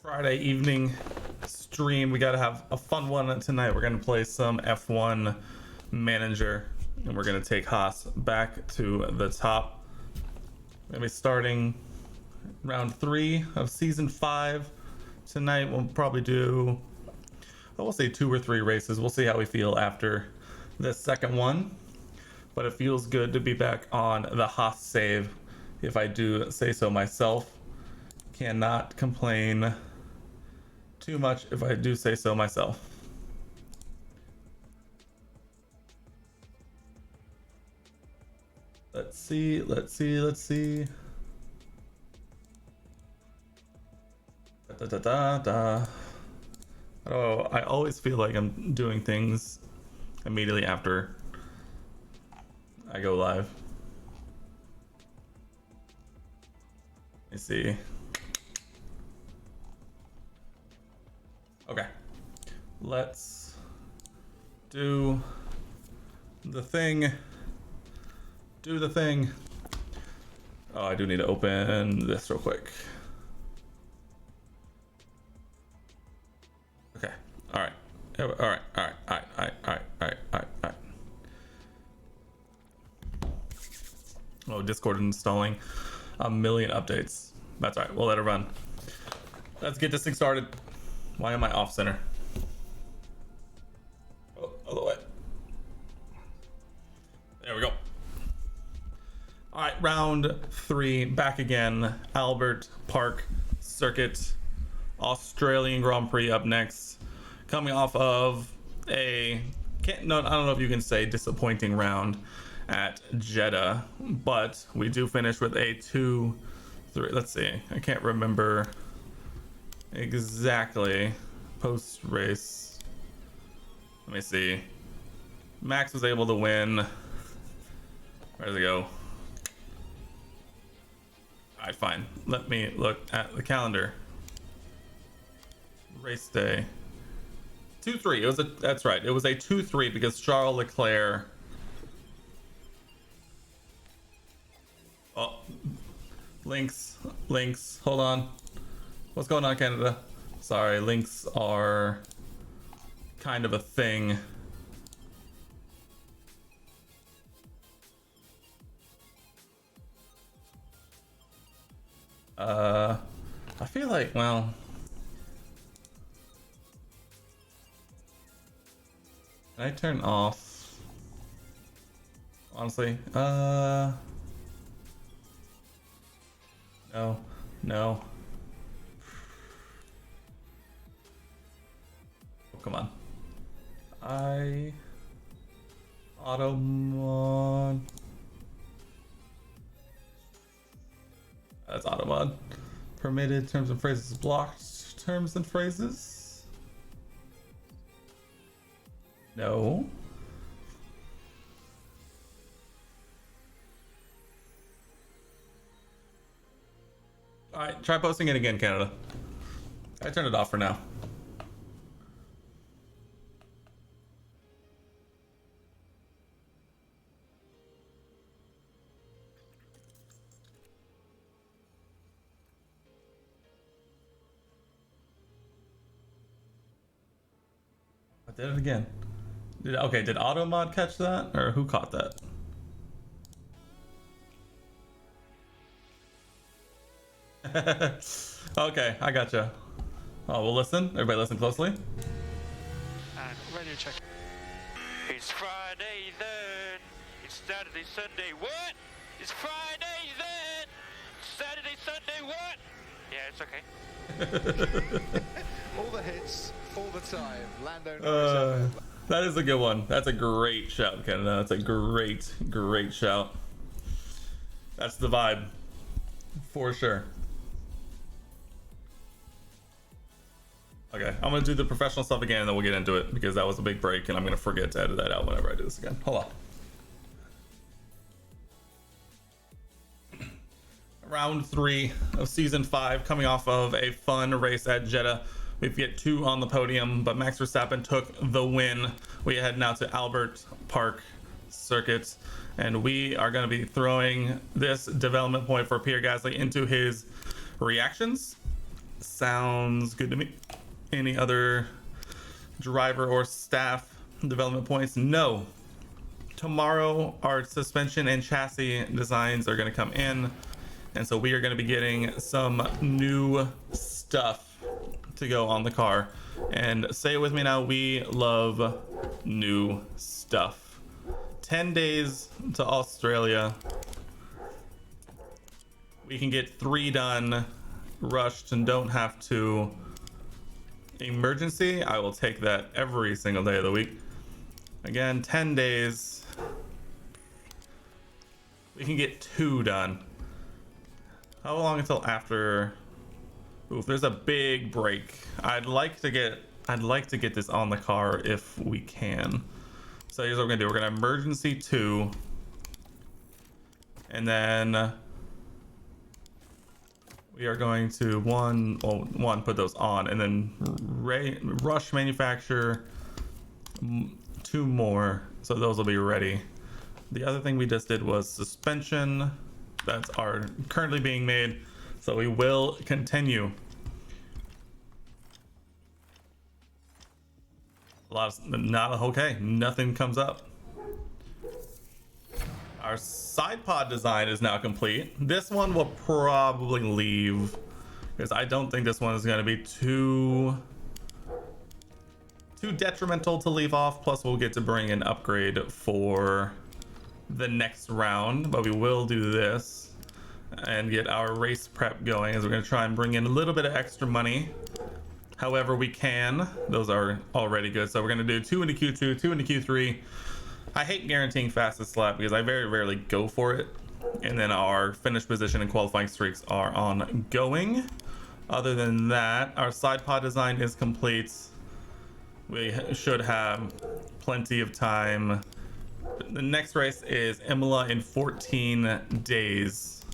Friday evening stream. We got to have a fun one tonight. We're going to play some F1 Manager, and we're going to take Haas back to the top. We're going to be starting round 3 of season 5 tonight. We'll probably do, we'll say 2 or 3 races. We'll see how we feel after the second one, but it feels good to be back on the Haas save, if I do say so myself. Cannot complain too much if I do say so myself. Let's see. Oh, I always feel like I'm doing things immediately after I go live. Let me see. Okay, let's do the thing. Oh, I do need to open this real quick. Okay, all right. Oh, Discord installing a million updates. That's all right, we'll let it run. Let's get this thing started. Why am I off center? Oh, other way. There we go. All right, round 3, back again. Albert Park Circuit, Australian Grand Prix up next. Coming off of I don't know if you can say disappointing round at Jeddah, but we do finish with a 2-3. Let's see. I can't remember exactly post race. Let me see. Max was able to win. Where does it go? Alright, fine. Let me look at the calendar. Race day 2-3. That's right, it was a 2-3 because Charles Leclerc, links, hold on. What's going on, Canada? Sorry, links are kind of a thing. I feel like, well, can I turn off? Honestly, no. Oh, come on. Auto mod. That's auto mod. Permitted terms and phrases blocked. Terms and phrases. No. All right, try posting it again, Canada. I turned it off for now. I did it again. Did Automod catch that, or who caught that? Okay, I gotcha. Oh, we'll listen. Everybody listen closely. And radio check. It's Friday then. It's Saturday, Sunday. What? It's Friday then. Saturday, Sunday. What? Yeah, it's okay. All the hits, all the time. Landowner. That is a good one. That's a great shout, Canada. That's a great shout. That's the vibe, for sure. Okay, I'm gonna do the professional stuff again, and then we'll get into it because that was a big break, and I'm gonna forget to edit that out whenever I do this again. Hold on. Round 3 of season 5, coming off of a fun race at Jeddah. We've got 2 on the podium, but Max Verstappen took the win. We head now to Albert Park Circuit, and we are going to be throwing this development point for Pierre Gasly into his reactions. Sounds good to me. Any other driver or staff development points? No. Tomorrow, our suspension and chassis designs are going to come in. And so we are going to be getting some new stuff to go on the car. And say it with me now, we love new stuff. 10 days to Australia. We can get 3 done, rushed, and don't have to. Emergency, I will take that every single day of the week. Again, 10 days. We can get 2 done. How long until after? Ooh, if there's a big break, I'd like to get this on the car if we can. So here's what we're gonna do. We're gonna emergency 2, and then we are going to one put those on, and then rush manufacture 2 more, so those will be ready. The other thing we just did was suspension. That's currently being made, so we will continue. Nothing comes up. Our side pod design is now complete. This one will probably leave because I don't think this one is going to be too detrimental to leave off. Plus we'll get to bring an upgrade for the next round, but we will do this and get our race prep going, as we're going to try and bring in a little bit of extra money however we can. Those are already good, so we're going to do 2 into Q2, 2 into Q3. I hate guaranteeing fastest lap because I very rarely go for it, and then our finish position and qualifying streaks are ongoing. Other than that, our side pod design is complete. We should have plenty of time. The next race is Imola in 14 days.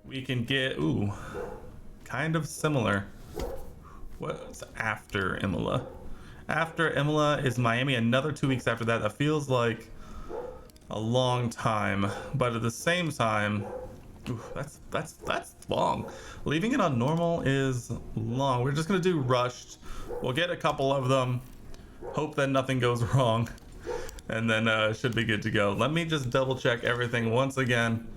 We can get, kind of similar. What's after Imola? After Imola is Miami, another 2 weeks after that. That feels like a long time, but at the same time, that's long. Leaving it on normal is long. We're just gonna do rushed. We'll get a couple of them, hope that nothing goes wrong, and then should be good to go. Let me just double check everything once again.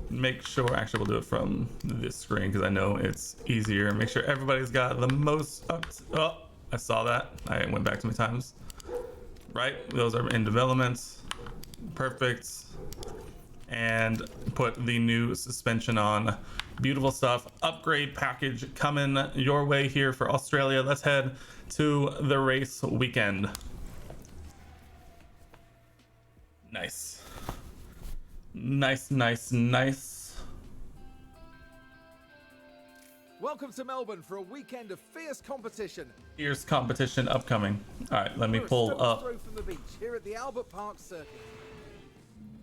Make sure, actually we'll do it from this screen because I know it's easier. Make sure everybody's got the most oh, I saw that. I went back to my times. Right, those are in development. Perfect. And put the new suspension on. Beautiful stuff. Upgrade package coming your way here for Australia. Let's head to the race weekend. Nice. Nice. Welcome to Melbourne for a weekend of fierce competition. Fierce competition upcoming. All right, let me pull up. From the beach here at the Albert Park Circuit.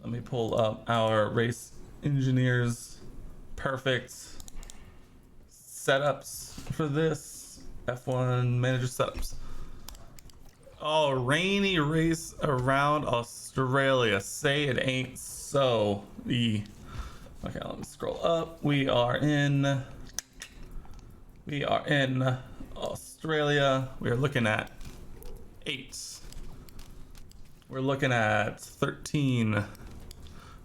Let me pull up our race engineers. Perfect setups for this F1 manager setups. Oh, rainy race around Australia. Say it ain't so. Okay, let me scroll up. We are in Australia. We are looking at 8. We're looking at 13.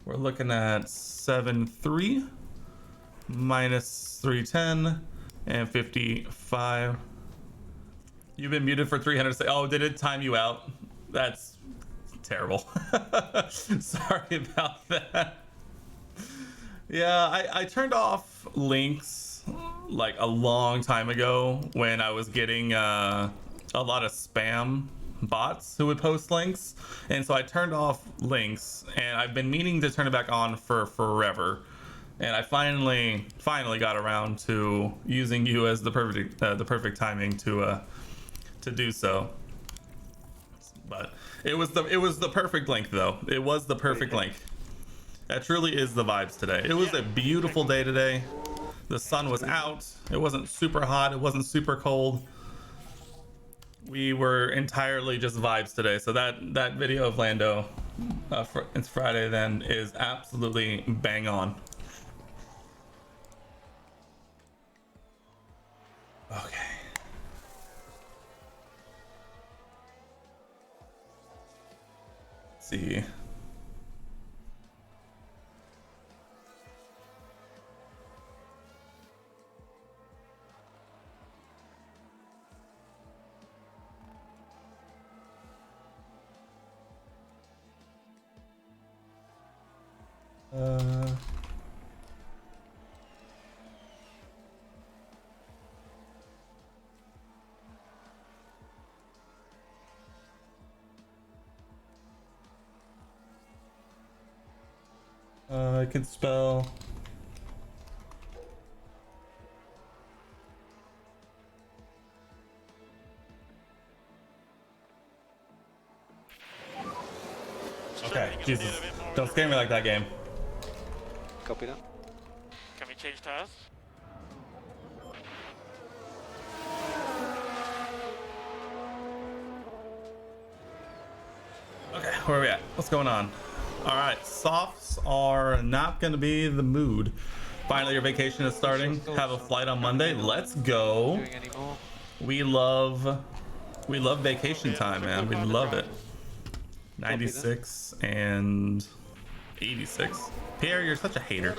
We're looking at 7.3 minus 310 and 55. You've been muted for 300. Oh, did it time you out? That's terrible. Sorry about that. Yeah, I turned off links like a long time ago when I was getting a lot of spam bots who would post links, and so I turned off links, and I've been meaning to turn it back on for forever, and I finally got around to using you as the perfect timing to do so. But it was the perfect link, though. It was the perfect link. That truly is the vibes today. It was a beautiful day today. The sun was out. It wasn't super hot. It wasn't super cold. We were entirely just vibes today. So that video of Lando, it's Friday then, is absolutely bang on. Let's see. I can spell. Okay, Jesus. Don't scare me like that, game. Copy that. Can we change tires? Okay, where are we at? What's going on? All right, softs are not going to be the mood. Finally, your vacation is starting. Have a flight on Monday. Let's go. Doing any more? We love vacation time, man. We love it. 96 and 86. Pierre, you're such a hater.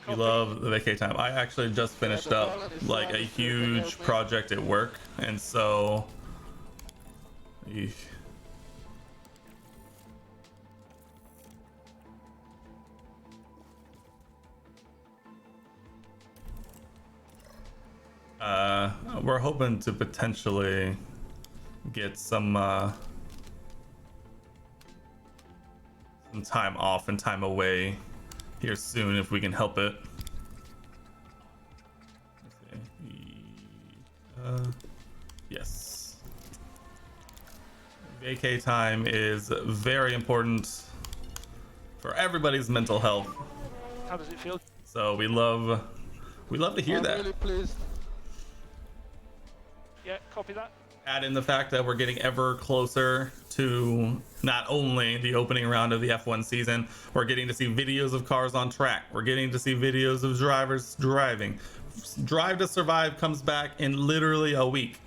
We love the vacay time. I actually just finished up like a huge project at work, and so eesh. We're hoping to potentially get some time off and time away here soon if we can help it. Yes. Vacay time is very important for everybody's mental health. How does it feel? So we love to hear that. Really pleased. Yeah, copy that. Add in the fact that we're getting ever closer to not only the opening round of the F1 season, we're getting to see videos of cars on track. We're getting to see videos of drivers driving. Drive to Survive comes back in literally a week.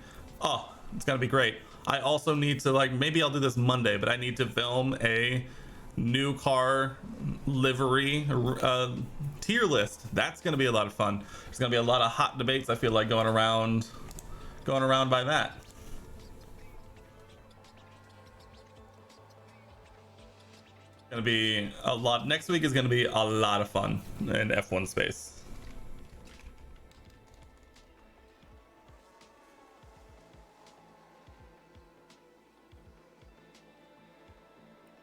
Oh, it's gonna be great. I also need to, like, maybe I'll do this Monday, but I need to film a new car livery tier list. That's gonna be a lot of fun. There's gonna be a lot of hot debates, I feel like, going around by that. Gonna be a lot. Next week is gonna be a lot of fun in F1 space.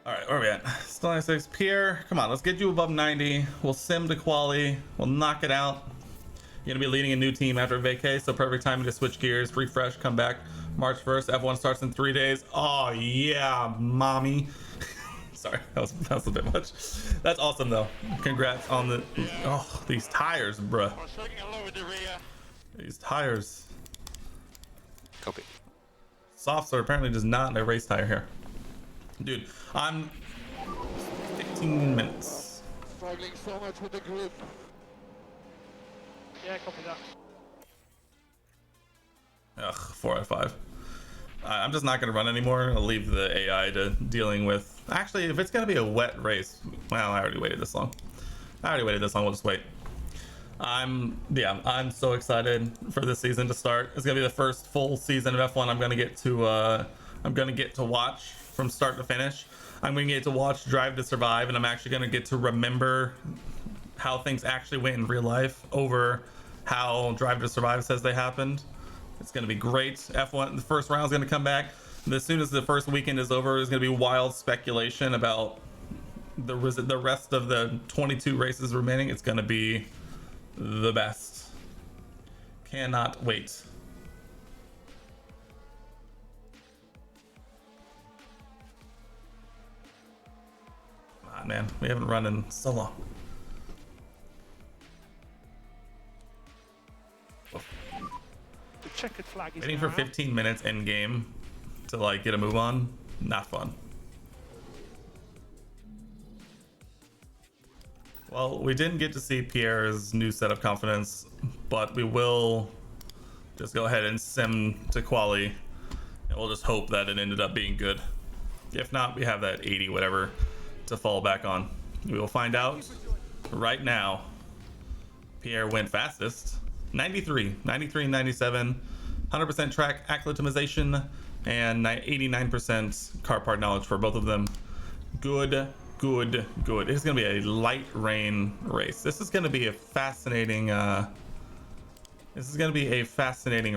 All right, where are we at? Still 96. Pierre, come on, let's get you above 90. We'll sim to quali. We'll knock it out. You're gonna be leading a new team after vacay, so perfect timing to switch gears, refresh, come back. March 1st, F1 starts in 3 days. Oh yeah, mommy. Sorry, that was a bit much. That's awesome though. Congrats on the. Oh, these tires, bruh. I was taking a low in the rear. These tires. Copy. Softs are apparently just not a race tire here. Dude, I'm 15 minutes. Struggling so much with the grip. Yeah, copy that. Ugh, 4 out of 5. I'm just not going to run anymore. I'll leave the AI to dealing with. Actually, if it's going to be a wet race, well, I already waited this long. We'll just wait. I'm so excited for this season to start. It's going to be the first full season of F1 I'm going to get to watch from start to finish. I'm going to get to watch Drive to Survive, and I'm actually going to get to remember how things actually went in real life over how Drive to Survive says they happened. It's going to be great. F1, the first round is going to come back. As soon as the first weekend is over, there's going to be wild speculation about the rest of the 22 races remaining. It's going to be the best. Cannot wait. Come on, man. We haven't run in so long. The checkered flag is Waiting now for 15 minutes end game to like get a move on, not fun. Well, we didn't get to see Pierre's new set of confidence, but we will just go ahead and sim to quali, and And we'll just hope that it ended up being good. If not, we have that 80 whatever to fall back on. We will find out right now. Pierre went fastest. 93, 97, 100% track acclimatization, and 89% car part knowledge for both of them. Good. It's gonna be a light rain race. This is gonna be a fascinating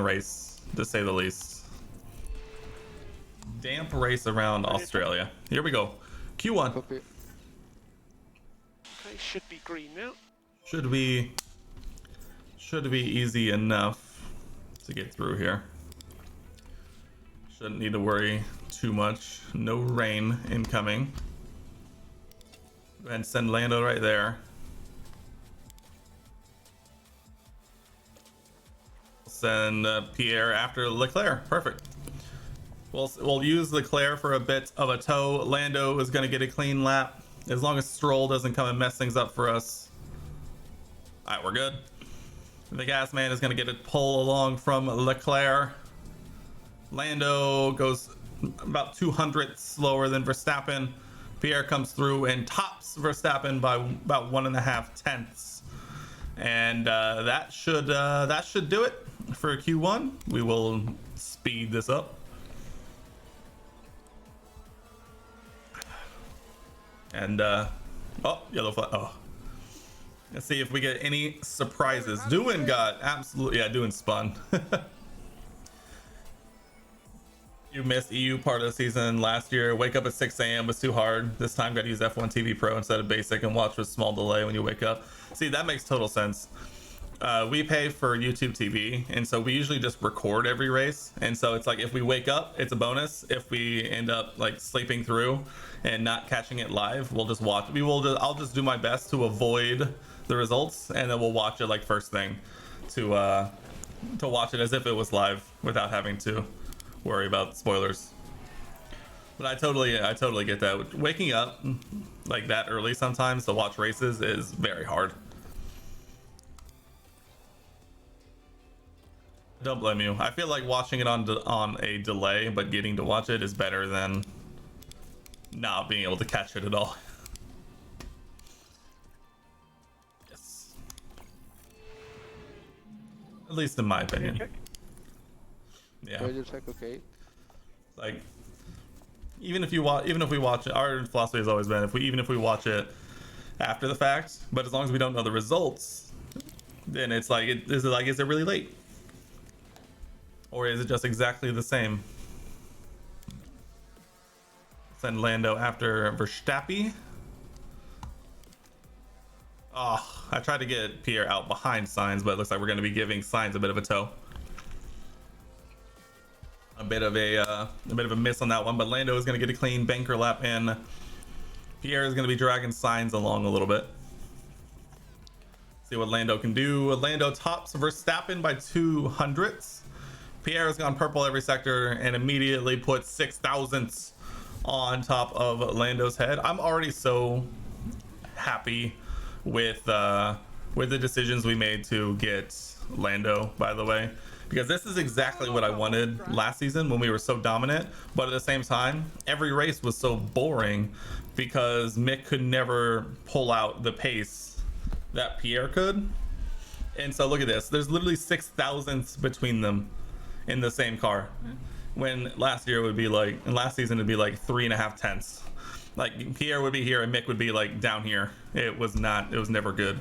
race, to say the least. Damp race around Australia. Here we go. Q1. Copy. Okay, should be green now. Should be easy enough to get through here. Shouldn't need to worry too much. No rain incoming. Go ahead and send Lando right there. Send Pierre after Leclerc. Perfect. We'll use Leclerc for a bit of a tow. Lando is going to get a clean lap as long as Stroll doesn't come and mess things up for us. All right, we're good. The gas man is going to get a pull along from Leclerc. Lando goes about 200 slower than Verstappen. Pierre comes through and tops Verstappen by about 1.5 tenths. And that should do it for Q1. We will speed this up. And yellow flag. Oh, let's see if we get any surprises. Doohan got absolutely, yeah, Doohan spun. You missed EU part of the season last year. Wake up at 6 a.m. was too hard. This time got to use F1 TV Pro instead of basic and watch with small delay when you wake up. See, that makes total sense. We pay for YouTube TV, and so we usually just record every race. And so it's like if we wake up, it's a bonus. If we end up like sleeping through and not catching it live, we'll just watch. I'll just do my best to avoid the results, and then we'll watch it like first thing to watch it as if it was live without having to worry about spoilers. But I totally get that. Waking up like that early sometimes to watch races is very hard. Don't blame you. I feel like watching it on a delay, but getting to watch it is better than not being able to catch it at all. Yes. At least in my opinion. Okay. Yeah. Radio check, okay. Like, even if we watch it, our philosophy has always been even if we watch it after the fact, but as long as we don't know the results, then it's like, is it really late? Or is it just exactly the same? Send Lando after Verstappen. Oh, I tried to get Pierre out behind Sainz, but it looks like we're going to be giving Sainz a bit of a tow. A bit of a miss on that one, but Lando is going to get a clean banker lap in. Pierre is going to be dragging Sainz along a little bit. See what Lando can do. Lando tops Verstappen by 200ths. Pierre has gone purple every sector and immediately put 6 thousandths on top of Lando's head. I'm already so happy with the decisions we made to get Lando, by the way, because this is exactly what I wanted last season when we were so dominant. But at the same time, every race was so boring because Mick could never pull out the pace that Pierre could. And so look at this. There's literally 6 thousandths between them in the same car. When last season it'd be like 3.5 tenths. Like Pierre would be here and Mick would be like down here. It was never good.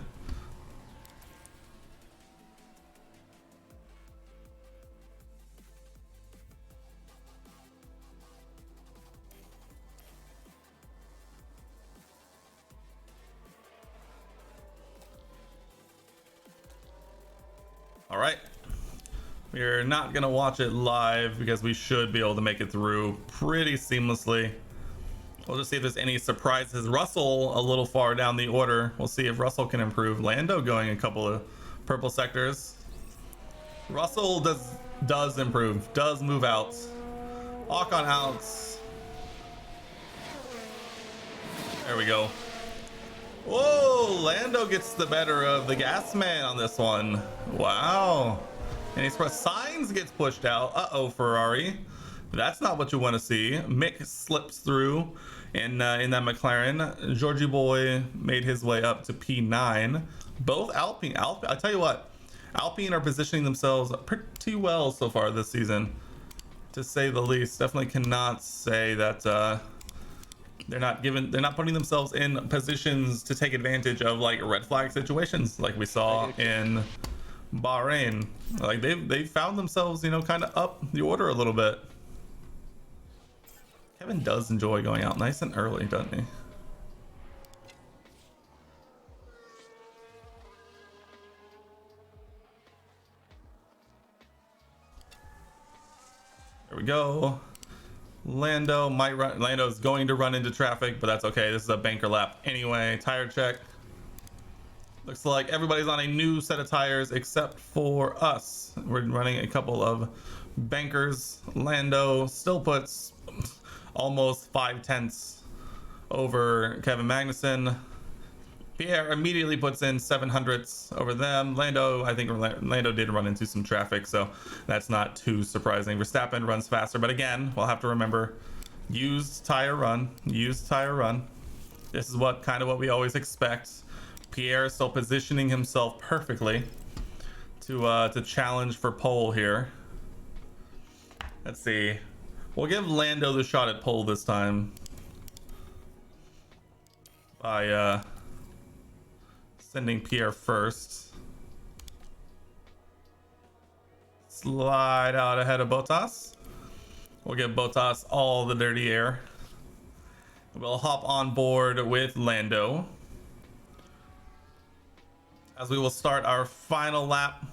All right. We're not gonna watch it live because we should be able to make it through pretty seamlessly. We'll just see if there's any surprises. Russell a little far down the order. We'll see if Russell can improve. Lando going a couple of purple sectors. Russell does improve, does move out. Ocon outs. There we go. Whoa, Lando gets the better of the gas man on this one. Wow. And Sainz gets pushed out. Uh-oh, Ferrari. That's not what you want to see. Mick slips through in that McLaren. Georgie Boy made his way up to P9. Both Alpine, I tell you what, Alpine are positioning themselves pretty well so far this season, to say the least. Definitely cannot say that they're not putting themselves in positions to take advantage of like red flag situations like we saw in Bahrain. Like they found themselves, you know, kind of up the order a little bit. Kevin does enjoy going out nice and early, doesn't he? There we go. Lando's going to run into traffic, but that's okay. This is a banker lap anyway. Tire check. Looks like everybody's on a new set of tires except for us. We're running a couple of bankers. Lando still puts almost 5/10 over Kevin Magnussen. Pierre immediately puts in 700ths over them. Lando, I think Lando did run into some traffic, so that's not too surprising. Verstappen runs faster, but again, we'll have to remember, used tire run. This is what we always expect. Pierre is still positioning himself perfectly to challenge for pole here. Let's see. We'll give Lando the shot at pole this time by sending Pierre first. Slide out ahead of Bottas. We'll give Bottas all the dirty air. We'll hop on board with Lando as we will start our final lap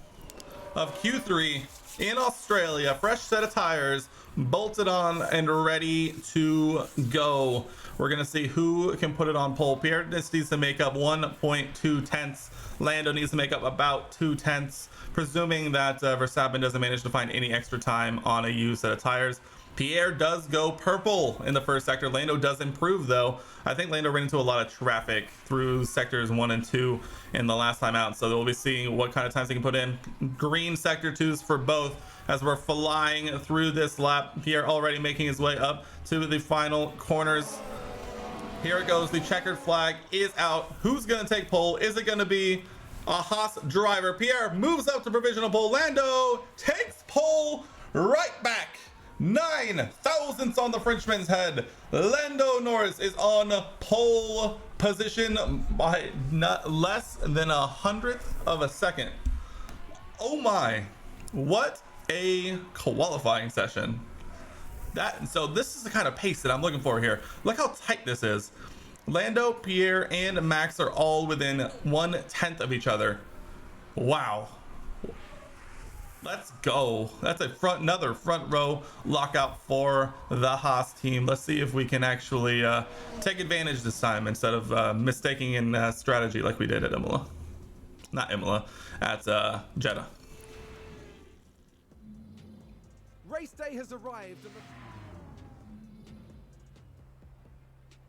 of Q3 in Australia. Fresh set of tires, bolted on and ready to go. We're gonna see who can put it on pole. Pierre needs to make up 1.2 tenths. Lando needs to make up about 2 tenths, presuming that Verstappen doesn't manage to find any extra time on a used set of tires. Pierre does go purple in the first sector. Lando does improve though. I think Lando ran into a lot of traffic through sectors 1 and 2 in the last time out, so we'll be seeing what kind of times they can put in. Green sector 2s for both as we're flying through this lap. Pierre already making his way up to the final corners. Here it goes. The checkered flag is out. Who's going to take pole? Is it going to be a Haas driver? Pierre moves up to provisional pole. Lando takes pole right back. 9 thousandths on the Frenchman's head. Lando Norris is on pole position by not less than 100th of a second. Oh my, what a qualifying session. So this is the kind of pace that I'm looking for here. Look how tight this is. Lando, Pierre, and Max are all within 1/10 of each other. Wow. Let's go. That's another front row lockout for the Haas team. Let's see if we can actually take advantage this time instead of mistaking in strategy like we did at Imola. Not Imola, at Jeddah. Race day has arrived.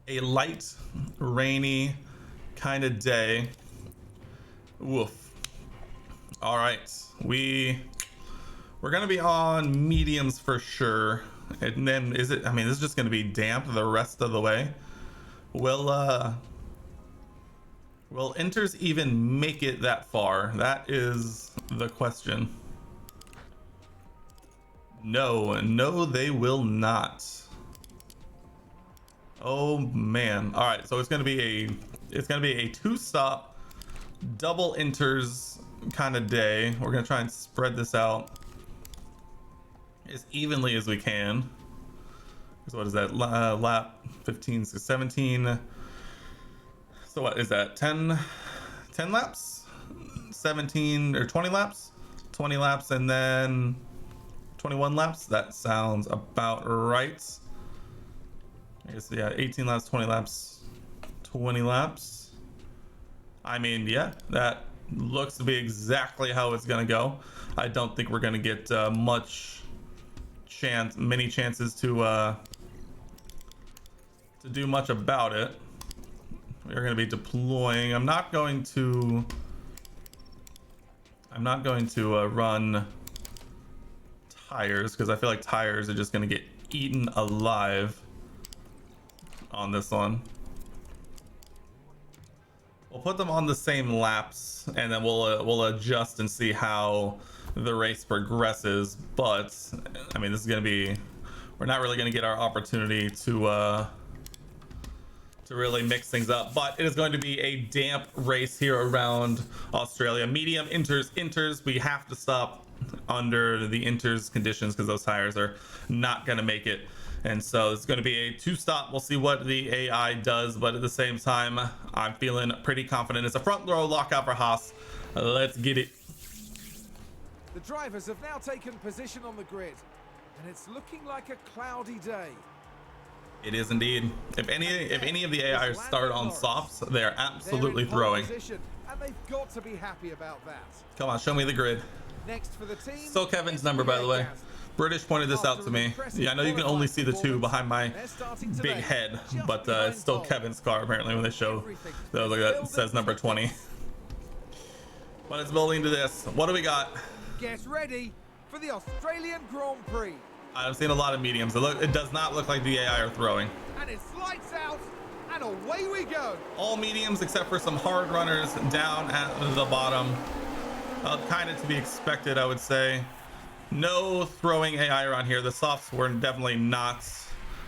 A light, rainy kind of day. Woof. All right, we're gonna be on mediums for sure. And then this is just gonna be damp the rest of the way. Will Inters even make it that far? That is the question. No, they will not. Oh man. All right, so it's gonna be a 2-stop double Inters kind of day. We're gonna try and spread this out as evenly as we can. So what is that? Lap 15 to 17. So what is that? 10 laps? 17 or 20 laps? 20 laps and then 21 laps. That sounds about right. I guess, yeah, 18 laps, 20 laps, 20 laps. I mean, yeah, that looks to be exactly how it's gonna go. I don't think we're gonna get many chances to do much about it. We're gonna be deploying. I'm not going to run tires because I feel like tires are just gonna get eaten alive on this one. We'll put them on the same laps, and then we'll adjust and see how the race progresses. But I mean, this is gonna be, we're not really gonna get our opportunity to really mix things up, but it is going to be a damp race here around Australia. Medium inters. We have to stop under the inters conditions because those tires are not going to make it. And so it's going to be a 2-stop. We'll see what the AI does, but at the same time, I'm feeling pretty confident. It's a front row lockout for Haas. Let's get it. The drivers have now taken position on the grid, and it's looking like a cloudy day. It is indeed. If any of the AI start on softs, they're absolutely They're in pole throwing. position, and they've got to be happy about that. Come on, show me the grid. Next for the team. Still Kevin's number, by the way. British pointed this out to me. Yeah, I know you can only see the 2 behind my big head, but it's still Kevin's car apparently when they show the, look at that, it says number 20. But it's building to this. What do we got? Get ready for the Australian Grand Prix. I've seen a lot of mediums. It does not look like the AI are throwing. And it's lights out, and away we go. All mediums except for some hard runners down at the bottom. Kind of to be expected, I would say. No throwing AI around here. The softs were definitely not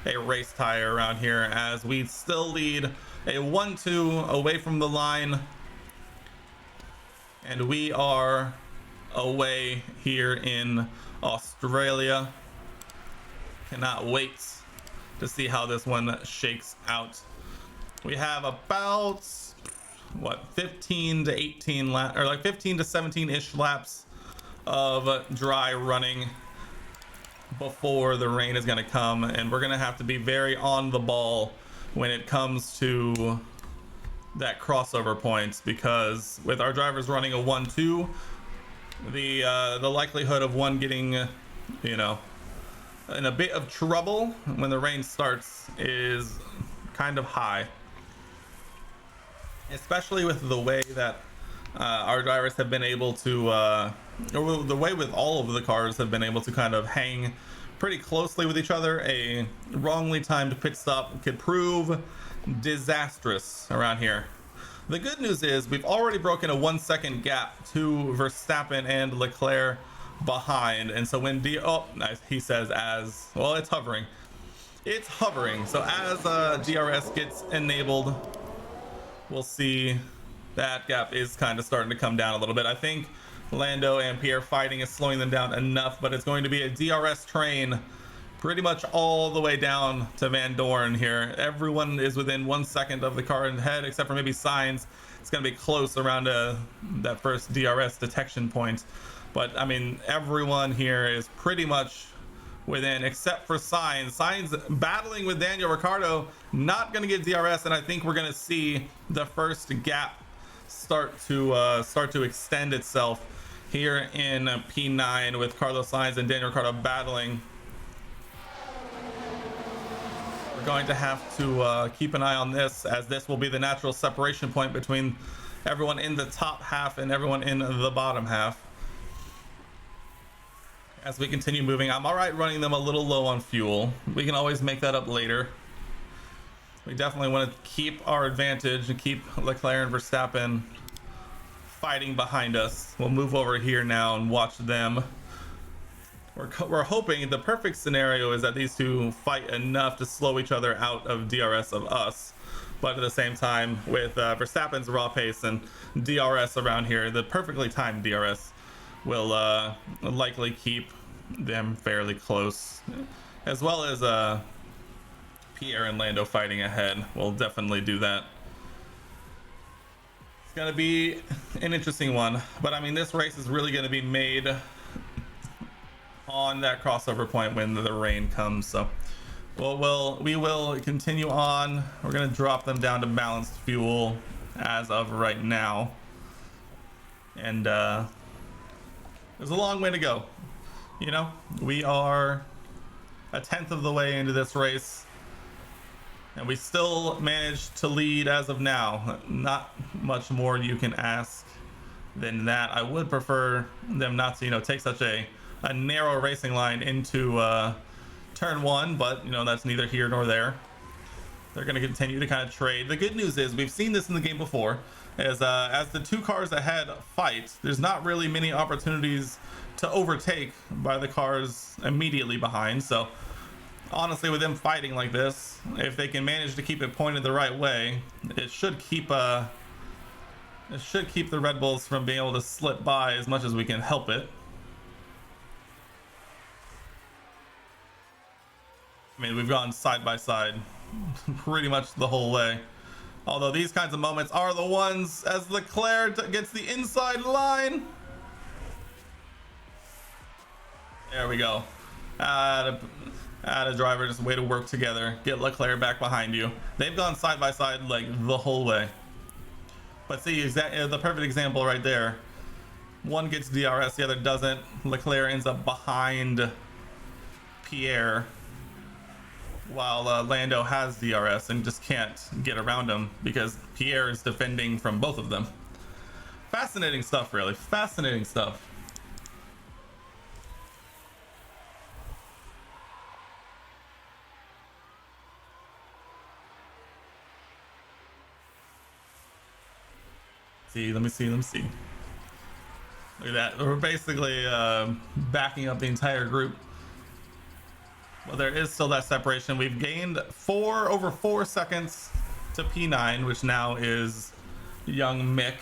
a race tire around here, as we still lead a 1-2 away from the line. And we are away here in Australia. Cannot wait to see how this one shakes out. We have about, what, 15 to 18 laps, or like 15 to 17-ish laps of dry running before the rain is going to come, and we're going to have to be very on the ball when it comes to that crossover points, because with our drivers running a 1-2, the likelihood of one getting, you know, in a bit of trouble when the rain starts is kind of high, especially with the way that our drivers have been able to, or the way with all of the cars have been able to kind of hang pretty closely with each other. A wrongly timed pit stop could prove disastrous around here. The good news is we've already broken a 1-second gap to Verstappen and Leclerc behind, and so when he says as well, it's hovering, so as DRS gets enabled, we'll see that gap is kind of starting to come down a little bit. I think Lando and Pierre fighting is slowing them down enough, but it's going to be a DRS train pretty much all the way down to Van Dorn here. Everyone is within 1 second of the car ahead, except for maybe Sainz. It's going to be close around that first DRS detection point. But I mean, everyone here is pretty much within, except for Sainz. Sainz battling with Daniel Ricciardo, not going to get DRS, and I think we're going to see the first gap start to extend itself here in P9 with Carlos Sainz and Daniel Ricciardo battling. We're going to have to keep an eye on this, as this will be the natural separation point between everyone in the top half and everyone in the bottom half. As we continue moving, I'm all right running them a little low on fuel. We can always make that up later. We definitely want to keep our advantage and keep Leclerc and Verstappen fighting behind us. We'll move over here now and watch them. We're hoping the perfect scenario is that these two fight enough to slow each other out of DRS of us, but at the same time, with Verstappen's raw pace and DRS around here, the perfectly timed DRS will likely keep them fairly close, as well as Pierre and Lando fighting ahead. We'll definitely do that. It's gonna be an interesting one, but I mean, this race is really gonna be made on that crossover point when the rain comes. So we will continue on. We're gonna drop them down to balanced fuel as of right now, and there's a long way to go. You know, we are a 10th of the way into this race, and we still managed to lead as of now. Not much more you can ask than that. I would prefer them not to, you know, take such a narrow racing line into turn one, but you know, that's neither here nor there. They're going to continue to kind of trade. The good news is we've seen this in the game before, as the two cars ahead fight, there's not really many opportunities to overtake by the cars immediately behind. So honestly, with them fighting like this, if they can manage to keep it pointed the right way, it should keep the Red Bulls from being able to slip by as much as we can help it. I mean, we've gone side by side pretty much the whole way. Although these kinds of moments are the ones as Leclerc gets the inside line. There we go. Add a driver, just way to work together. Get Leclerc back behind you. They've gone side by side like the whole way. But see, the perfect example right there. One gets DRS, the other doesn't. Leclerc ends up behind Pierre, while Lando has DRS and just can't get around him because Pierre is defending from both of them. Fascinating stuff, really. Fascinating stuff. Let me see. Look at that. We're basically backing up the entire group. Well, there is still that separation. We've gained over 4 seconds to P9, which now is young Mick.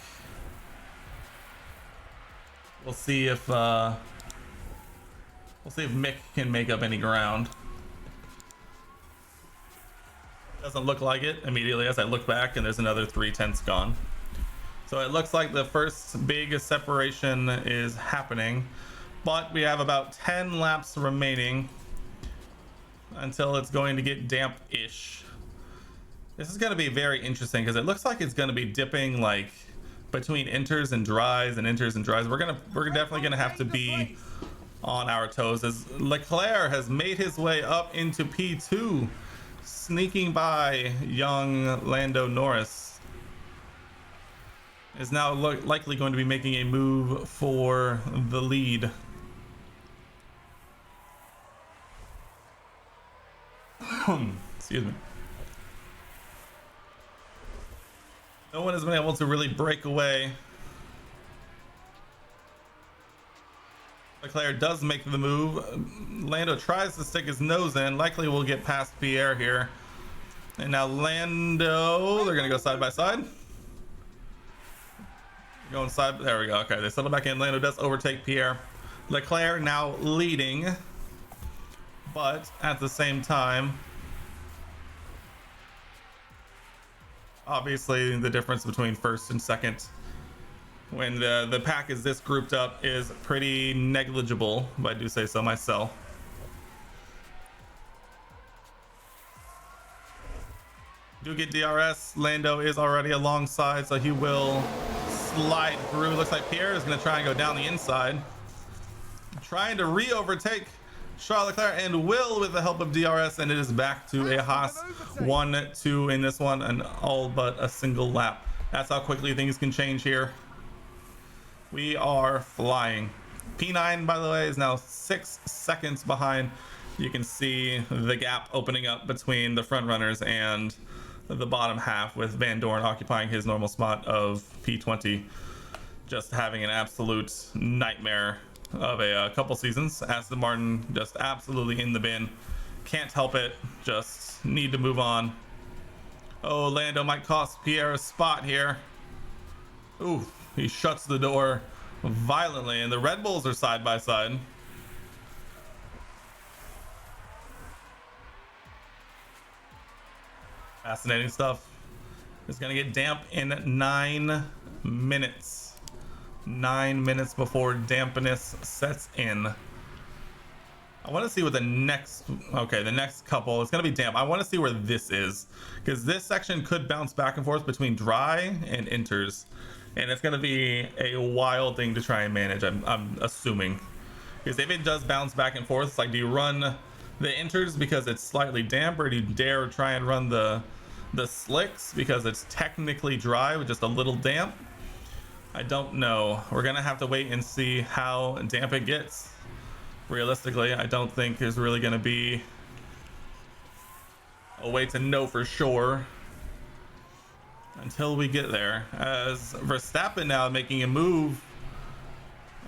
We'll see if Mick can make up any ground. Doesn't look like it immediately as I look back, and there's another 3/10 gone. So it looks like the first big separation is happening, but we have about 10 laps remaining until it's going to get damp-ish. This is going to be very interesting because it looks like it's going to be dipping like between inters and dries and inters and dries. We're definitely going to have to be on our toes as Leclerc has made his way up into P2, sneaking by young Lando Norris. Is now likely going to be making a move for the lead. Excuse me. No one has been able to really break away. Leclerc does make the move. Lando tries to stick his nose in. Likely will get past Pierre here. And now Lando, they're going to go side by side. Going side, there we go. Okay, they settle back in. Lando does overtake Pierre. Leclerc now leading, but at the same time, obviously the difference between first and second when the pack is this grouped up is pretty negligible, if I do say so myself. Do get DRS. Lando is already alongside, so he will slide through. Looks like Pierre is going to try and go down the inside, trying to re-overtake Charles Leclerc, and will with the help of DRS, and it is back to a Haas 1-2 in this one, and all but a single lap. That's how quickly things can change here. We are flying. P9, by the way, is now 6 seconds behind. You can see the gap opening up between the front runners and the bottom half, with Van Dorn occupying his normal spot of P20, just having an absolute nightmare of a couple seasons. Aston Martin just absolutely in the bin, can't help it, just need to move on. Oh, Lando might cost Pierre a spot here. Ooh, he shuts the door violently, and the Red Bulls are side by side. Fascinating stuff. It's gonna get damp in 9 minutes. 9 minutes before dampness sets in. I want to see what the next couple, it's gonna be damp. I want to see where this is, because this section could bounce back and forth between dry and inters, and it's gonna be a wild thing to try and manage. I'm assuming, because if it does bounce back and forth, it's like, do you run the inters because it's slightly damp, or do you dare try and run the slicks because it's technically dry with just a little damp? I don't know. We're gonna have to wait and see how damp it gets. Realistically, I don't think there's really gonna be a way to know for sure until we get there. As Verstappen now making a move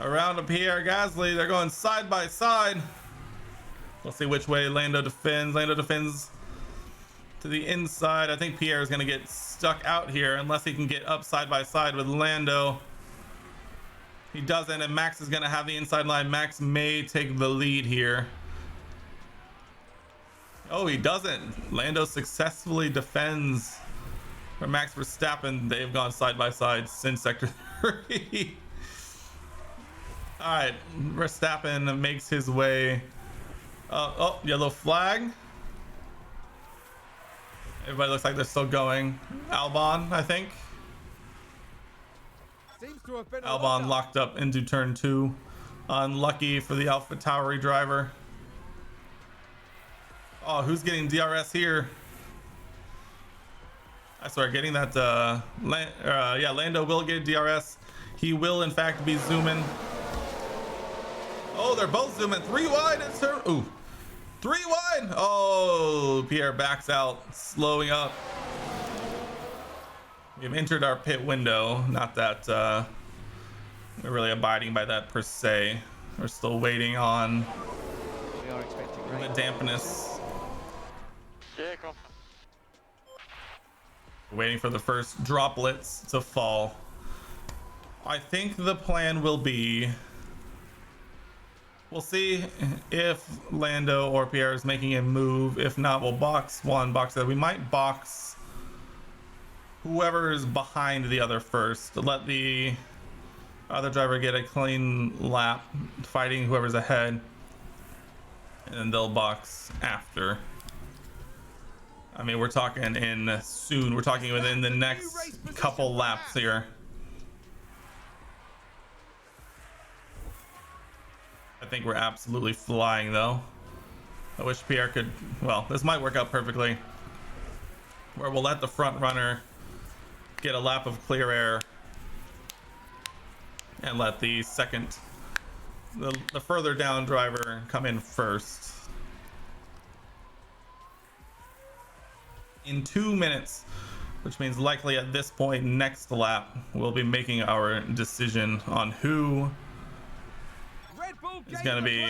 around Pierre Gasly. They're going side by side. We'll see which way Lando defends. Lando defends to the inside. I think Pierre is going to get stuck out here unless he can get up side by side with Lando. He doesn't, and Max is going to have the inside line. Max may take the lead here. Oh, he doesn't. Lando successfully defends for Max Verstappen. They've gone side by side since sector 3. All right, Verstappen makes his way. Oh, yellow flag. Everybody looks like they're still going. Albon, I think. Seems to have been a Albon locked up into turn 2. Unlucky for the AlphaTauri driver. Oh, who's getting DRS here? I swear, getting that. Yeah, Lando will get DRS. He will, in fact, be zooming. Oh, they're both zooming. 3 wide. It's turn. Ooh, 3 wide. Oh, Pierre backs out, slowing up. We've entered our pit window. Not that we're really abiding by that per se. We're still waiting on We are expecting rain. the dampness. Waiting for the first droplets to fall. I think the plan will be, we'll see if Lando or Pierre is making a move. If not, we'll box one, box that. We might box whoever is behind the other first to let the other driver get a clean lap fighting whoever's ahead, and then they'll box after. I mean, we're talking in soon. We're talking within the next couple laps here. I think we're absolutely flying though. I wish Pierre could, well, this might work out perfectly, where we'll let the front runner get a lap of clear air and let the second, the further down driver come in first. In 2 minutes, which means likely at this point next lap, we'll be making our decision on who is going to be,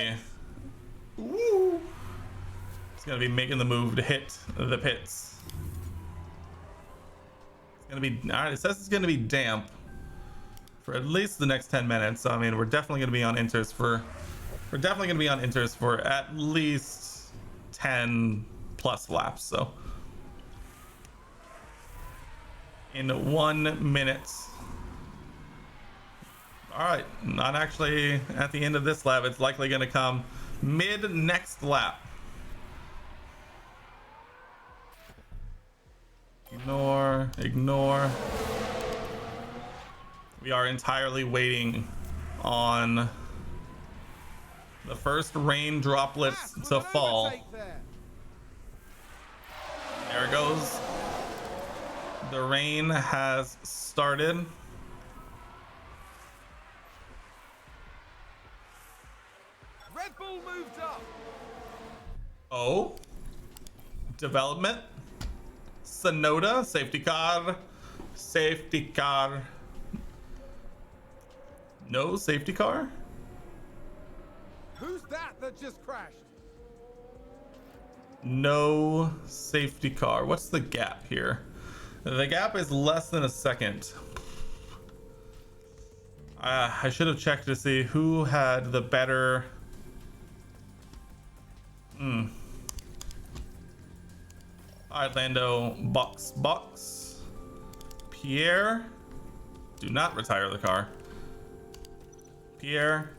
it's going to be making the move to hit the pits. It's going to be, all right, it says it's going to be damp for at least the next 10 minutes. So, I mean, we're definitely going to be on inters for, at least 10 plus laps. So in 1 minute. All right, not actually at the end of this lap. It's likely going to come mid next lap. Ignore. We are entirely waiting on the first rain droplets to fall. There it goes. The rain has started. Red Bull moved up. Oh, development. Sonoda, safety car. No safety car. Who's that just crashed? No safety car. What's the gap here? The gap is less than a second. I should have checked to see who had the better. All right, Lando, box. Pierre, do not retire the car. Pierre,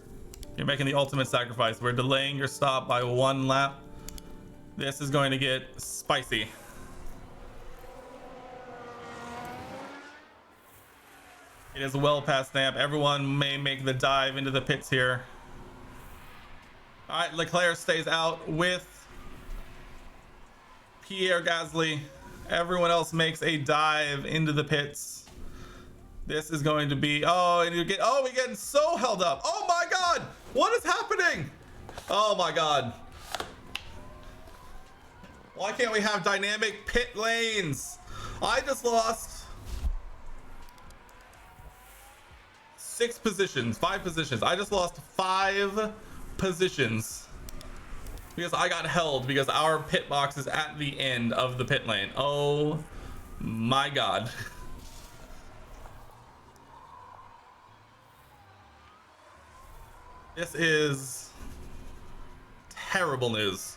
you're making the ultimate sacrifice. We're delaying your stop by 1 lap. This is going to get spicy. It is well past damp. Everyone may make the dive into the pits here. All right, Leclerc stays out with Pierre Gasly. Everyone else makes a dive into the pits. This is going to be, we're getting so held up. Oh my God, what is happening? Oh my God. Why can't we have dynamic pit lanes? I just lost 5 positions. I just lost 5 positions because I got held because our pit box is at the end of the pit lane. Oh my god. This is terrible news.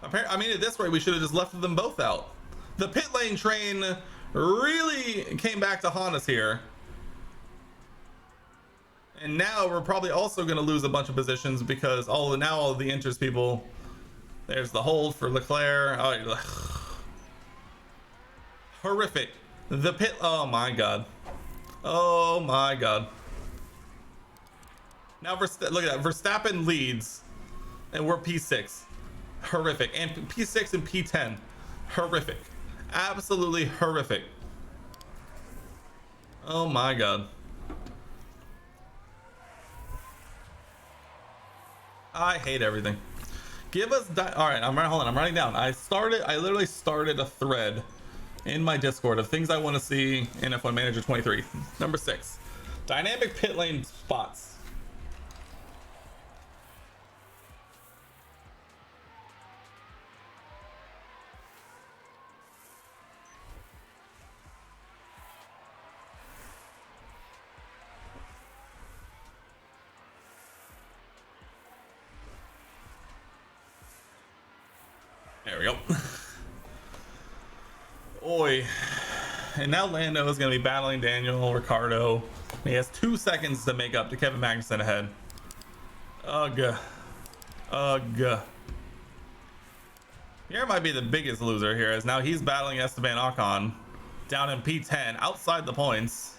I mean, at this rate, we should have just left them both out. The pit lane train really came back to haunt us here. And now we're probably also going to lose a bunch of positions because all of the interest people. There's the hold for Leclerc. Oh, horrific. The pit. Oh my god. Oh my god. Now look at that. Verstappen leads, and we're P6. Horrific. And P6 and P10. Horrific. Absolutely horrific. Oh my god. I hate everything. Give us all right, hold on. I'm writing down. I literally started a thread in my Discord of things I want to see in F1 Manager 23. Number 6. Dynamic pit lane spots. There we go. Oi. And now Lando is going to be battling Daniel Ricciardo. He has 2 seconds to make up to Kevin Magnussen ahead. Ugh. Ugh. Pierre might be the biggest loser here, as now he's battling Esteban Ocon down in P10 outside the points.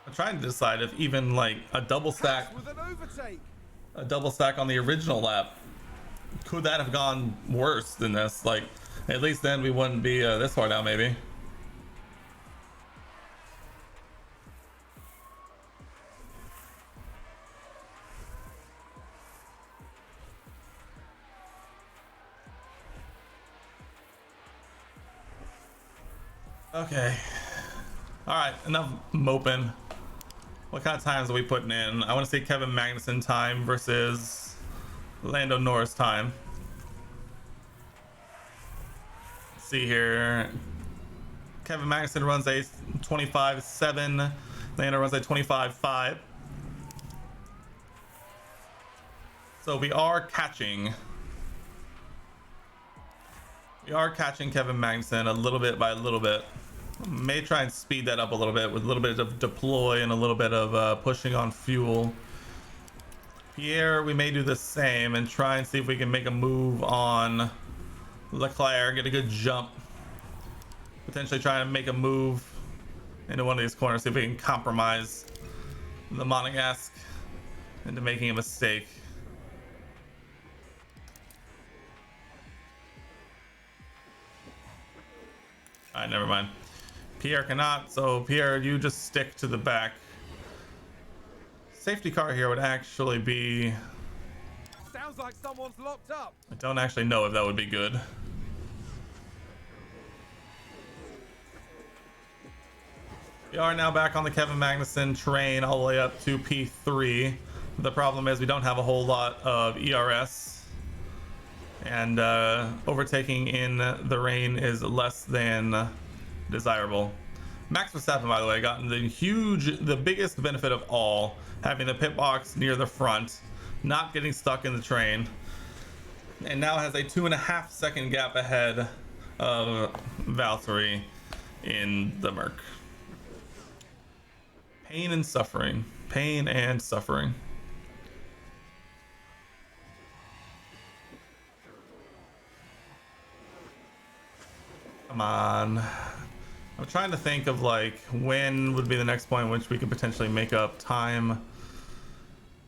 I'm trying to decide if even like a double stack on the original lap, could that have gone worse than this? Like, at least then we wouldn't be this far down, maybe. Okay. All right, enough moping. What kind of times are we putting in? I want to see Kevin Magnussen time versus Lando Norris time. Let's see here. Kevin Magnussen runs a 25.7. Lando runs a 25.5. So we are catching. We are catching Kevin Magnussen a little bit by a little bit. May try and speed that up a little bit with a little bit of deploy and a little bit of pushing on fuel. Pierre, we may do the same and try and see if we can make a move on Leclerc, get a good jump. Potentially try and make a move into one of these corners, see if we can compromise the Monegasque into making a mistake. Alright, never mind. Pierre cannot, so Pierre, you just stick to the back. Safety car here would actually be... Sounds like someone's locked up. I don't actually know if that would be good. We are now back on the Kevin Magnussen train all the way up to P3. The problem is we don't have a whole lot of ERS. And overtaking in the rain is less than desirable. Max Verstappen, by the way, gotten the biggest benefit of all, having the pit box near the front, not getting stuck in the train, and now has a 2.5 second gap ahead of Valtteri in the Merc. Pain and suffering. Pain and suffering. Come on. I'm trying to think of like when would be the next point in which we could potentially make up time.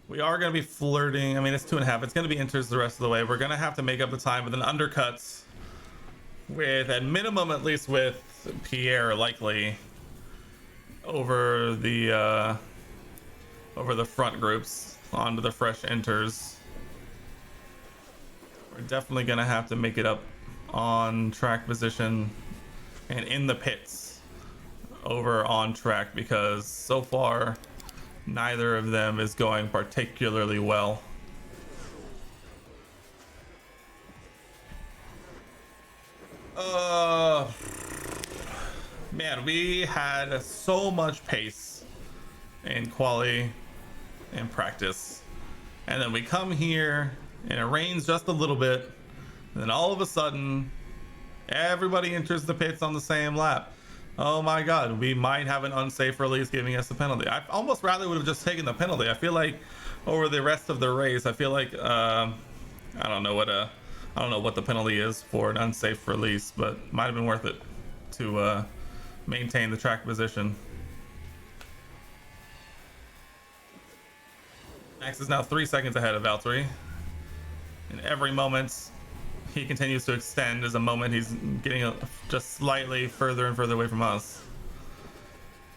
We are going to be flirting. I mean, it's 2.5. It's going to be inters the rest of the way. We're going to have to make up the time with an undercuts with, at minimum, at least with Pierre likely over the over the front groups onto the fresh enters. We're definitely gonna have to make it up on track position and in the pits over on track, because so far neither of them is going particularly well. Man, we had so much pace in quali and practice, and then we come here and it rains just a little bit, and then all of a sudden everybody enters the pits on the same lap. Oh my god, we might have an unsafe release giving us a penalty. I almost rather would have just taken the penalty. I feel like over the rest of the race, I feel like I don't know what the penalty is for an unsafe release, but might have been worth it to maintain the track position. Max is now 3 seconds ahead of Valtteri. In every moment he continues to extend is a moment he's getting just slightly further and further away from us.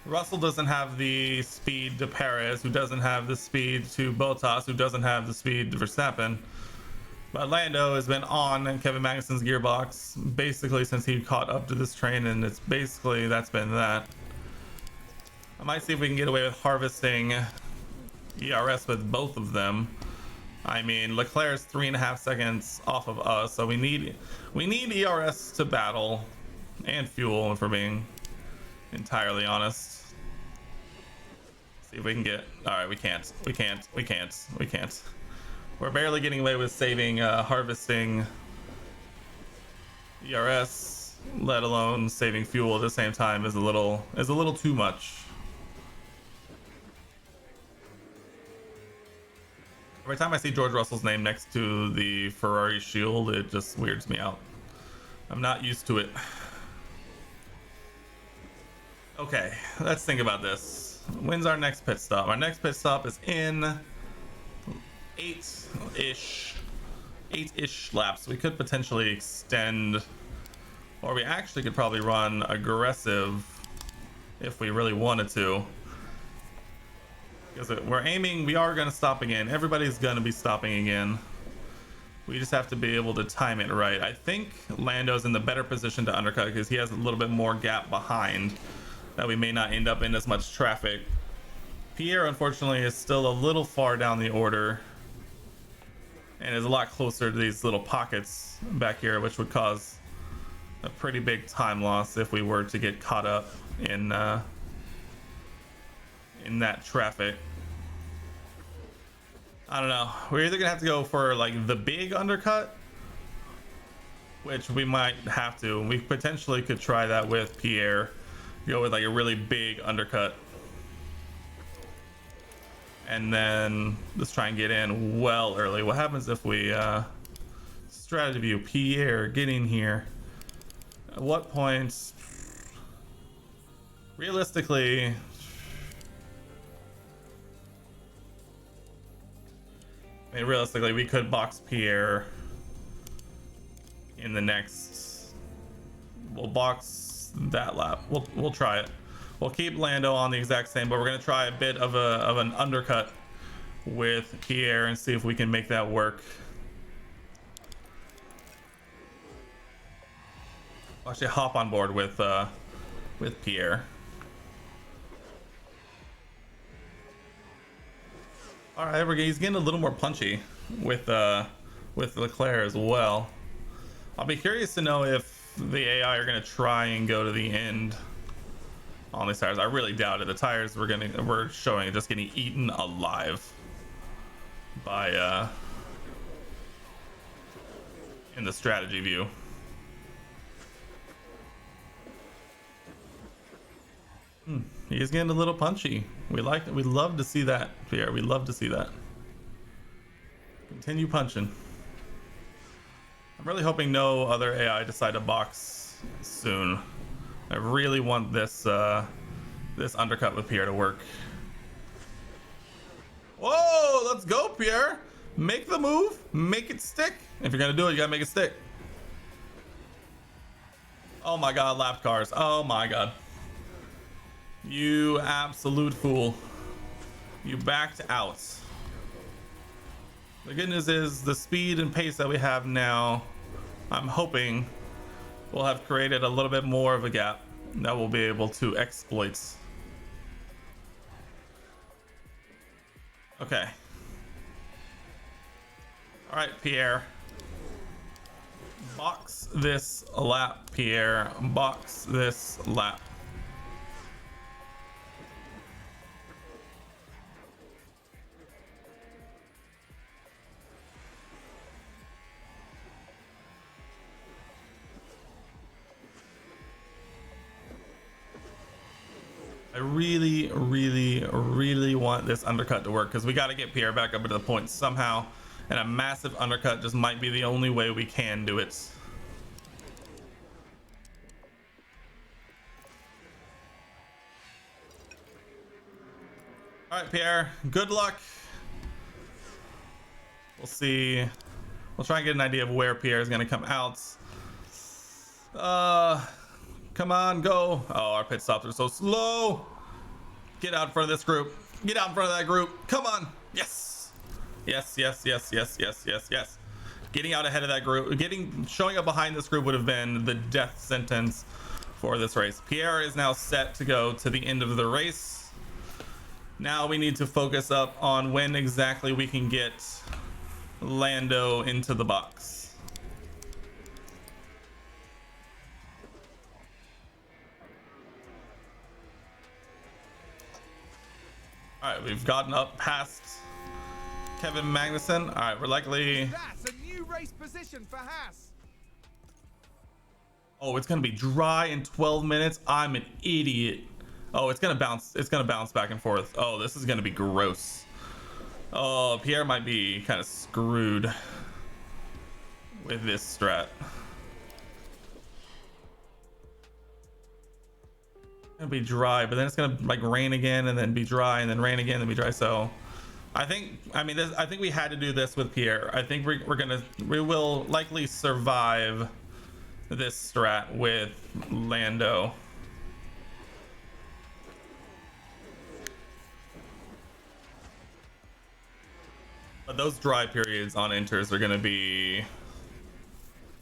Russell doesn't have the speed to Perez, who doesn't have the speed to Bottas, who doesn't have the speed to Verstappen. But Lando has been on Kevin Magnussen's gearbox basically since he caught up to this train, and it's basically that's been that. I might see if we can get away with harvesting ERS with both of them. I mean, Leclerc's 3.5 seconds off of us, so we need ERS to battle, and fuel, if we're being entirely honest. See if we can get. All right, we can't. We're barely getting away with saving, harvesting ERS, let alone saving fuel at the same time is a little too much. Every time I see George Russell's name next to the Ferrari shield, it just weirds me out. I'm not used to it. Okay, let's think about this. When's our next pit stop? Our next pit stop is in 8-ish laps. We could potentially extend, or we actually could probably run aggressive if we really wanted to, because we are going to stop again. Everybody's going to be stopping again. We just have to be able to time it right. I think Lando's in the better position to undercut because he has a little bit more gap behind that we may not end up in as much traffic. Pierre, unfortunately, is still a little far down the order and is a lot closer to these little pockets back here, which would cause a pretty big time loss if we were to get caught up in that traffic. I don't know. We're either gonna have to go for like the big undercut, which we might have to. We potentially could try that with Pierre. Go with like a really big undercut, and then let's try and get in well early. What happens if we strategy view Pierre, get in here? At what points realistically we could box Pierre in the next. We'll box that lap. We'll try it. We'll keep Lando on the exact same, but we're gonna try a bit of an undercut with Pierre and see if we can make that work. I'll actually hop on board with Pierre. All right, he's getting a little more punchy with Leclerc as well. I'll be curious to know if the AI are gonna try and go to the end on these tires. I really doubt it. The tires we're showing just getting eaten alive by in the strategy view. He's getting a little punchy. We love to see that, Pierre. We love to see that. Continue punching. I'm really hoping no other AI decide to box soon. I really want this this undercut with Pierre to work. Whoa, let's go, Pierre. Make the move, make it stick. If you're gonna do it, you gotta make it stick. Oh my god, lap cars. Oh my god. You absolute fool. You backed out. The good news is the speed and pace that we have now, I'm hoping will have created a little bit more of a gap that we'll be able to exploit. Okay. All right, Pierre. Box this lap, Pierre. Box this lap. I really, really, really want this undercut to work because we got to get Pierre back up into the points somehow. And a massive undercut just might be the only way we can do it. All right, Pierre, good luck. We'll see. We'll try and get an idea of where Pierre is going to come out. Come on, go. Oh, our pit stops are so slow. Get out in front of this group. Get out in front of that group. Come on. Yes. Yes, yes, yes, yes, yes, yes, yes. Getting out ahead of that group. Showing up behind this group would have been the death sentence for this race. Pierre is now set to go to the end of the race. Now we need to focus up on when exactly we can get Lando into the box. All right, we've gotten up past Kevin Magnussen. All right, we're likely. That's a new race position for Haas. Oh, it's gonna be dry in 12 minutes. I'm an idiot. Oh, it's gonna bounce. It's gonna bounce back and forth. Oh, this is gonna be gross. Oh, Pierre might be kind of screwed with this strat. Gonna be dry, but then it's gonna like rain again and then be dry and then rain again and be dry. So I think we had to do this with Pierre. I think we will likely survive this strat with Lando. But those dry periods on inters are gonna be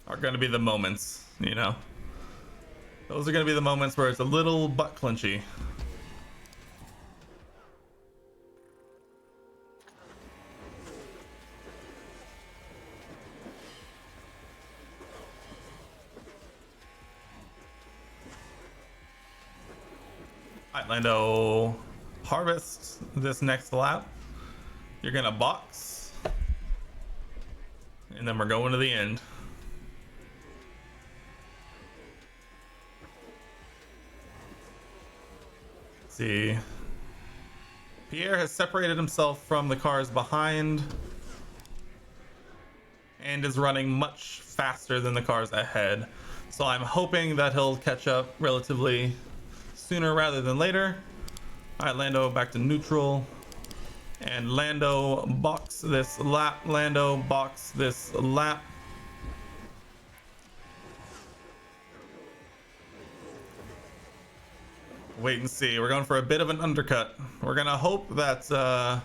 the moments, you know. Those are going to be the moments where it's a little butt clenchy. All right, Lando, harvest this next lap. You're going to box. And then we're going to the end. See, Pierre has separated himself from the cars behind and is running much faster than the cars ahead. So I'm hoping that he'll catch up relatively sooner rather than later. All right, Lando back to neutral. And Lando box this lap. Lando box this lap. Wait and see. We're going for a bit of an undercut. We're gonna hope that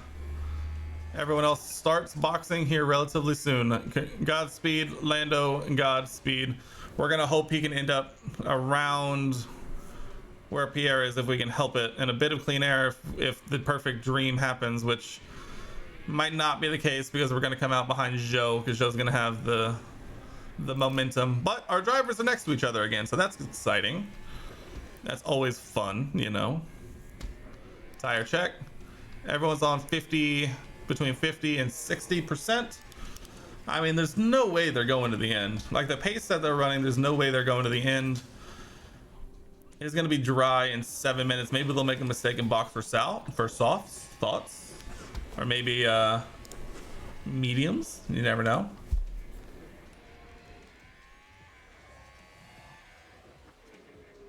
everyone else starts boxing here relatively soon. Godspeed, Lando, Godspeed. We're gonna hope he can end up around where Pierre is if we can help it, and a bit of clean air if the perfect dream happens, which might not be the case because we're gonna come out behind Zhou because Zhou's gonna have the momentum. But our drivers are next to each other again, so that's exciting. That's always fun, you know. Tire check. Everyone's on between 50 and 60%. I mean, there's no way they're going to the end. Like the pace that they're running, there's no way they're going to the end. It's gonna be dry in 7 minutes. Maybe they'll make a mistake and box for softs, thoughts, or maybe mediums. You never know.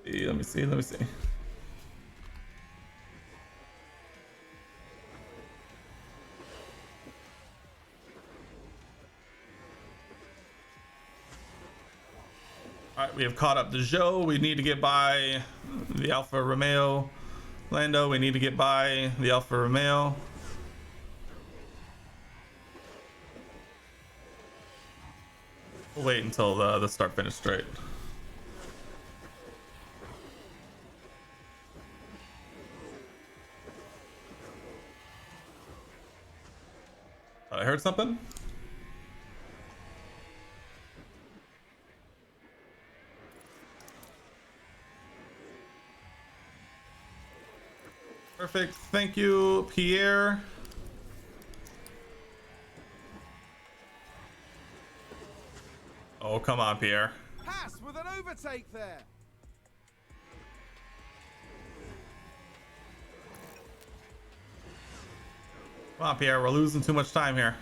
Let me see. All right, we have caught up to Zhou. We need to get by the Alfa Romeo. Lando, we need to get by the Alfa Romeo. We'll wait until the start finish straight. I heard something. Perfect. Thank you, Pierre. Oh, come on, Pierre. Haas with an overtake there. Come on, Pierre. We're losing too much time here.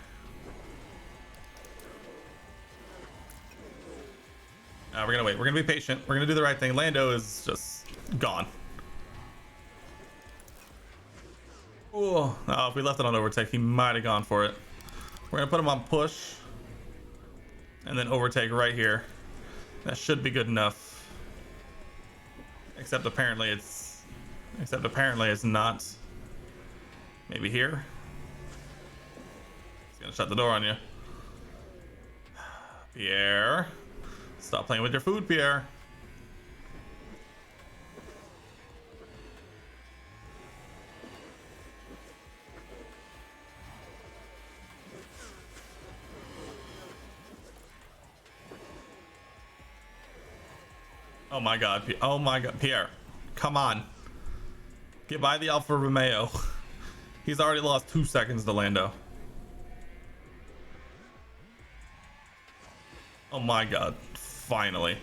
We're gonna wait. We're gonna be patient. We're gonna do the right thing. Lando is just gone. Oh, if we left it on overtake, he might have gone for it. We're gonna put him on push, and then overtake right here. That should be good enough. Except apparently it's not. Maybe here. He's gonna shut the door on you. Pierre, stop playing with your food, Pierre. Oh my god, oh my god, Pierre, come on. Get by the Alfa Romeo. He's already lost 2 seconds to Lando. Oh my god, finally.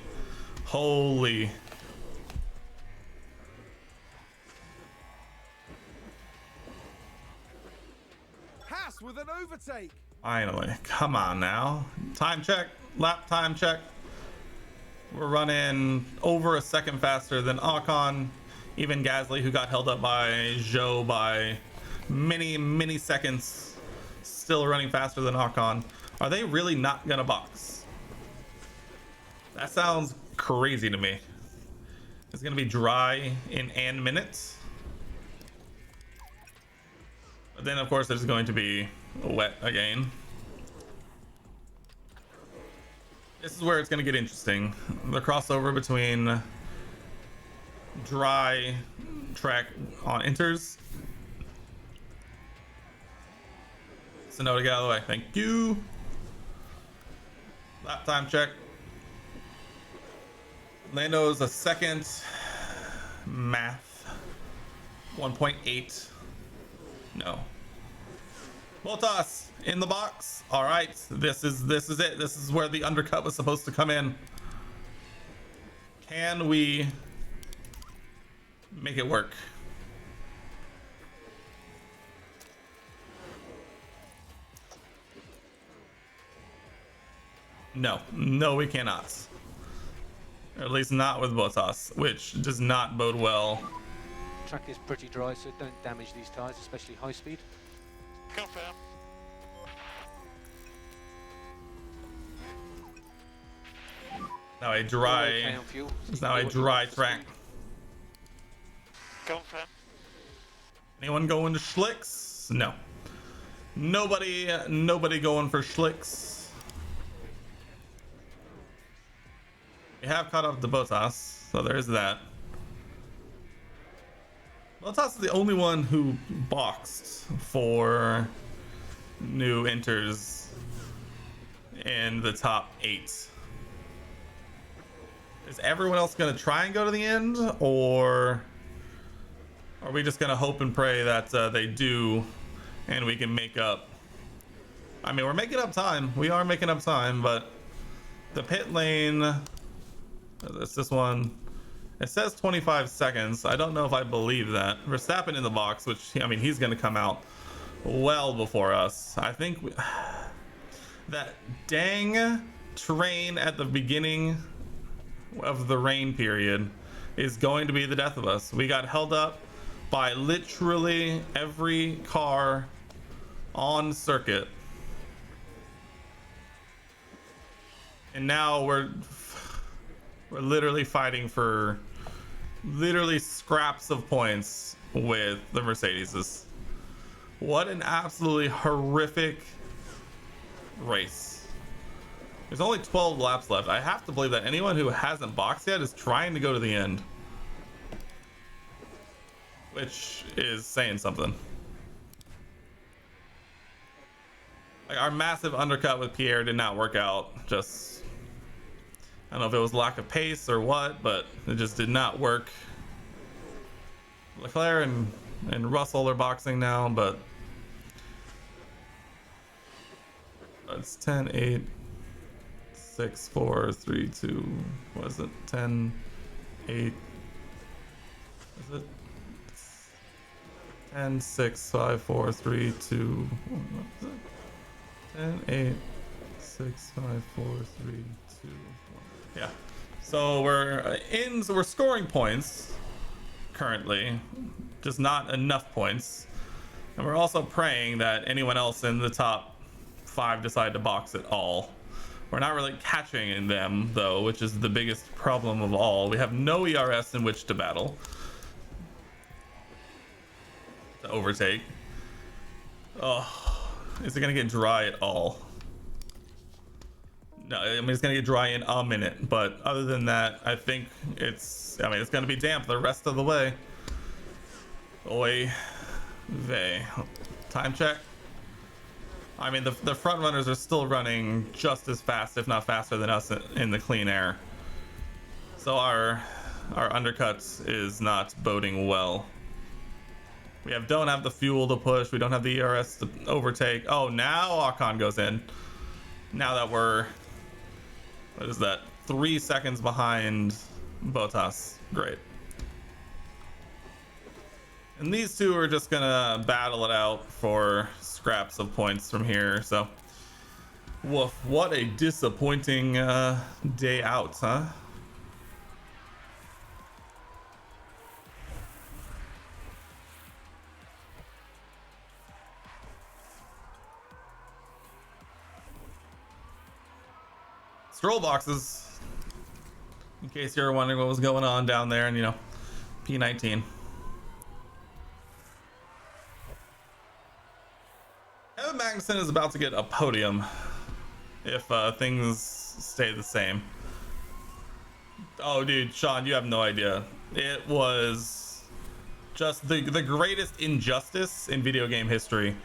Holy. Haas with an overtake. Finally, come on now. Time check, lap time check. We're running over a second faster than Ocon. Even Gasly, who got held up by Zhou by many seconds, still running faster than Ocon. Are they really not gonna box? That sounds crazy to me. It's gonna be dry in an minute. But then of course there's going to be wet again. This is where it's going to get interesting. The crossover between dry track on inters. Sonoda, get out of the way. Thank you. Lap time check. Lando's a second. Math. 1.8. No. Bottas in the box. All right, this is it. This is where the undercut was supposed to come in. Can we make it work? No, we cannot. Or at least not with Bottas, which does not bode well. Track is pretty dry, so don't damage these tyres, especially high speed. Confirm. Now a dry, Okay on fuel, so it's you now can a do what you dry want for track. speed. Confirm. Anyone going to Schlicks? No. Nobody going for Schlicks. We have caught up to Bottas, so there's that. Bottas is the only one who boxed for new enters in the top 8. Is everyone else going to try and go to the end, or are we just going to hope and pray that they do and we can make up? I mean, we're making up time. We are making up time, but the pit lane, it's this one. It says 25 seconds. I don't know if I believe that. Verstappen in the box, which, I mean, he's going to come out well before us. I think that dang train at the beginning of the rain period is going to be the death of us. We got held up by literally every car on circuit. And now we're literally fighting for literally scraps of points with the Mercedeses. What an absolutely horrific race. There's only 12 laps left. I have to believe that anyone who hasn't boxed yet is trying to go to the end, which is saying something. Like, our massive undercut with Pierre did not work out. Just, I don't know if it was lack of pace or what, but it just did not work. Leclerc and Russell are boxing now, but it's 10, 8, 6, 4, 3, 2. What is it? 10, 8. Is it? 10, 6, 5, 4, 3, 2. What is it? 10, 8, 6, 5, 4, 3, 2, 1. Yeah. So we're scoring points currently, just not enough points. And we're also praying that anyone else in the top 5 decide to box at all. We're not really catching them though, which is the biggest problem of all. We have no ERS in which to battle, to overtake. Oh. Is it gonna get dry at all? No, I mean, it's gonna get dry in a minute, but other than that, I think it's gonna be damp the rest of the way. Oy vey. Time check. I mean, the front runners are still running just as fast, if not faster than us in the clean air. So our undercuts is not boding well. We don't have the fuel to push. We don't have the ERS to overtake. Oh, now Ocon goes in. Now that we're, what is that? 3 seconds behind Bottas. Great. And these two are just gonna battle it out for scraps of points from here. So, woof, what a disappointing day out, huh? Stroll boxes, in case you're wondering what was going on down there, and you know, P19. Evan Magnussen is about to get a podium if things stay the same. Oh, dude, Sean, you have no idea. It was just the greatest injustice in video game history.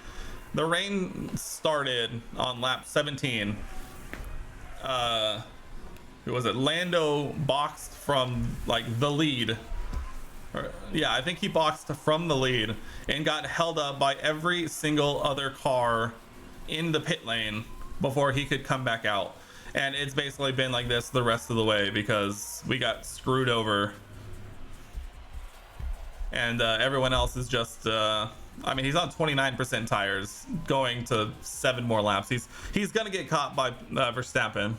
The rain started on lap 17. Who was it? Lando boxed from like the lead. Yeah, I think he boxed from the lead and got held up by every single other car in the pit lane before he could come back out. And it's basically been like this the rest of the way because we got screwed over. And everyone else is just I mean, he's on 29% tires going to 7 more laps. He's gonna get caught by Verstappen,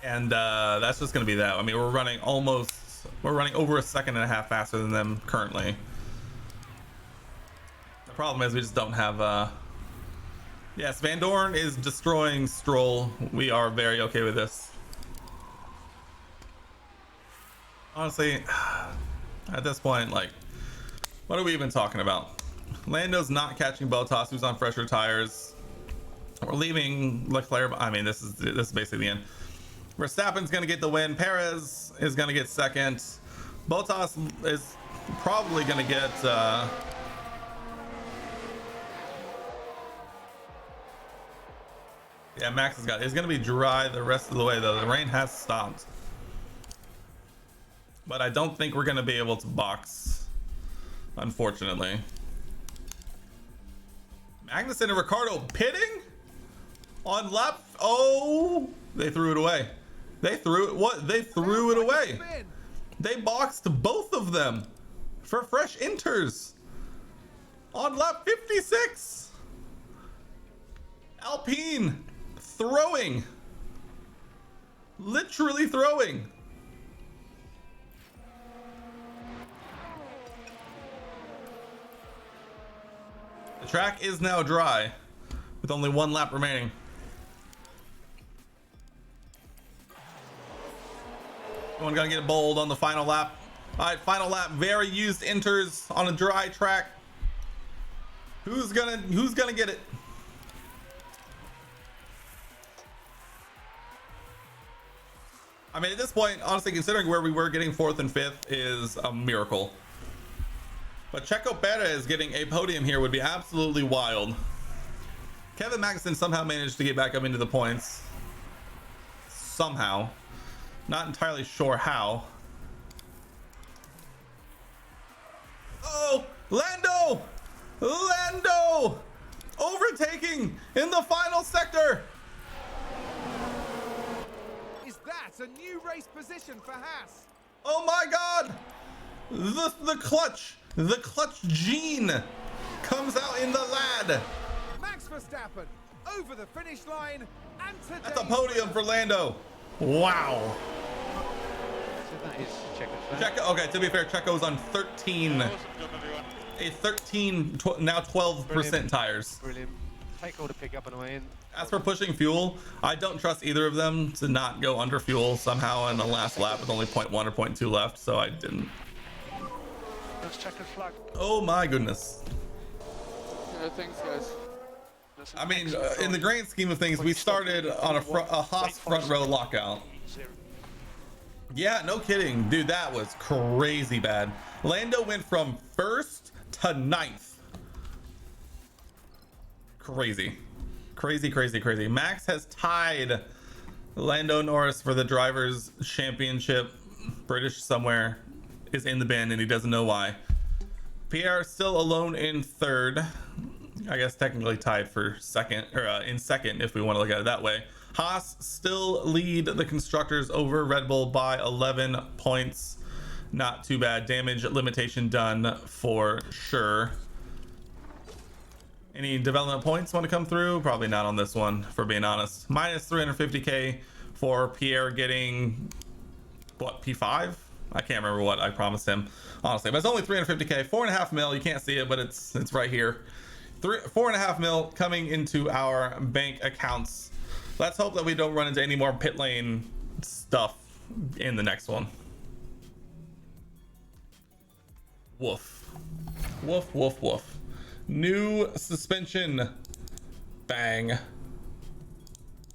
and that's just gonna be that. I mean, we're running over a second and a half faster than them currently. The problem is we just don't have yes, Van Dorn is destroying Stroll. We are very okay with this, honestly. At this point, like, what are we even talking about? Lando's not catching Bottas, who's on fresher tires. We're leaving Leclerc. I mean, this is basically the end. Verstappen's gonna get the win. Perez is gonna get second. Bottas is probably gonna get yeah, Max has got. It's gonna be dry the rest of the way though. The rain has stopped. But I don't think we're going to be able to box, unfortunately. Magnussen and Ricciardo pitting on lap. Oh, they threw it away. They threw it. What? They threw it away. They boxed both of them for fresh inters on lap 56. Alpine throwing. Literally throwing. The track is now dry with only 1 lap remaining. Someone gonna get bold on the final lap. All right, final lap. Very used inters on a dry track. Who's gonna get it? I mean, at this point, honestly, considering where we were, getting 4th and 5th is a miracle. But Checo Perez getting a podium here would be absolutely wild. Kevin Magnussen somehow managed to get back up into the points. Somehow. Not entirely sure how. Oh, Lando! Lando! Overtaking in the final sector! Is that a new race position for Haas? Oh my god! The clutch gene comes out in the lad. Max Verstappen over the finish line, and today That's a podium for Lando. Wow. So that is Checo's flag. Checo, okay, to be fair, Checo's on 13, Awesome job, everyone. a 13, now 12% Brilliant. tires. Brilliant. Take all the pick up on the way in. As for pushing fuel, I don't trust either of them to not go under fuel somehow in the last lap with only 0.1 or 0.2 left, so I didn't. That's checkered flag. Oh my goodness. Yeah, thanks, guys. That's an I mean, excellent in the drive. grand scheme of things, we started on a Haas front row lockout. Yeah, no kidding. Dude, that was crazy bad. Lando went from 1st to 9th. Crazy. Crazy. Max has tied Lando Norris for the Drivers' Championship. British somewhere is in the bin and he doesn't know why. Pierre still alone in 3rd. I guess technically tied for 2nd, or in 2nd if we want to look at it that way. Haas still lead the constructors over Red Bull by 11 points. Not too bad. Damage limitation done for sure. Any development points want to come through? Probably not on this one, for being honest. Minus 350k for Pierre getting, what, P5? I can't remember what I promised him, honestly. But it's only 350k, 4.5 mil. You can't see it, but it's right here. 4.5 mil coming into our bank accounts. Let's hope that we don't run into any more pit lane stuff in the next one. Woof. Woof. New suspension. Bang.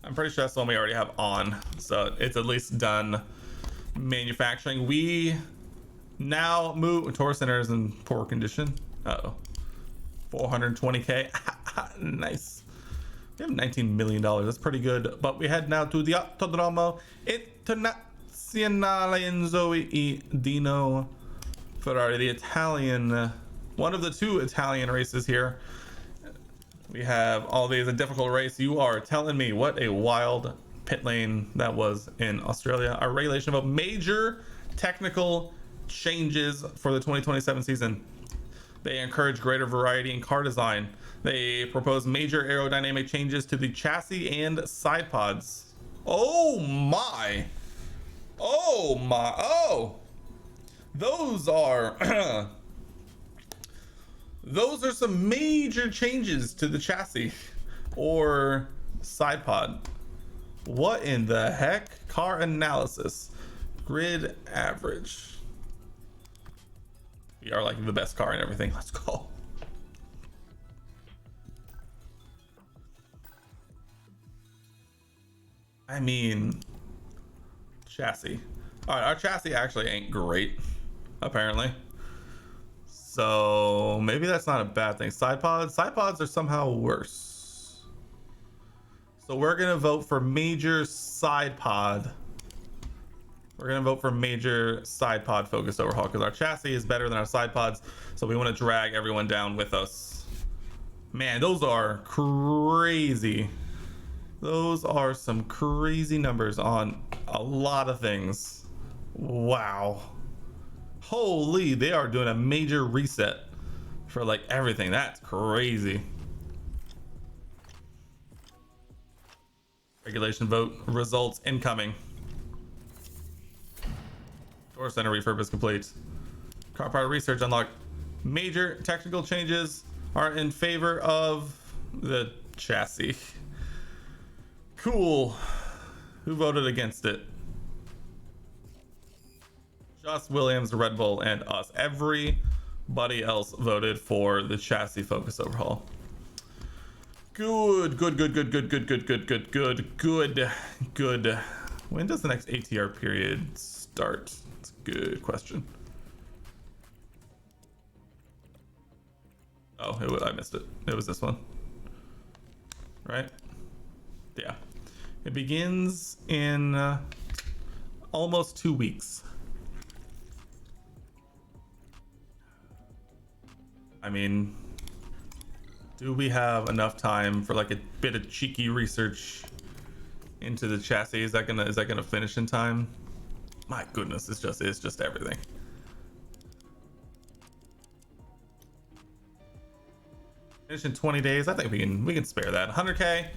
I'm pretty sure that's the one we already have on, so it's at least done manufacturing. We now move. Torque center is in poor condition. Uh-oh. 420k. Nice. We have $19 million. That's pretty good. But we head now to the Autodromo Internazionale Enzo e Dino Ferrari, the Italian, one of the 2 Italian races here. We have all these, a difficult race. You are telling me what a wild pit lane that was in Australia. Our regulation about major technical changes for the 2027 season. They encourage greater variety in car design. They propose major aerodynamic changes to the chassis and side pods. Oh my. Oh. Those are those are some major changes to the chassis or side pod. What in the heck? Car analysis. Grid average. We are like the best car and everything. Let's go. I mean, chassis. All right, our chassis actually ain't great, apparently. So maybe that's not a bad thing. Side pods are somehow worse. So we're gonna vote for major side pod. We're gonna vote for major side pod focus overhaul because our chassis is better than our side pods. So we want to drag everyone down with us. Man, those are crazy. Those are some crazy numbers on a lot of things. Wow. Holy, they are doing a major reset for like everything. That's crazy. Regulation vote results incoming. Door center refurb is complete. Car part research unlocked. Major technical changes are in favor of the chassis. Cool. Who voted against it? Just Williams, Red Bull, and us. Everybody else voted for the chassis focus overhaul. Good. When does the next ATR period start? That's a good question. Oh, I missed it. It was this one. Right? Yeah. It begins in almost 2 weeks. I mean, do we have enough time for like a bit of cheeky research into the chassis? Is that gonna finish in time? My goodness, it's just everything. Finish in 20 days. I think we can spare that. 100K.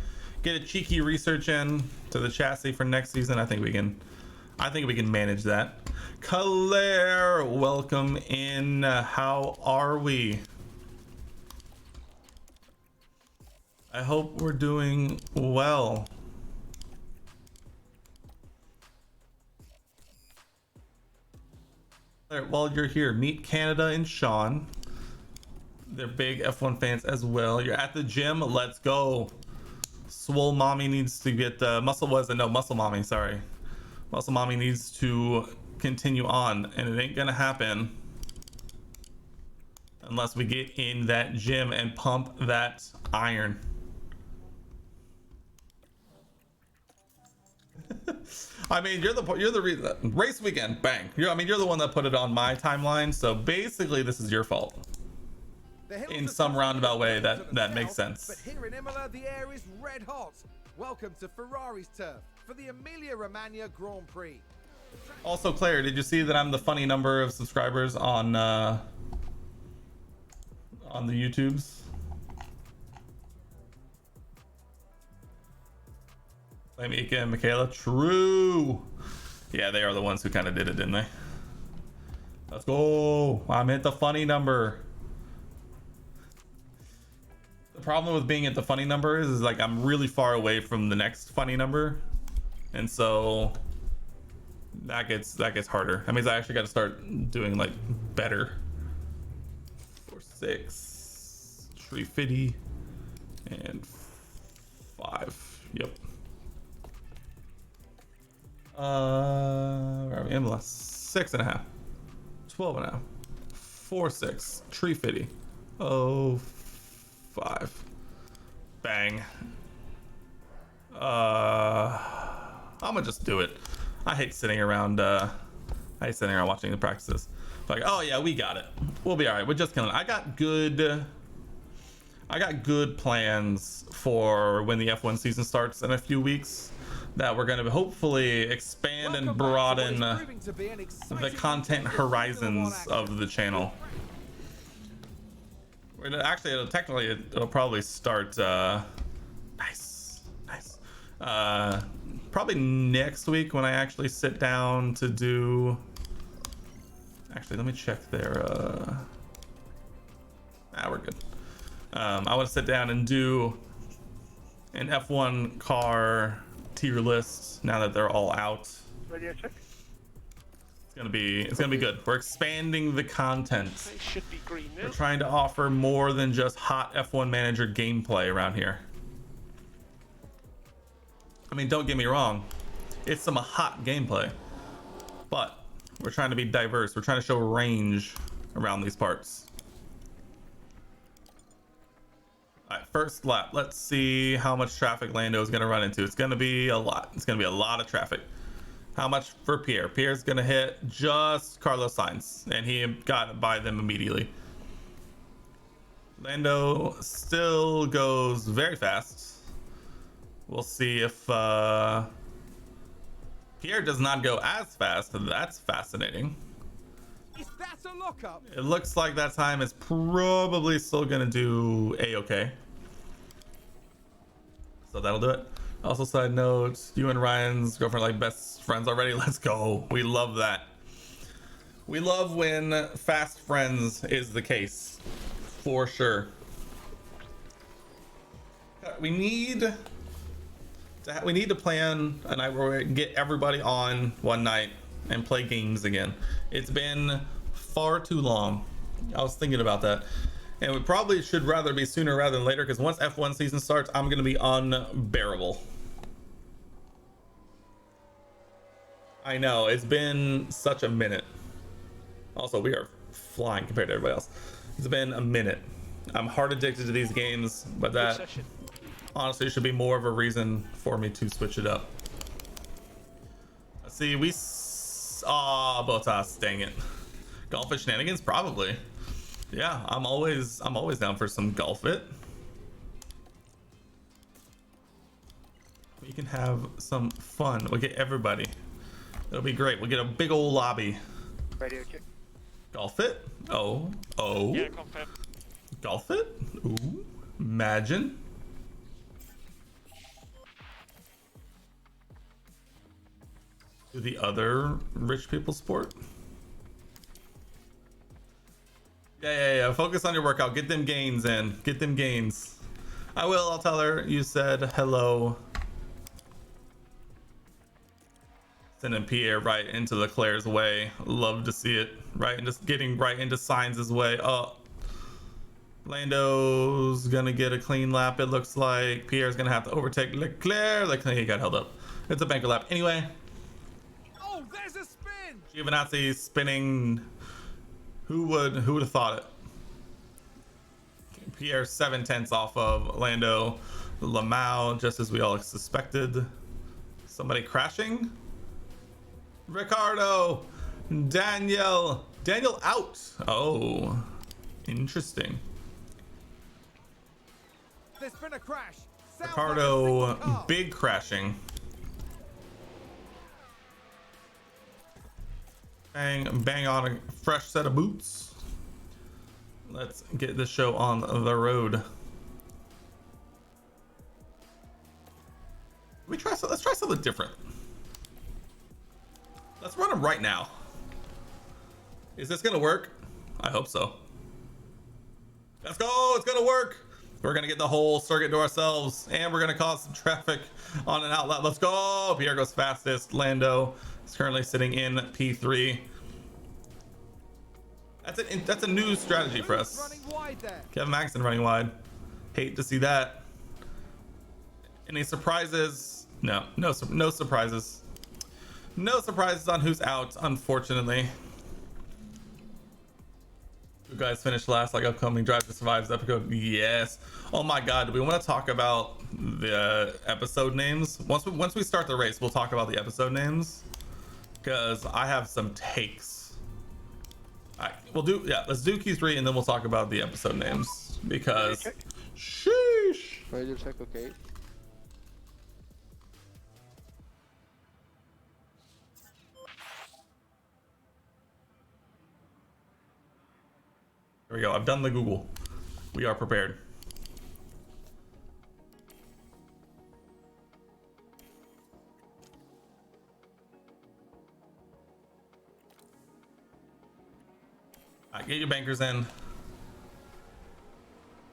Get a cheeky research in to the chassis for next season. I think we can manage that. Claire, welcome in. How are we? I hope we're doing well. While you're here, meet Canada and Sean. They're big F1 fans as well. You're at the gym. Let's go. Swole Mommy needs to get Muscle Mommy, sorry. Muscle Mommy needs to continue on, and it ain't gonna happen unless we get in that gym and pump that iron. I mean, you're the reason. Race weekend, bang. You're the one that put it on my timeline, so basically this is your fault. In some roundabout way that makes sense. But here in Imola, the air is red hot. Welcome to Ferrari's turf for the Emilia-Romagna Grand Prix. Also, Claire, did you see that I'm the funny number of subscribers on the YouTubes? Mika and Michaela, true. Yeah, they are the ones who kind of did it, didn't they? Let's go. I'm at the funny number. The problem with being at the funny number is like I'm really far away from the next funny number, and so that gets harder. That means I actually got to start doing like better. 4-6, 350, and 5. Yep. Where are we? MLS 6.5, 12.5, 4-6, 350, 5. Bang. I'm gonna just do it. I hate sitting around watching the practices. Like, oh yeah, we got it. We'll be all right. We're just killing it. I got good plans for when the F1 season starts in a few weeks, that we're going to hopefully expand and broaden the content horizons of the channel. Actually, it'll probably start nice. Probably next week when I actually sit down to do. Actually, let me check their we're good. I want to sit down and do an F1 car tier list now that they're all out. Ready, check. It's gonna be good. We're expanding the content. It should be green now. We're trying to offer more than just hot F1 Manager gameplay around here. I mean, don't get me wrong, it's some hot gameplay, but we're trying to be diverse. We're trying to show range around these parts. All right, first lap. Let's see how much traffic Lando is going to run into. It's going to be a lot. It's going to be a lot of traffic. How much for Pierre? Pierre's going to hit just Carlos Sainz, and he got by them immediately. Lando still goes very fast. We'll see if Pierre does not go as fast. That's fascinating. Is that a lockup? It looks like that time is probably still gonna do a-okay. So that'll do it. Also, side note, you and Ryan's girlfriend are like best friends already. Let's go. We love that. We love when fast friends is the case, for sure. We need to plan a night where we get everybody on one night and play games again. It's been far too long. I was thinking about that, and we probably should rather be sooner rather than later, because once F1 season starts, I'm gonna be unbearable. I know, it's been such a minute. Also, we are flying compared to everybody else. It's been a minute. I'm hard addicted to these games, but Good that session. honestly should be more of a reason for me to switch it up. Let's see, Botas, dang it. Golf it shenanigans, probably. Yeah, I'm always down for some golf it. We can have some fun. We'll get everybody. It'll be great. We'll get a big old lobby. Radio check. Golf it. Oh. Yeah, confirm. Golf it. Ooh. Imagine. Do the other rich people sport? Yeah. Focus on your workout. Get them gains in. Get them gains. I will. I'll tell her you said hello. Sending Pierre right into Leclerc's way. Love to see it. Right, and just getting right into Sainz's way. Oh, Lando's gonna get a clean lap. It looks like Pierre's gonna have to overtake Leclerc. Leclerc, he got held up. It's a banker lap anyway. Oh, there's a spin. Giovinazzi spinning. Who would have thought it? Pierre 7/10 off of Lando. Lamau, just as we all suspected. Somebody crashing. Ricardo, Daniel out. Oh, interesting. There's been a crash. Sounds like a Ricardo, single car. big crashing. Bang on a fresh set of boots. Let's get this show on the road. Let's try something different. Let's run them right now. Is this gonna work? I hope so. Let's go, it's gonna work. We're gonna get the whole circuit to ourselves, and we're gonna cause some traffic on an outlet. Let's go. Pierre goes fastest. Lando is currently sitting in P3. That's a new strategy for us. Running wide there. Kevin Magnussen running wide. Hate to see that. Any surprises? No surprises. No surprises on who's out, unfortunately. You guys finished last, like upcoming Drive to Survive's episode. Yes. Oh my god, do we want to talk about the episode names? Once we start the race, we'll talk about the episode names. Because I have some takes. Alright, let's do Q3 and then we'll talk about the episode names. Because sheesh. Radio check, okay. Here we go. I've done the Google. We are prepared. All right, get your bankers in.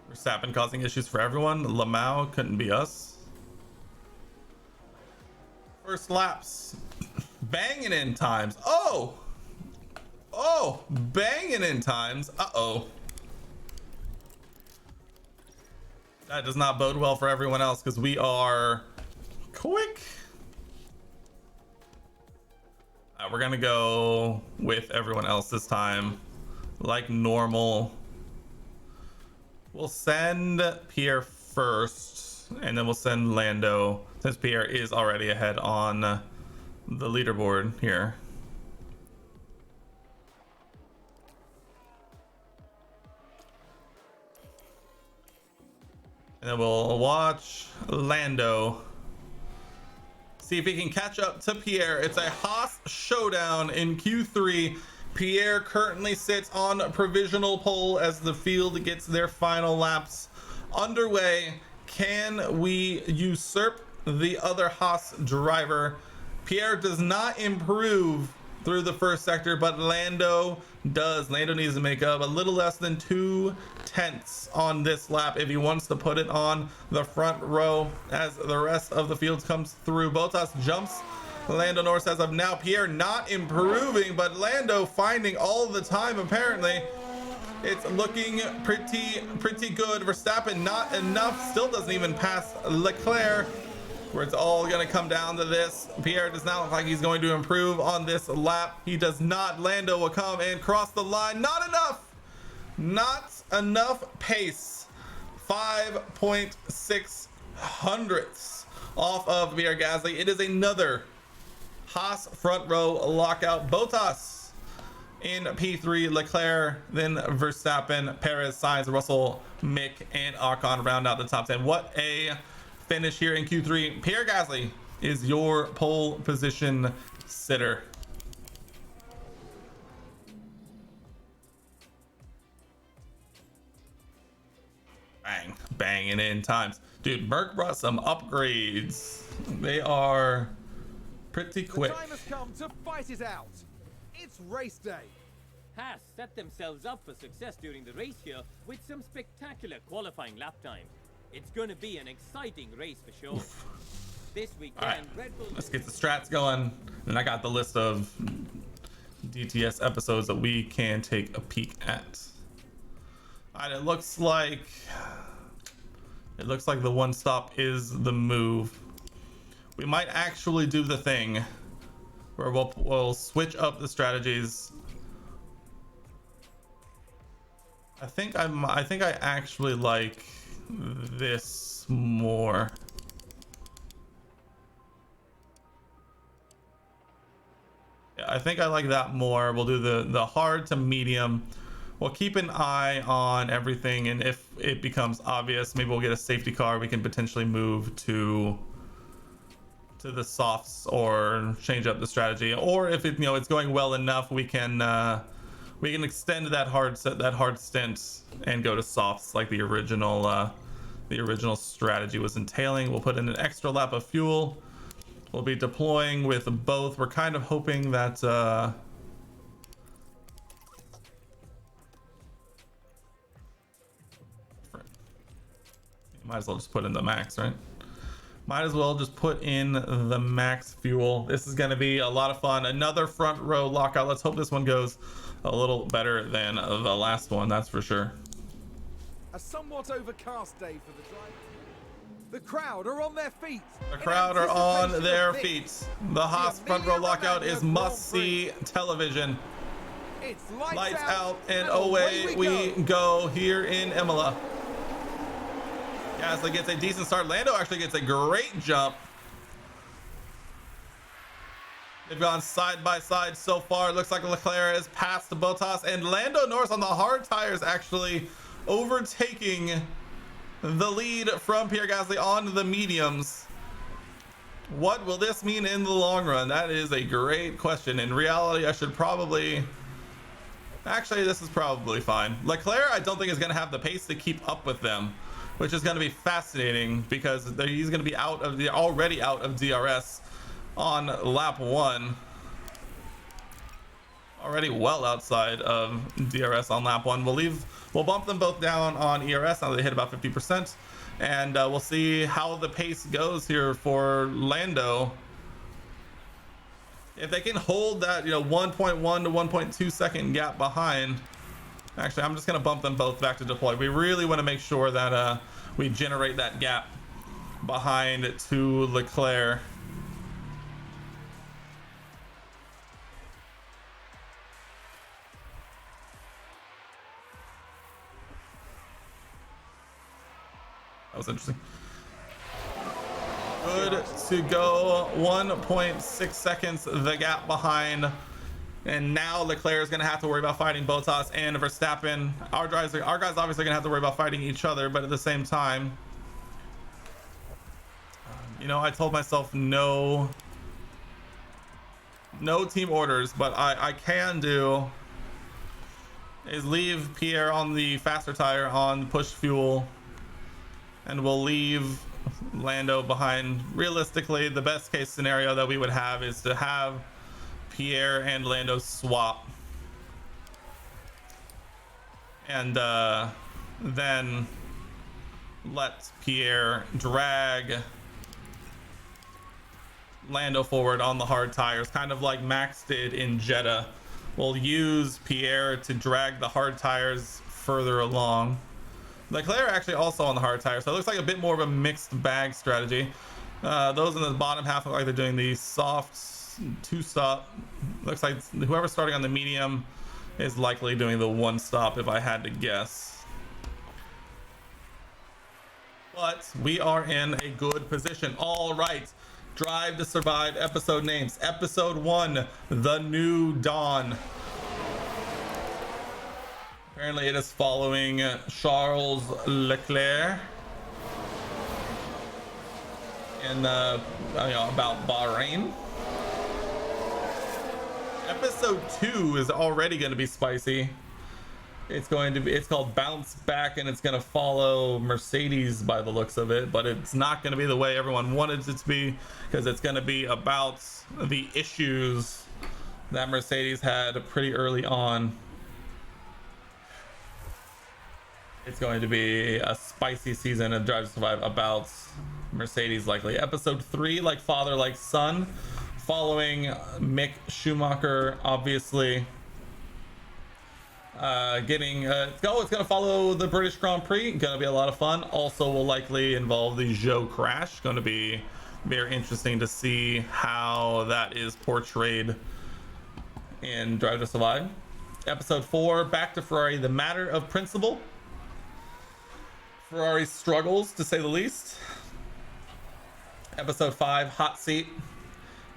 Verstappen causing issues for everyone. Lamau couldn't be us. First laps. Banging in times. Oh, banging in times. Uh-oh. That does not bode well for everyone else because we are quick. We're gonna go with everyone else this time, like normal. We'll send Pierre first, and then we'll send Lando, since Pierre is already ahead on the leaderboard here. And then we'll watch Lando. See if he can catch up to Pierre. It's a Haas showdown in Q3. Pierre currently sits on provisional pole as the field gets their final laps underway. Can we usurp the other Haas driver? Pierre does not improve through the first sector, but Lando does. Lando needs to make up a little less than 2/10 on this lap if he wants to put it on the front row as the rest of the field comes through. Bottas jumps Lando Norris as of now. Pierre not improving, but Lando finding all the time apparently. It's looking pretty good. Verstappen not enough, still doesn't even pass Leclerc. where it's all going to come down to this. Pierre does not look like he's going to improve on this lap. He does not. Lando will come and cross the line. Not enough. Not enough pace. 5.6 hundredths off of Pierre Gasly. It is another Haas front row lockout. Bottas in P3, Leclerc, then Verstappen, Perez, Sainz, Russell, Mick, and Ocon round out the top 10. What a finish here in Q3. Pierre Gasly is your pole position sitter. Bang, banging in times. Dude, Merc brought some upgrades. They are pretty quick. The time has come to fight it out. It's race day. Haas set themselves up for success during the race here with some spectacular qualifying lap times. It's going to be an exciting race for sure. This weekend, All right, Red Bull... let's get the strats going. And I got the list of DTS episodes that we can take a peek at. All right, it looks like the one stop is the move. We might actually do the thing where we'll switch up the strategies. I think I actually like this more. Yeah, I think I like that more. We'll do the hard to medium. We'll keep an eye on everything, and if it becomes obvious, maybe we'll get a safety car. We can potentially move to the softs or change up the strategy. Or if it, it's going well enough, we can extend that hard stint and go to softs like the original strategy was entailing. We'll put in an extra lap of fuel. We'll be deploying with both. We're kind of hoping that might as well just put in the max, right? Might as well just put in the max fuel. This is going to be a lot of fun. Another front row lockout. Let's hope this one goes a little better than the last one, that's for sure. A somewhat overcast day for the drivers. The crowd are on their feet. The crowd are on their feet. The Haas front row lockout is must-see television. It's Lights out and away we go here in Imola. Gasly gets a decent start. Lando actually gets a great jump. They've gone side by side so far. It looks like Leclerc has passed Bottas, and Lando Norris on the hard tires actually overtaking the lead from Pierre Gasly on the mediums. What will this mean in the long run? That is a great question. In reality, I should probably... Actually, this is probably fine. Leclerc, I don't think is going to have the pace to keep up with them, which is going to be fascinating because he's going to be already out of DRS on lap 1. Already well outside of DRS on lap 1. We'll bump them both down on ERS now that they hit about 50%, and we'll see how the pace goes here for Lando. If they can hold that 1.1 to 1.2 second gap behind. Actually, I'm just going to bump them both back to deploy. We really want to make sure that we generate that gap behind to Leclerc. That was interesting. Good to go. 1.6 seconds, the gap behind. And now Leclerc is going to have to worry about fighting Bottas and Verstappen. Our guys obviously going to have to worry about fighting each other, but at the same time, I told myself no team orders, but I can do is leave Pierre on the faster tire on push fuel, and we'll leave Lando behind. Realistically, the best case scenario that we would have is to have Pierre and Lando swap, and then let Pierre drag Lando forward on the hard tires, kind of like Max did in Jeddah. We'll use Pierre to drag the hard tires further along. Leclerc actually also on the hard tire, so it looks like a bit more of a mixed bag strategy. Those in the bottom half look like they're doing the soft two stop. Looks like whoever's starting on the medium is likely doing the one stop if I had to guess. But we are in a good position. All right. Drive to Survive episode names. Episode 1, The New Dawn. Apparently it is following Charles Leclerc in about Bahrain. Episode 2 is already going to be spicy. It's called Bounce Back, and it's going to follow Mercedes by the looks of it, but it's not going to be the way everyone wanted it to be, because it's going to be about the issues that Mercedes had pretty early on. It's going to be a spicy season of Drive to Survive about Mercedes, likely. Episode 3, Like Father, Like Son, following Mick Schumacher, obviously. It's gonna follow the British Grand Prix. Gonna be a lot of fun. Also will likely involve the Zhou crash. Gonna be very interesting to see how that is portrayed in Drive to Survive. Episode 4, Back to Ferrari, The Matter of Principle. Ferrari struggles, to say the least. Episode 5, Hot Seat,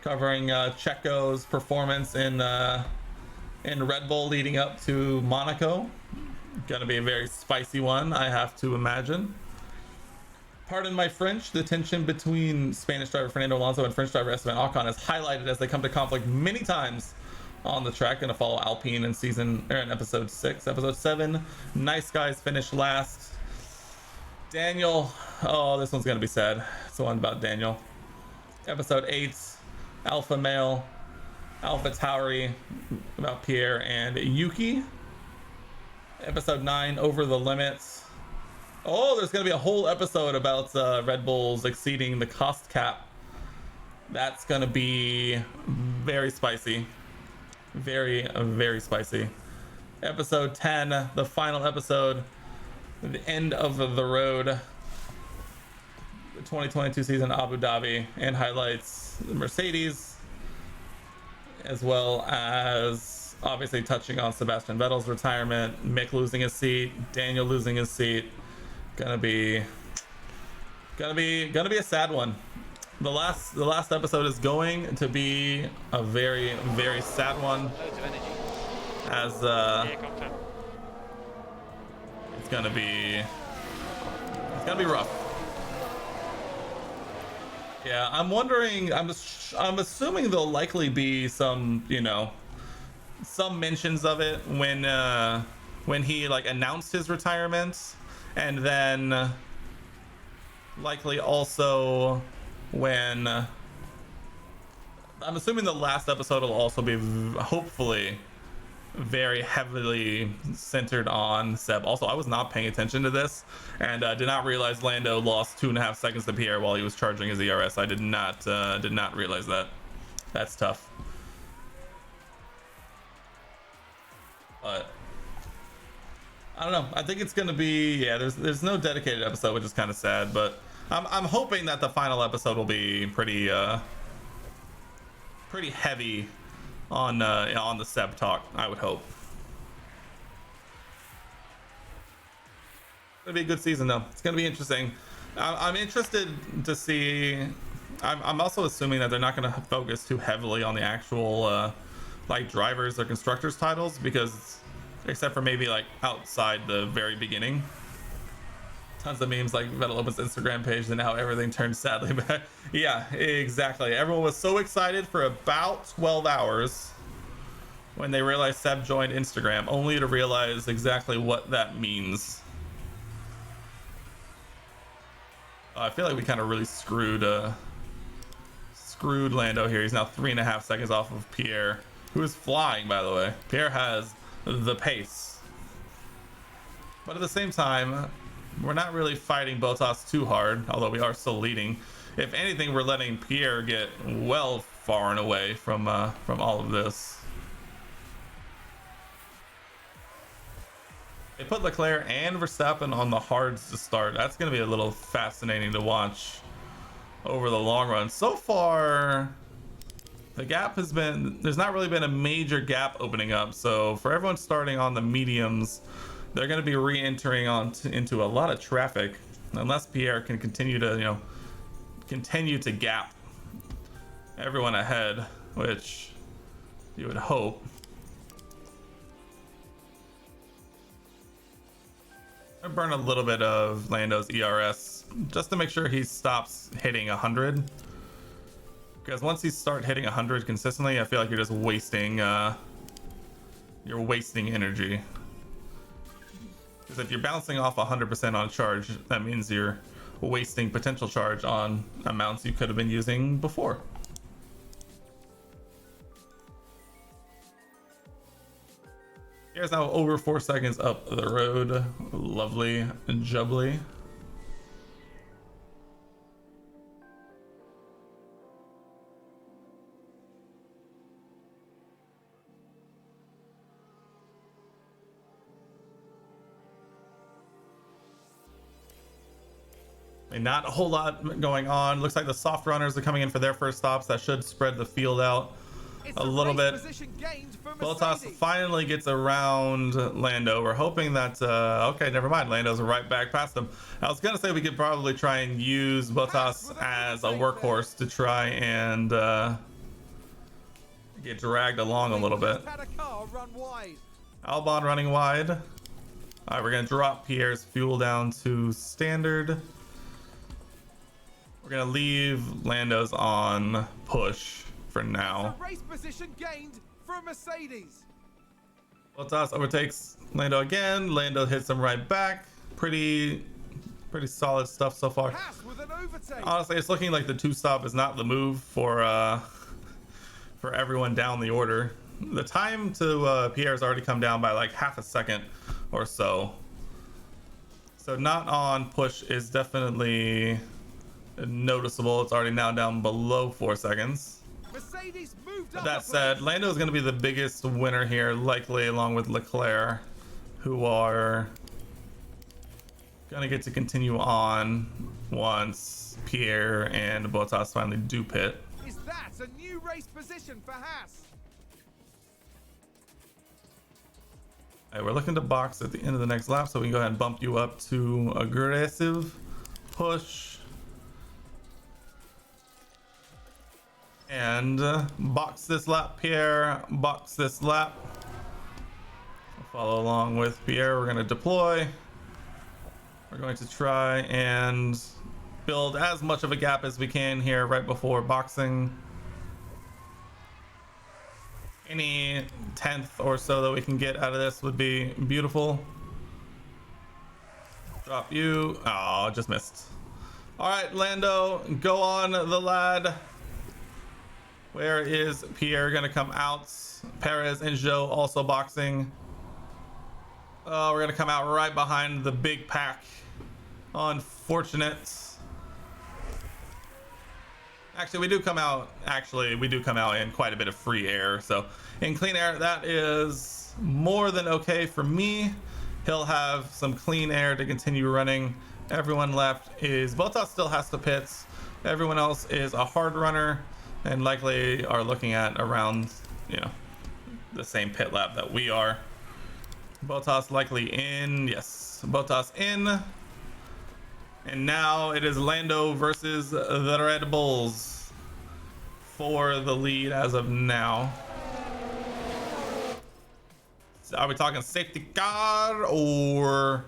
covering Checo's performance in Red Bull leading up to Monaco. Gonna be a very spicy one, I have to imagine. Pardon my French, the tension between Spanish driver Fernando Alonso and French driver Esteban Ocon is highlighted as they come to conflict many times on the track. Gonna follow Alpine in episode 6. Episode 7, Nice Guys finish last. Daniel, oh, this one's gonna be sad. It's the one about Daniel. Episode 8, Alpha Male, Alpha Tauri, about Pierre and Yuki. Episode 9, Over the Limits. Oh, there's gonna be a whole episode about Red Bulls exceeding the cost cap. That's gonna be very spicy. Very, very spicy. Episode 10, the final episode, the end of the road. The 2022 season, Abu Dhabi, and highlights the Mercedes, as well as obviously touching on Sebastian Vettel's retirement, Mick losing his seat, Daniel losing his seat. Gonna be a sad one. The last episode is going to be a very, very sad one, Loads of energy. as Yeah, confirm. it's gonna be rough. Yeah, I'm wondering. I'm assuming there'll likely be some, some mentions of it when he like announced his retirement, and then likely also when I'm assuming the last episode will also be hopefully very heavily centered on Seb. Also, I was not paying attention to this and did not realize Lando lost 2.5 seconds to Pierre while he was charging his ERS. I did not realize that. That's tough. But I don't know. I think it's gonna be, yeah. There's no dedicated episode, which is kind of sad. But I'm hoping that the final episode will be pretty heavy on the Seb talk. I would hope. It's gonna be a good season though. It's gonna be interesting. I'm interested to see. I'm also assuming that they're not gonna focus too heavily on the actual like drivers or constructors titles, because except for maybe like outside the very beginning, tons of memes like Vettel opens Instagram page and now everything turns sadly back. Yeah, exactly. Everyone was so excited for about 12 hours when they realized Seb joined Instagram, only to realize exactly what that means. I feel like we kind of really screwed Lando here. He's now 3.5 seconds off of Pierre, who is flying, by the way. Pierre has the pace, but at the same time, we're not really fighting Bottas too hard, although we are still leading. If anything, we're letting Pierre get well far and away from all of this. They put Leclerc and Verstappen on the hards to start. That's going to be a little fascinating to watch over the long run. So far, the gap has been, there's not really been a major gap opening up. So for everyone starting on the mediums, they're going to be re-entering into a lot of traffic unless Pierre can continue to, you know, continue to gap everyone ahead, which you would hope. I burn a little bit of Lando's ERS just to make sure he stops hitting 100. Because once you start hitting 100 consistently, I feel like you're just wasting energy. Because if you're bouncing off 100% on charge, that means you're wasting potential charge on amounts you could have been using before. Here's now over 4 seconds up the road. Lovely and jubbly. And not a whole lot going on. Looks like the soft runners are coming in for their first stops. That should spread the field out a little bit. Bottas finally gets around Lando. We're hoping that okay, never mind, Lando's right back past him. I was gonna say we could probably try and use Bottas as a workhorse to try and get dragged along a little bit. Albon running wide. All right, we're gonna drop Pierre's fuel down to standard. We're gonna leave Lando's on push for now. Race position gained for Mercedes. Bottas overtakes Lando again. Lando hits him right back. Pretty solid stuff so far. Haas with an overtake. Honestly, it's looking like the two stop is not the move for everyone down the order. The time to Pierre's already come down by like half a second or so. So not on push is definitely noticeable. It's already now down below 4 seconds. Mercedes moved up. That said, Lando is going to be the biggest winner here, likely along with Leclerc, who are going to get to continue on once Pierre and Bottas finally do pit. Is that a new race position for Haas? All right, we're looking to box at the end of the next lap, so we can go ahead and bump you up to aggressive push. And box this lap, Pierre. Box this lap. Follow along with Pierre. We're going to deploy. We're going to try and build as much of a gap as we can here right before boxing. Any 10th or so that we can get out of this would be beautiful. Drop you. Oh, just missed. All right, Lando, go on the lad. Where is Pierre gonna come out? Perez and Joe also boxing. Oh, we're gonna come out right behind the big pack. Unfortunate. Actually, we do come out in quite a bit of free air. So in clean air, that is more than okay for me. He'll have some clean air to continue running. Everyone left is Bottas still has to pit. Everyone else is a hard runner and likely are looking at around, you know, the same pit lap that we are. Bottas likely in. Yes, Bottas in. And now it is Lando versus the Red Bulls for the lead as of now. Are we talking safety car or...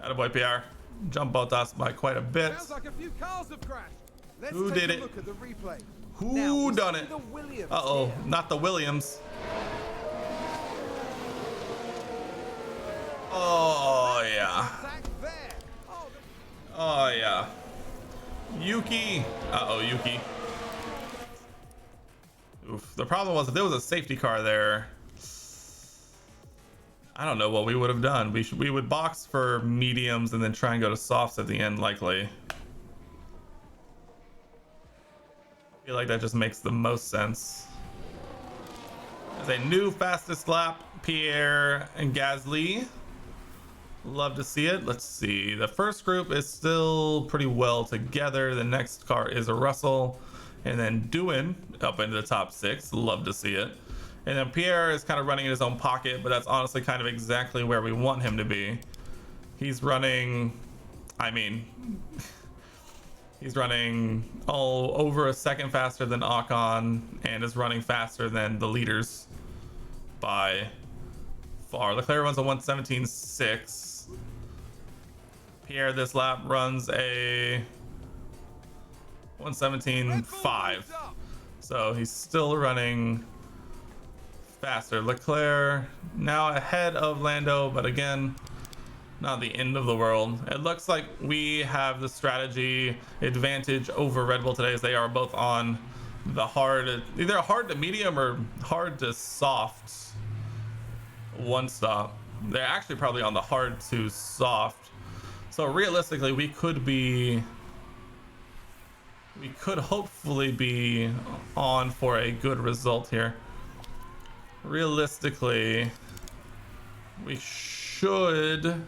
Attaboy Pierre. Jump Bottas by quite a bit. Sounds like a few cars have crashed. Let's Who take did a it? Look at the replay. Who Now, we done see it? the Williams Uh-oh, here. not the Williams. Oh, yeah. Attack there. Oh, Oh, yeah. Yuki. Uh-oh, Yuki. Oof. The problem was if there was a safety car there, I don't know what we would have done. We would box for mediums and then try and go to softs at the end, likely. I feel like that just makes the most sense. As a new fastest lap, Pierre and Gasly. Love to see it. Let's see. The first group is still pretty well together. The next car is a Russell. And then Doohan up into the top 6. Love to see it. And then Pierre is kind of running in his own pocket, but that's honestly kind of exactly where we want him to be. He's running, I mean, he's running all over a second faster than Ocon and is running faster than the leaders by far. Leclerc runs a 1:17.6. Pierre this lap runs a 1:17.5. So he's still running faster. Leclerc now ahead of Lando, but again, not the end of the world. It looks like we have the strategy advantage over Red Bull today, as they are both on the hard, either hard to medium or hard to soft one stop. They're actually probably on the hard to soft. So realistically, we could hopefully be on for a good result here. Realistically, we should,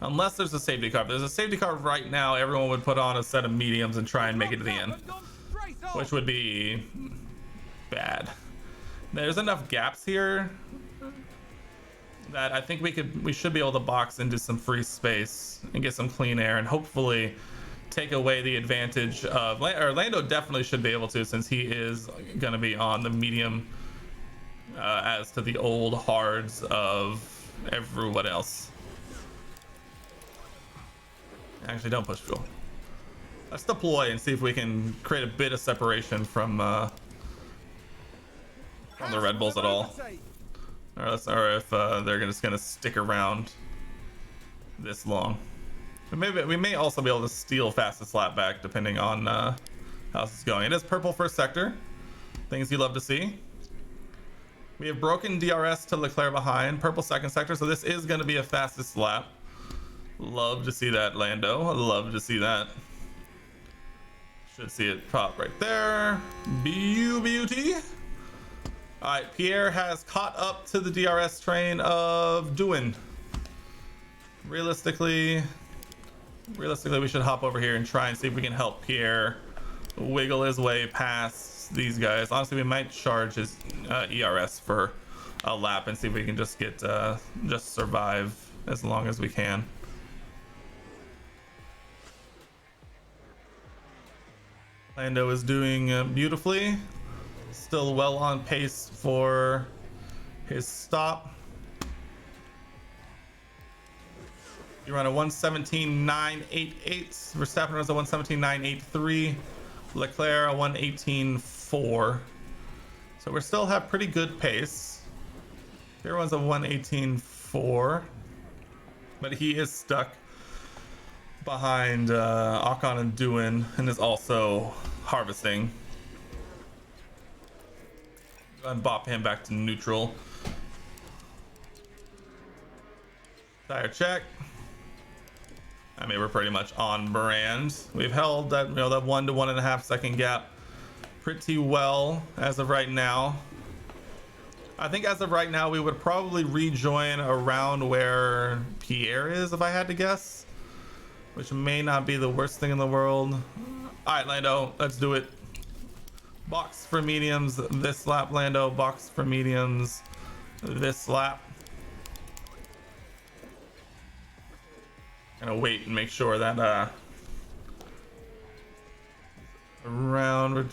unless there's a safety car. If there's a safety car right now, everyone would put on a set of mediums and try and make it to the end, which would be bad. There's enough gaps here that I think we should be able to box into some free space and get some clean air and hopefully take away the advantage of Lando. Definitely should be able to, since he is going to be on the medium as to the old hards of everyone else. Actually, don't push fuel. Let's deploy and see if we can create a bit of separation from the Red Bulls at all. Or if they're just gonna stick around this long. We may also be able to steal fastest lap back depending on how this is going. It is purple first sector. Things you love to see. We have broken DRS to Leclerc behind. Purple second sector, so this is going to be a fastest lap. Love to see that, Lando. Love to see that. Should see it pop right there. Beauty. All right, Pierre has caught up to the DRS train of Doohan. Realistically, we should hop over here and try and see if we can help Pierre wiggle his way past these guys. Honestly, we might charge his ERS for a lap and see if we can just get just survive as long as we can. Lando is doing beautifully, still well on pace for his stop. You run a 1:17.988. Verstappen runs a 1:17.983. Leclerc a 1:18.4. So we still have pretty good pace. Everyone's a 1:18.4, but he is stuck behind Ocon and Doohan and is also harvesting. And bop him back to neutral. Tire check. I mean, we're pretty much on brand. We've held that, that 1 to 1.5 second gap pretty well as of right now. I think as of right now, we would probably rejoin around where Pierre is, if I had to guess, which may not be the worst thing in the world. All right, Lando, let's do it. Box for mediums this lap, Lando. Box for mediums this lap. Gonna wait and make sure that around, we're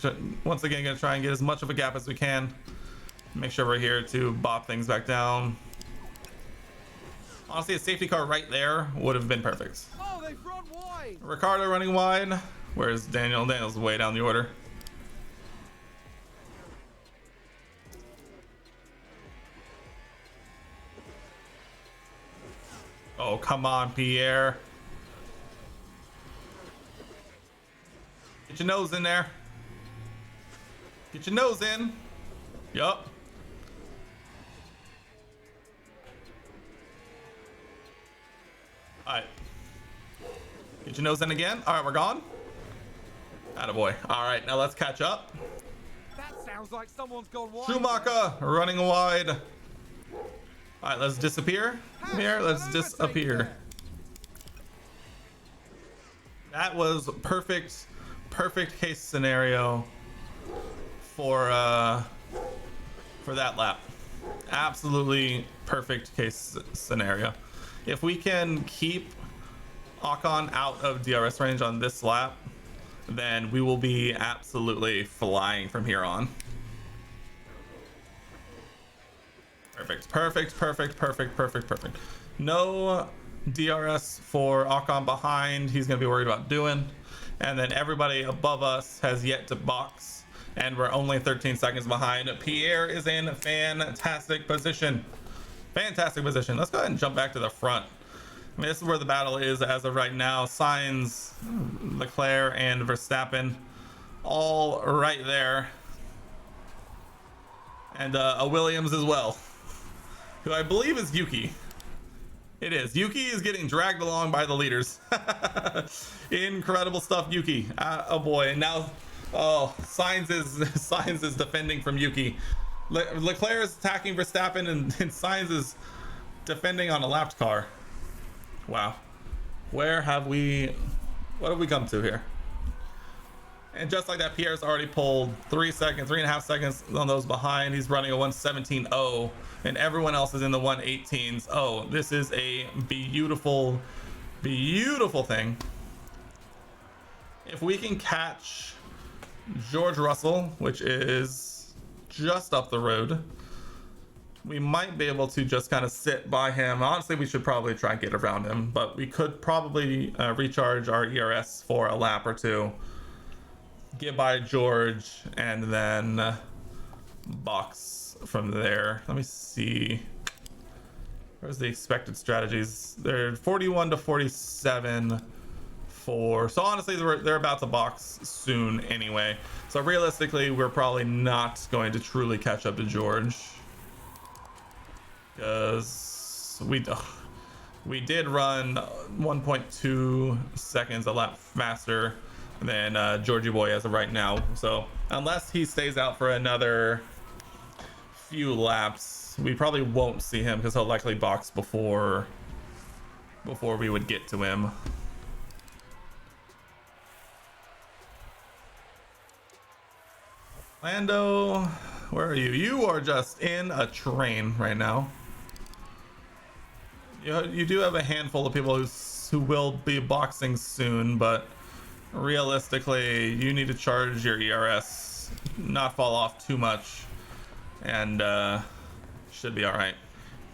once again gonna try and get as much of a gap as we can. Make sure we're here to bop things back down. Honestly, a safety car right there would have been perfect. Oh, they've run wide. Ricardo running wide. Where's Daniel? Daniel's way down the order. Oh, come on, Pierre. Get your nose in there. Get your nose in. Yup. Alright. Get your nose in again. Alright, we're gone. Attaboy. Alright, now let's catch up. That sounds like someone's gone wide. Schumacher running wide. All right, let's disappear. Here, let's disappear. That was perfect case scenario for that lap. Absolutely perfect case scenario. If we can keep Ocon out of DRS range on this lap, then we will be absolutely flying from here on. Perfect. No DRS for Ocon behind. He's going to be worried about doing. And then everybody above us has yet to box. And we're only 13 seconds behind. Pierre is in fantastic position. Let's go ahead and jump back to the front. I mean, this is where the battle is as of right now. Sainz, Leclerc, and Verstappen all right there. And a Williams as well, who I believe is Yuki. It is. Yuki is getting dragged along by the leaders. Incredible stuff, Yuki. Oh boy. And now, Sainz is defending from Yuki. Leclerc is attacking Verstappen, and Sainz is defending on a lapped car. Wow. What have we come to here? And just like that, Pierre's already pulled 3.5 seconds on those behind. He's running a 1:17.0, and everyone else is in the 1:18s. Oh, this is a beautiful thing. If we can catch George Russell, which is just up the road, we might be able to just kind of sit by him. Honestly, we should probably try and get around him, but we could probably recharge our ERS for a lap or two, get by George, and then box from there. Let me see. Where's the expected strategies? They're 41 to 47 for. So honestly, they're about to box soon anyway. So realistically, we're probably not going to truly catch up to George, because we did run 1.2 seconds a lap faster than Georgie Boy as of right now. So unless he stays out for another few laps, we probably won't see him, because he'll likely box before we would get to him. Lando, where are you? You are just in a train right now. You do have a handful of people who will be boxing soon, but realistically, you need to charge your ERS, not fall off too much, and should be all right.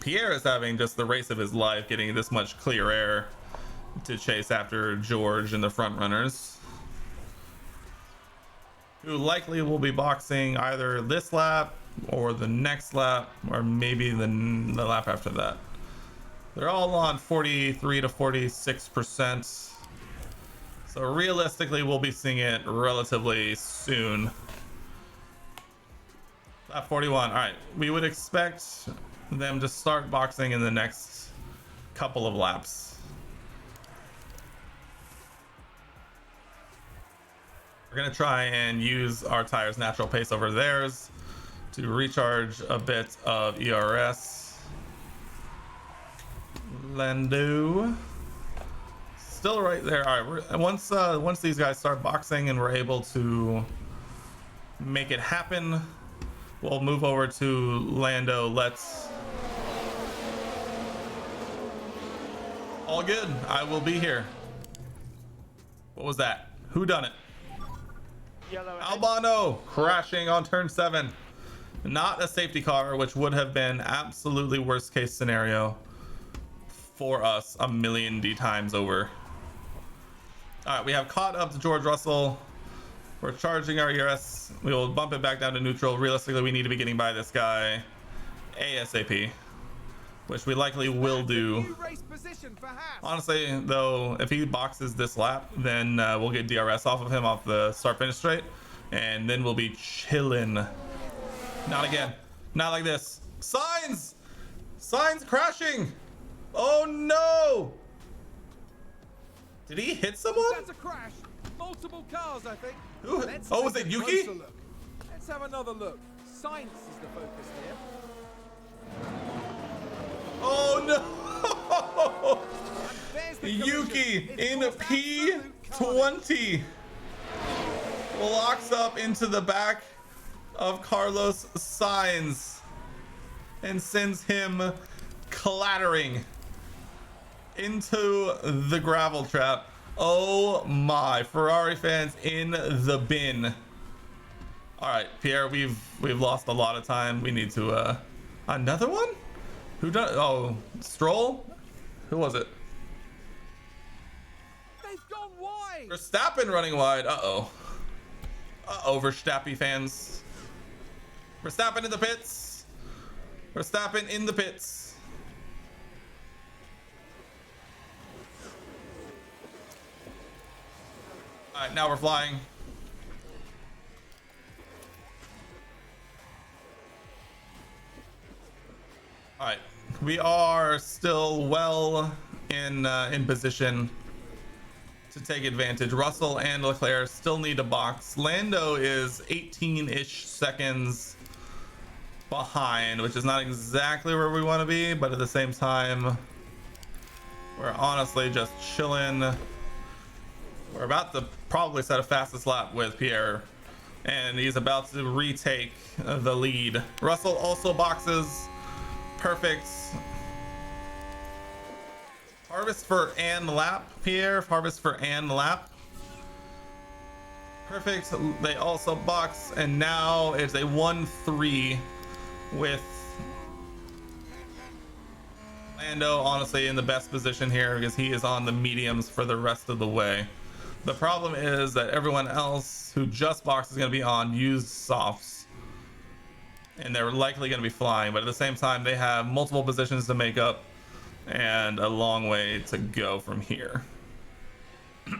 Pierre is having just the race of his life, getting this much clear air to chase after George and the front runners, who likely will be boxing either this lap or the next lap, or maybe the lap after that. They're all on 43 to 46%. So realistically, we'll be seeing it relatively soon. Lap 41. All right, we would expect them to start boxing in the next couple of laps. We're gonna try and use our tires' natural pace over theirs to recharge a bit of ERS. Lando still right there. All right, once these guys start boxing and we're able to make it happen, we'll move over to Lando. Let's all good. I will be here. What was that? Who done it? Yellow. Albano crashing on turn 7. Not a safety car, which would have been absolutely worst case scenario for us a million D times over. All right, we have caught up to George Russell. We're charging our ERS. We will bump it back down to neutral. Realistically, we need to be getting by this guy ASAP, which we likely will do. Honestly, though, if he boxes this lap, then we'll get DRS off of him off the start finish straight, and then we'll be chilling. Not again. Not like this. Sainz crashing. Oh no! Did he hit someone? That's a crash. Multiple cars, I think. Who? Let's Oh, was take it a Yuki? closer look. Let's have another look. Science is the focus here. Oh And there's the no! Yuki collision. It's in caused absolute carnage. P20 locks up into the back of Carlos Sainz and sends him clattering into the gravel trap. Oh my, Ferrari fans in the bin. All right, Pierre, we've lost a lot of time. We need to another one? Who done? Oh, Stroll? Who was it? They've gone wide. Verstappen running wide. Uh-oh. Uh-oh, Verstappen fans. Verstappen in the pits. Verstappen in the pits. All right, now we're flying. All right, we are still well in position to take advantage. Russell and Leclerc still need a box. Lando is 18-ish seconds behind, which is not exactly where we want to be, but at the same time, we're honestly just chilling. We're about to probably set a fastest lap with Pierre, and he's about to retake the lead. Russell also boxes. Perfect. Harvest for an lap, Pierre. Harvest for an lap. Perfect. They also box, and now it's a 1-3 with Lando honestly in the best position here because he is on the mediums for the rest of the way. The problem is that everyone else who just boxed is going to be on used softs, and they're likely going to be flying, but at the same time they have multiple positions to make up and a long way to go from here. All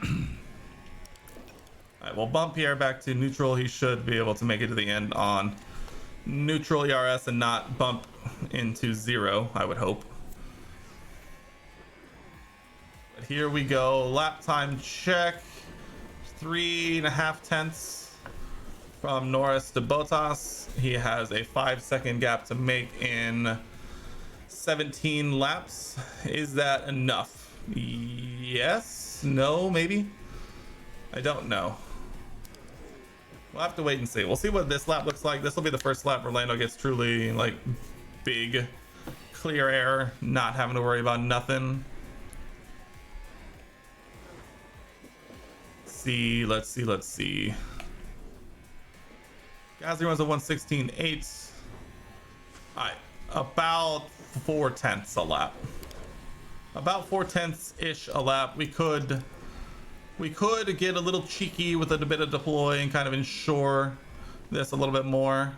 right, we'll bump Pierre back to neutral. He should be able to make it to the end on neutral ERS and not bump into 0, I would hope. But here we go. Lap time check. 3.5 tenths from Norris to Bottas. He has a 5-second gap to make in 17 laps. Is that enough? Yes? No? Maybe? I don't know. We'll have to wait and see. We'll see what this lap looks like. This will be the first lap where Lando gets truly like big clear air, not having to worry about nothing. Let's see. Gasly runs a 1:16.8. All right, about 4 tenths a lap. About 4 tenths ish a lap. We could get a little cheeky with a bit of deploy and kind of ensure this a little bit more.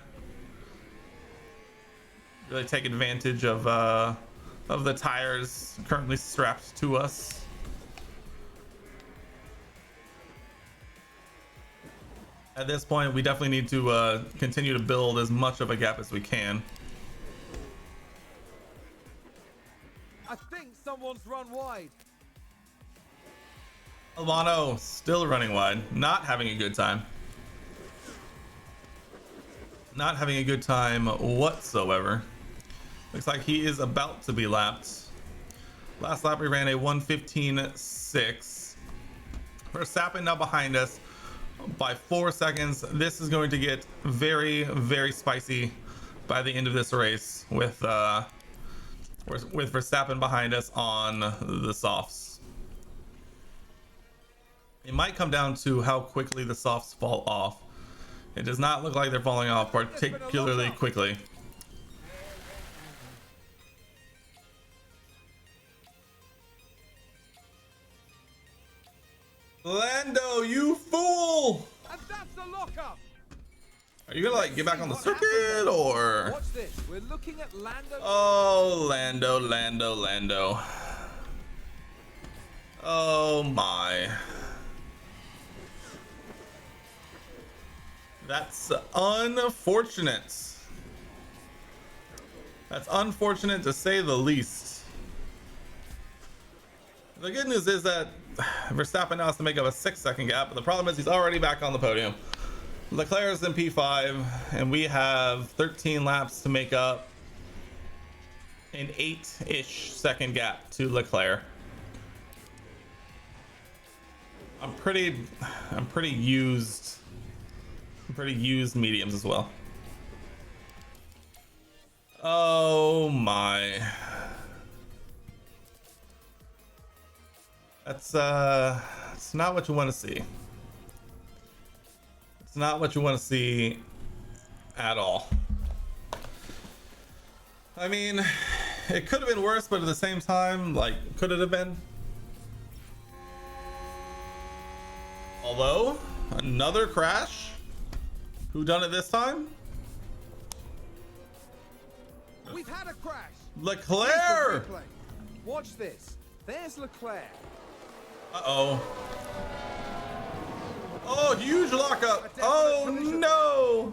Really take advantage of the tires currently strapped to us. At this point, we definitely need to continue to build as much of a gap as we can. I think someone's run wide. Albano still running wide, not having a good time. Not having a good time whatsoever. Looks like he is about to be lapped. Last lap we ran a 1:15.6. Verstappen now behind us by 4 seconds. This is going to get very, very spicy by the end of this race with Verstappen behind us on the softs. It might come down to how quickly the softs fall off. It does not look like they're falling off particularly quickly. Lando, you fool! And that's the lockup. Are you gonna like get back on the circuit or? Watch this. We're looking at Lando. Oh, Lando. Oh my. That's unfortunate. That's unfortunate to say the least. The good news is that Verstappen now has to make up a 6-second gap, but the problem is he's already back on the podium. Leclerc is in P5, and we have 13 laps to make up an 8-ish second gap to Leclerc. I'm pretty used mediums as well. Oh my. That's it's not what you want to see. It's not what you want to see at all. I mean, it could have been worse, but at the same time, like, could it have been? Although, another crash. Who done it this time? We've had a crash. Leclerc! Replay. Watch this. There's Leclerc. Uh-oh. Oh, huge lockup. Oh, no.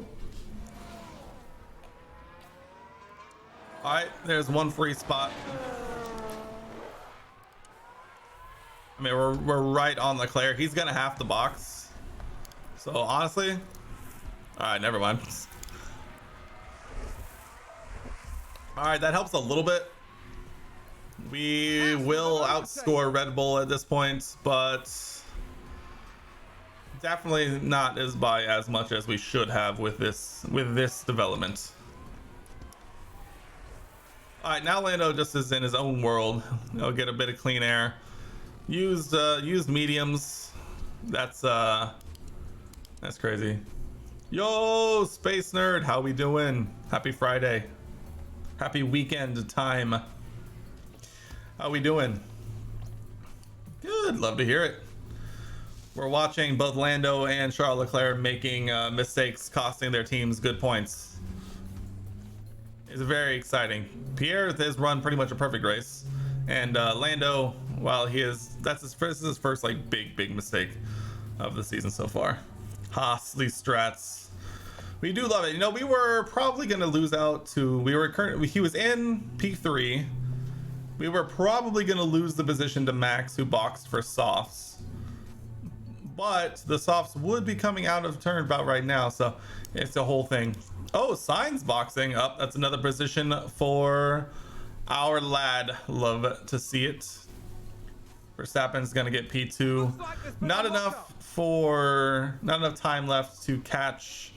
All right, there's one free spot. I mean, we're right on Leclerc. He's going to have to box. So, honestly, all right, never mind. All right, that helps a little bit. We will outscore Red Bull at this point, but definitely not by as much as we should have with this development. All right, now Lando just is in his own world. He'll get a bit of clean air. Used mediums. That's crazy. Yo, Space Nerd, how we doing? Happy Friday. Happy weekend time. How we doing? Good, love to hear it. We're watching both Lando and Charles Leclerc making mistakes costing their teams good points. It's very exciting. Pierre has run pretty much a perfect race, and Lando, while this is his first like big mistake of the season so far. Haas, these strats. We do love it. You know, we were probably gonna lose out to he was in P3. We were probably gonna lose the position to Max, who boxed for softs. But the softs would be coming out of turn about right now, so it's a whole thing. Oh, Sainz boxing up. That's another position for our lad. Love to see it. Verstappen's gonna get P2. Not enough time left to catch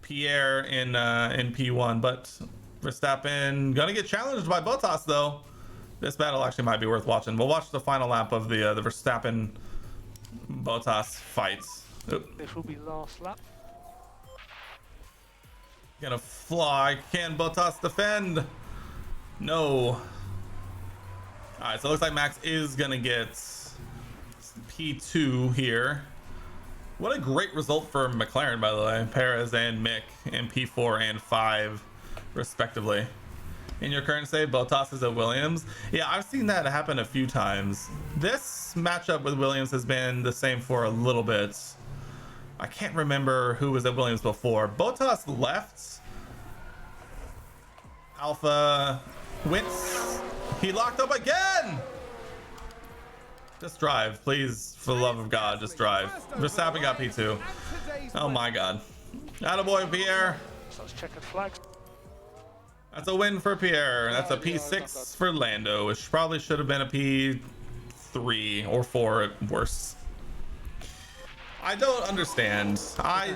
Pierre in P1, but Verstappen gonna get challenged by Bottas though. This battle actually might be worth watching. We'll watch the final lap of the Verstappen Bottas fights. Oop. This will be last lap. Gonna fly. Can Bottas defend? No. Alright, so it looks like Max is gonna get P2 here. What a great result for McLaren, by the way. Perez and Mick in P4 and 5 respectively. In your current save, Bottas is at Williams. Yeah, I've seen that happen a few times. This matchup with Williams has been the same for a little bit. I can't remember who was at Williams before. Bottas left. Alpha wins. He locked up again. Just drive, please, for the love of God, just drive. Verstappen got P2. Oh my God. Attaboy, Pierre. So let's check the flags. That's a win for Pierre. That's a P6 for Lando, which probably should have been a P3 or 4 at worst. I don't understand. I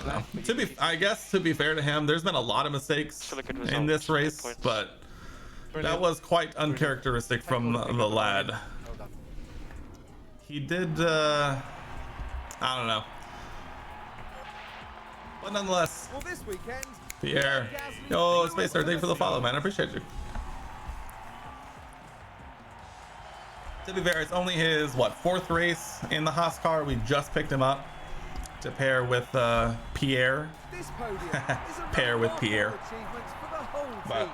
don't know. I guess to be fair to him, there's been a lot of mistakes in this race, but that was quite uncharacteristic from the lad. He did, I don't know. But nonetheless, Well, this weekend, Pierre. Yo, Space Star, thank you for the follow, man. I appreciate you. To be fair, it's only his, what, 4th race in the Haas car. We just picked him up to pair with Pierre. this podium is a Pair with remarkable Pierre. achievement for the whole But team.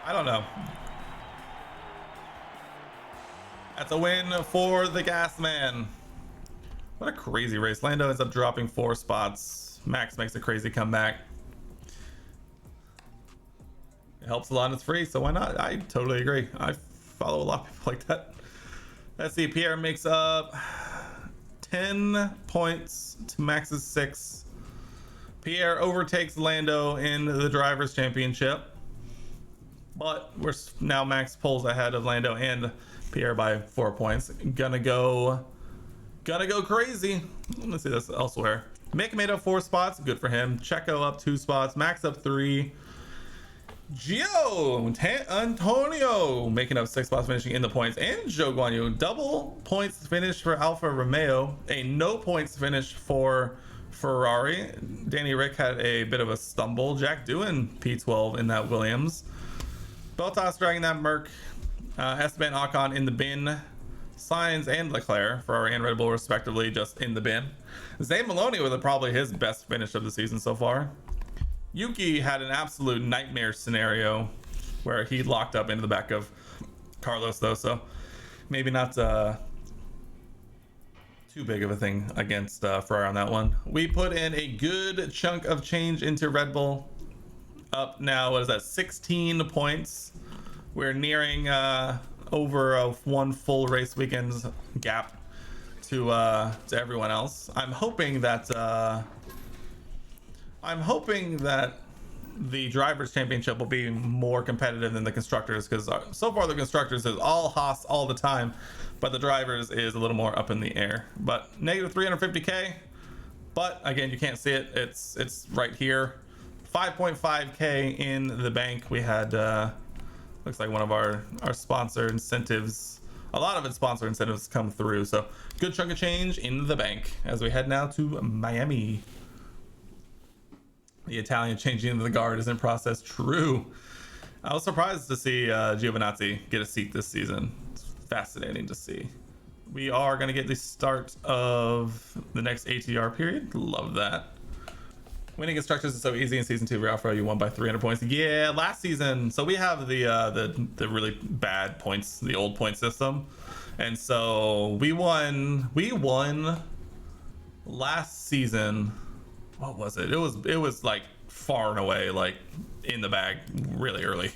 I don't know. That's a win for the Gas Man. What a crazy race. Lando ends up dropping 4 spots. Max makes a crazy comeback. It helps a lot and it's free, so why not? I totally agree. I follow a lot of people like that. Let's see. Pierre makes up 10 points to Max's 6. Pierre overtakes Lando in the Drivers' Championship. But we're now max poles ahead of Lando and Pierre by 4 points. Gonna go crazy. Let's see this elsewhere. Mick made up 4 spots. Good for him. Checo up 2 spots. Max up 3. Antonio making up 6 spots, finishing in the points. And Zhou Guanyu, double points finish for Alfa Romeo. A no points finish for Ferrari. Danny Rick had a bit of a stumble. Jack doing P12 in that Williams. Bottas dragging that Merc. Esteban Ocon in the bin. Sainz and Leclerc, Ferrari and Red Bull respectively, just in the bin. Zane Maloney with probably his best finish of the season so far. Yuki had an absolute nightmare scenario where he locked up into the back of Carlos though, so maybe not too big of a thing against Ferrari on that one. We put in a good chunk of change into Red Bull. Up now, what is that, 16 points. We're nearing over a 1 full race weekend's gap to everyone else. I'm hoping that the Drivers' Championship will be more competitive than the Constructors, because so far the Constructors is all Haas all the time, but the Drivers is a little more up in the air. But negative 350k, but again, you can't see it. It's right here. 5.5k in the bank. We had looks like one of our sponsor incentives, a lot of its sponsor incentives come through, so good chunk of change in the bank as we head now to Miami. The Italian changing into the guard is in process. True. I was surprised to see Giovinazzi get a seat this season. It's fascinating to see. We are going to get the start of the next ATR period. Love that. Winning Constructors is so easy in season 2 for Alfa. You won by 300 points. Yeah, last season. So we have the really bad points, the old point system, and so we won last season. What was it? It was like far and away, like in the bag, really early.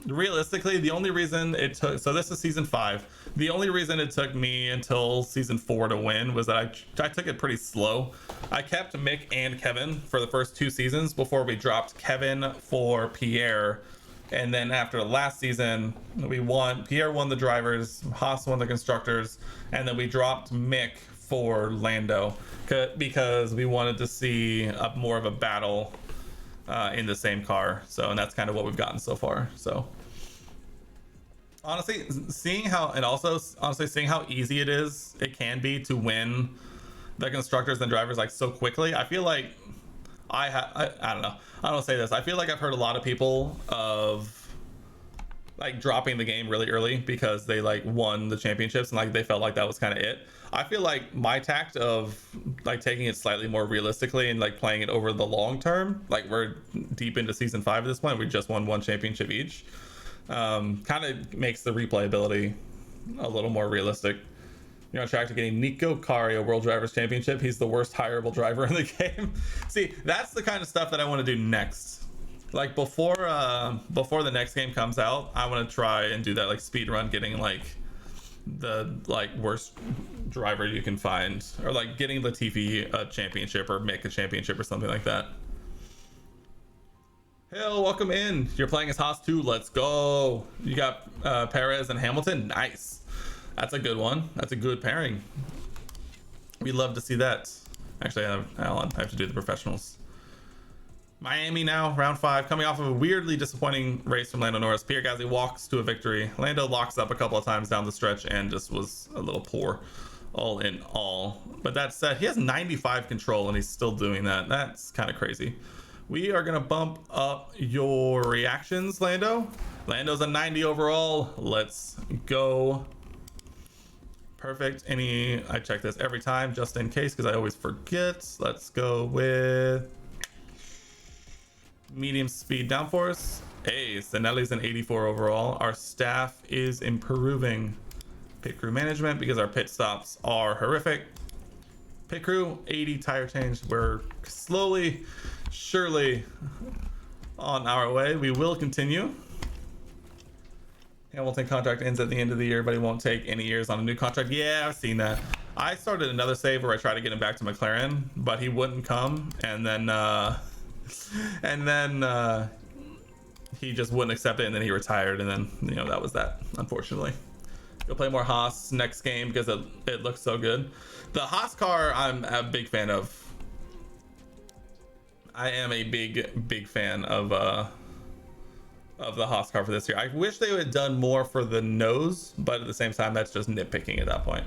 Realistically, the only reason it took, so this is season 5, the only reason it took me until season 4 to win was that I took it pretty slow. I kept Mick and Kevin for the first 2 seasons before we dropped Kevin for Pierre, and then after the last season Pierre won the Drivers, Haas won the Constructors, and then we dropped Mick for Lando because we wanted to see a more of a battle in the same car. So, and that's kind of what we've gotten so far. So honestly, seeing how easy it can be to win the Constructors and Drivers like so quickly, I feel like I don't know, I don't say this, I feel like I've heard a lot of people of like dropping the game really early because they like won the championships and like they felt like that was kind of it. I feel like my tact of like taking it slightly more realistically and like playing it over the long term, like we're deep into season 5 at this point, we just won 1 championship each, kind of makes the replayability a little more realistic. You're on track to getting Nico Cario World Drivers Championship. He's the worst hireable driver in the game. See, that's the kind of stuff that I want to do next. Like before the next game comes out, I want to try and do that like speed run, getting like the like worst driver you can find, or like getting Latifi a championship or Mick a championship or something like that. Hell, welcome in. You're playing as Haas 2. Let's go. You got Perez and Hamilton. Nice. That's a good one. That's a good pairing. We'd love to see that. Actually, I have to do the professionals. Miami now, round 5, coming off of a weirdly disappointing race from Lando Norris. Pierre Gasly walks to a victory. Lando locks up a couple of times down the stretch and just was a little poor all in all. But that said, he has 95 control and he's still doing that. That's kind of crazy. We are going to bump up your reactions, Lando. Lando's a 90 overall. Let's go. Perfect. I check this every time just in case because I always forget. Let's go with medium speed downforce. Hey, Sanelli's an 84 overall. Our staff is improving. Pit crew management because our pit stops are horrific. Pit crew 80 tire change. We're slowly, surely on our way. We will continue. Hamilton contract ends at the end of the year, but he won't take any years on a new contract. Yeah, I've seen that. I started another save where I tried to get him back to McLaren, but he wouldn't come, and then he just wouldn't accept it, and then he retired, and then that was that, unfortunately. You'll play more Haas next game because it looks so good. The Haas car I'm a big fan of. I am a big fan of the Haas car for this year. I wish they would have done more for the nose, but at the same time, that's just nitpicking at that point.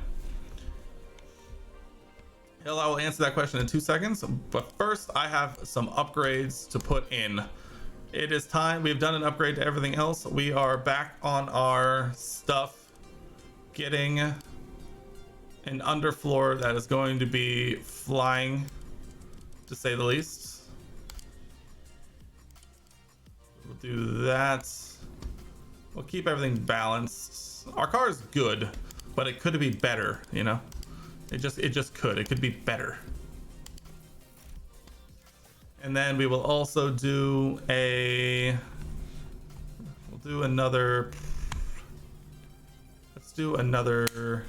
Hill, I will answer that question in 2 seconds, but first I have some upgrades to put in. It is time. We've done an upgrade to everything else. We are back on our stuff, getting an underfloor that is going to be flying, to say the least. We'll do that. We'll keep everything balanced. Our car is good, but it could be better, It just could. It could be better. And then we will also do we'll do another, let's do another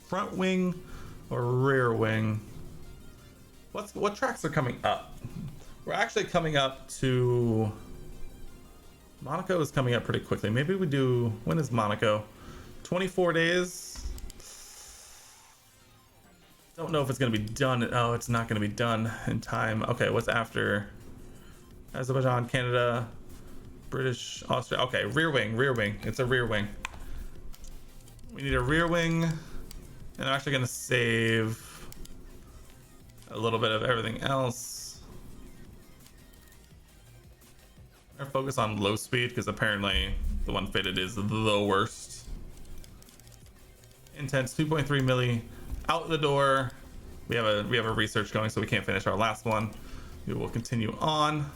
front wing or rear wing. What tracks are coming up? We're actually coming up to Monaco is coming up pretty quickly. Maybe we do, when is Monaco? 24 days. Don't know if it's going to be done. Oh, it's not going to be done in time. Okay, what's after? Azerbaijan, Canada, British, Austria. Okay, rear wing. It's a rear wing. We need a rear wing. And I'm actually going to save a little bit of everything else. I'm going to focus on low speed because apparently the one fitted is the worst. Intense 2.3 milli. Out the door. We have a research going, so we can't finish our last one. We will continue on.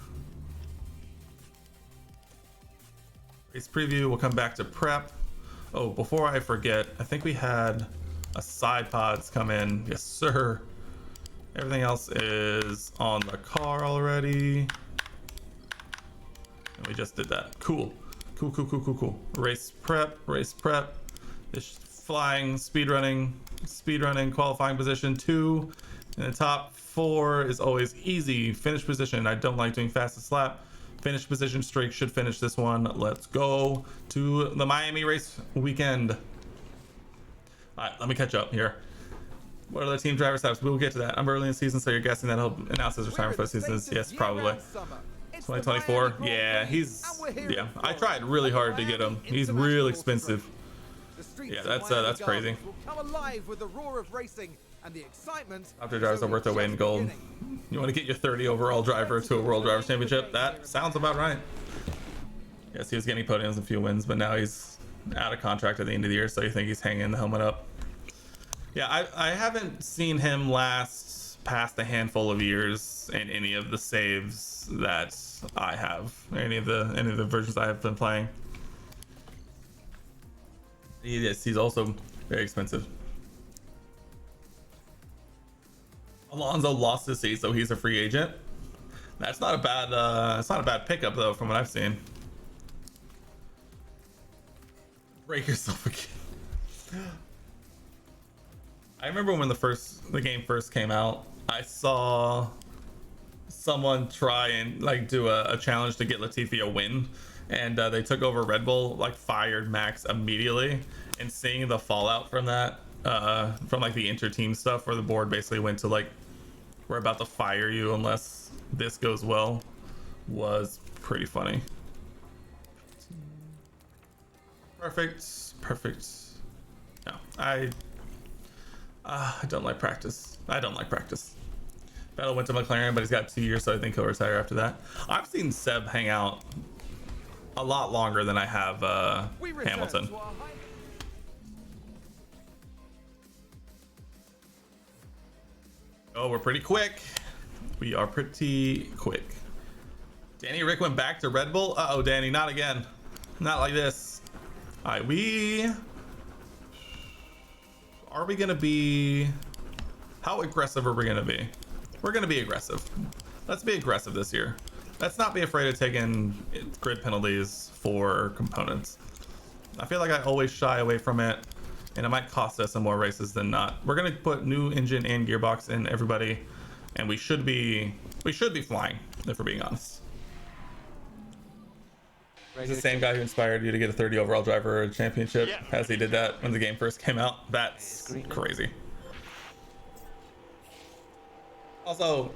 Race preview. We'll come back to prep. Oh, before I forget, I think we had a side pods come in. Yes, sir. Everything else is on the car already. And we just did that. Cool. Race prep. This flying, speedrunning, qualifying position 2. And the top 4 is always easy. Finish position. I don't like doing fastest lap. Finish position streak should finish this one. Let's go to the Miami race weekend. All right, let me catch up here. What are the team driver stats? We'll get to that. I'm early in the season, so you're guessing that he'll announce his retirement for the season. Yes, probably. 2024. Yeah, yeah. I tried really hard to get him. He's real expensive. Yeah, that's crazy. After drivers are worth their weight in gold. You want to get your 30 overall driver to a World Drivers Championship? That sounds about right. Yes, he was getting podiums and a few wins, but now he's out of contract at the end of the year, so you think he's hanging the helmet up. Yeah, I haven't seen him last past a handful of years in any of the saves that I have, any of the versions I have been playing. Yes, he's also very expensive. Alonso lost his seat, so he's a free agent. That's not a bad. It's not a bad pickup though, from what I've seen. Break yourself again. I remember when the game first came out. I saw someone try and like do a challenge to get Latifi a win, and they took over Red Bull, like fired Max immediately. And seeing the fallout from that, from like the inter-team stuff, where the board basically went to like, we're about to fire you unless this goes well, was pretty funny. Perfect. No, I don't like practice. Vettel went to McLaren, but he's got 2 years, so I think he'll retire after that. I've seen Seb hang out a lot longer than I have Hamilton. Oh, we're pretty quick. We are pretty quick. Danny Rick went back to Red Bull. Uh-oh, Danny, not again. Not like this. All right, are we gonna be, how aggressive are we gonna be? We're gonna be aggressive. Let's be aggressive this year. Let's not be afraid of taking grid penalties for components. I feel like I always shy away from it. and it might cost us some more races than not. We're gonna put new engine and gearbox in everybody, and we should be flying, if we're being honest. It's the same guy who inspired you to get a 30 overall driver championship, Yeah. as he did that when the game first came out. That's crazy. Also,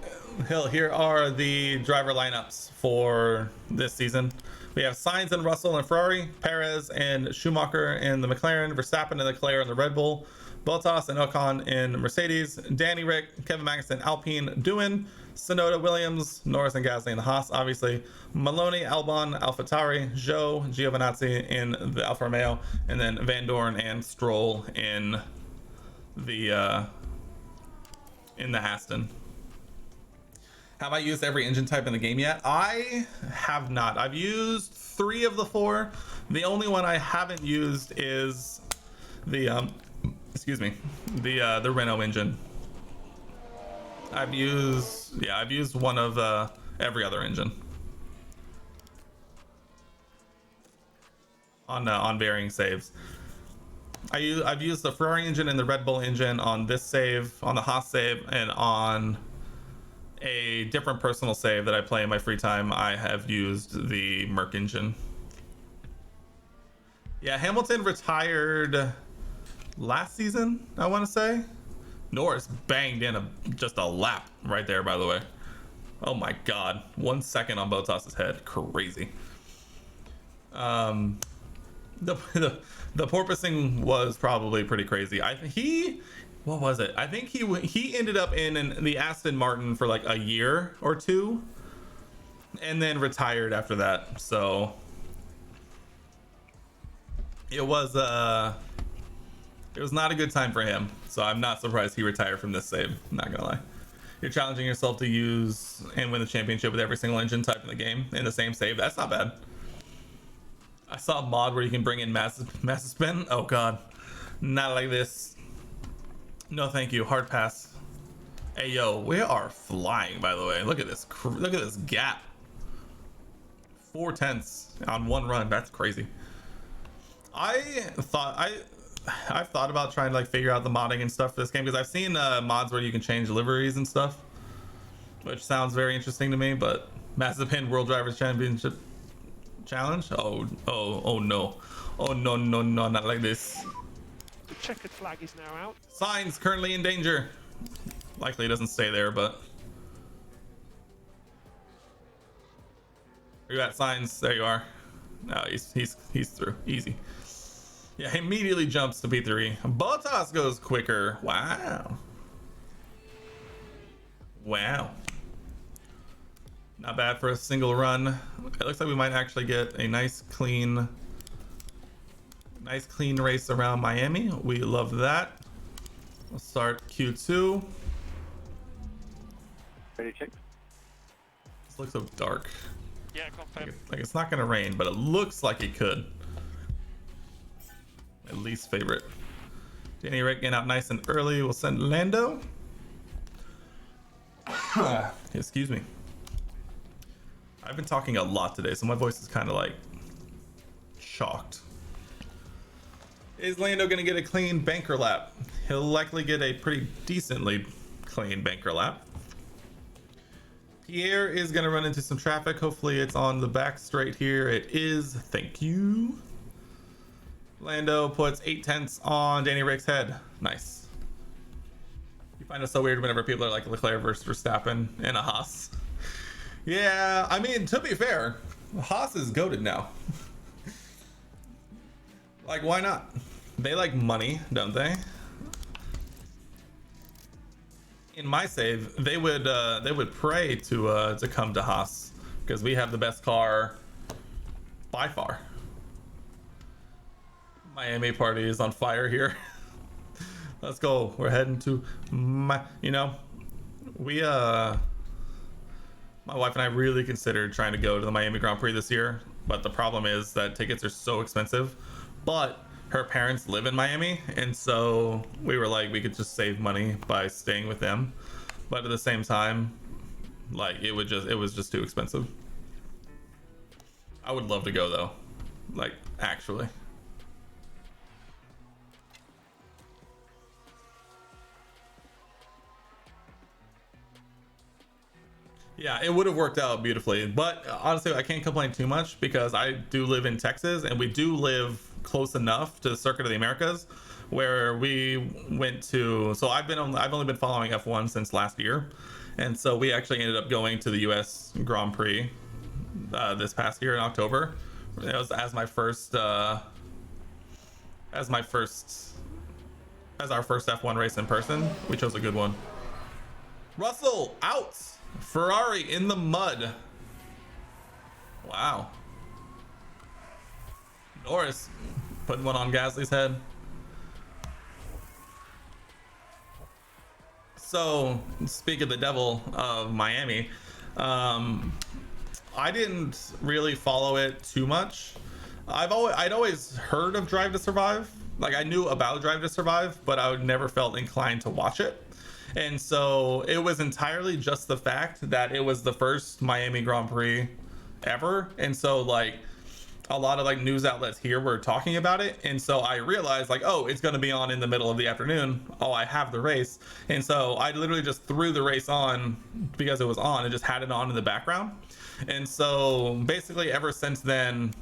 Hill, here are the driver lineups for this season. We have Sainz and Russell and Ferrari, Perez and Schumacher in the McLaren, Verstappen and Leclerc in the Red Bull, Bottas and Ocon in Mercedes, Danny Rick, Kevin Magnussen, Alpine, Doohan, Tsunoda, Williams, Norris and Gasly in the Haas, obviously, Maloney, Albon, AlphaTauri, Zhou, Giovinazzi in the Alfa Romeo, and then Van Dorn and Stroll in the Aston. Have I used every engine type in the game yet? I have not. I've used 3 of the 4. The only one I haven't used is the the Renault engine. I've used one of every other engine on varying saves. I've used the Ferrari engine and the Red Bull engine on this save, on the Haas save, and on a different personal save that I play in my free time. I have used the Merc engine. Yeah, Hamilton retired last season, I want to say. Norris banged in just a lap right there, by the way. Oh my god, 1 second on Bottas's head, crazy. The porpoising was probably pretty crazy. What was it? I think he ended up in the Aston Martin for like a year or 2, and then retired after that. So it was not a good time for him. So I'm not surprised he retired from this save. I'm not gonna lie. You're challenging yourself to use and win the championship with every single engine type in the game in the same save. That's not bad. I saw a mod where you can bring in massive spin. Oh god, not like this. No, thank you. Hard pass. Hey, yo, we are flying, by the way. Look at this. Look at this gap. 4/10 on 1 run. That's crazy. I've thought about trying to like figure out the modding and stuff for this game, because I've seen mods where you can change liveries and stuff, which sounds very interesting to me. But Mazepin World Drivers Championship Challenge? Oh no. Oh no, not like this. The checkered flag is now out. Sainz currently in danger. Likely it doesn't stay there, but where you at, Sainz? There you are. No, he's through. Easy. Yeah, he immediately jumps to P3. Bottas goes quicker. Wow. Not bad for a single run. It looks like we might actually get a nice clean race around Miami. We love that. We'll start Q2. Ready to check? This looks so dark. Yeah, confirm. Like it's not gonna rain, but it looks like it could. My least favorite. Danny Rick getting out nice and early. We'll send Lando. Excuse me. I've been talking a lot today, so my voice is kind of like shocked. Is Lando gonna get a clean banker lap? He'll likely get a pretty decently clean banker lap. Pierre is gonna run into some traffic. Hopefully it's on the back straight here. It is. Thank you. Lando puts 8/10 on Danny Rick's head. Nice. You find it so weird whenever people are like Leclerc versus Verstappen in a Haas. Yeah, I mean, to be fair, Haas is goated now. Like, why not? They like money, don't they? In my save, they would pray to come to Haas, because we have the best car by far. Miami party is on fire here. Let's go. We're heading to my wife and I really considered trying to go to the Miami Grand Prix this year, but the problem is that tickets are so expensive. But her parents live in Miami, and so we were like, we could just save money by staying with them. But at the same time, like it was just too expensive. I would love to go though, like actually. Yeah, it would have worked out beautifully, but honestly, I can't complain too much because I do live in Texas, and we do live close enough to the Circuit of the Americas, where we went to. So I've only been following F1 since last year, and so we actually ended up going to the U.S. Grand Prix this past year in October. It was as our first F1 race in person. We chose a good one. Russell out. Ferrari in the mud. Wow. Norris putting one on Gasly's head. So, speak of the devil of Miami, I didn't really follow it too much. I'd always heard of Drive to Survive. Like, I knew about Drive to Survive, but I would never felt inclined to watch it. And so it was entirely just the fact that it was the first Miami Grand Prix ever. And so like a lot of like news outlets here were talking about it. And so I realized like, oh, it's going to be on in the middle of the afternoon. Oh, I have the race. And so I literally just threw the race on because it was on and just had it on in the background. And so basically ever since then,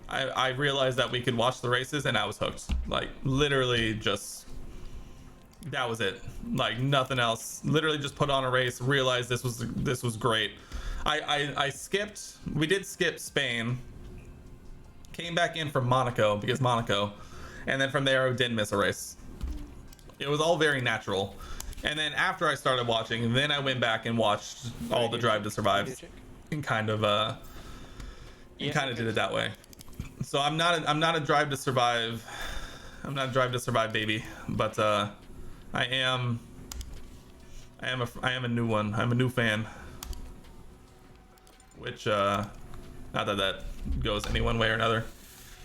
I realized that we could watch the races and I was hooked. Like literally just, that was it. Like nothing else. Literally just put on a race, realized this was great. I skipped, we did skip Spain, came back in from Monaco because Monaco, and then from there I didn't miss a race. It was all very natural. And then after I started watching, then I went back and watched all the Drive to Survive and kind of did it that way. So I'm not a Drive to Survive. I'm not a Drive to Survive baby, but I am a new one. I'm a new fan. Which not that goes any one way or another.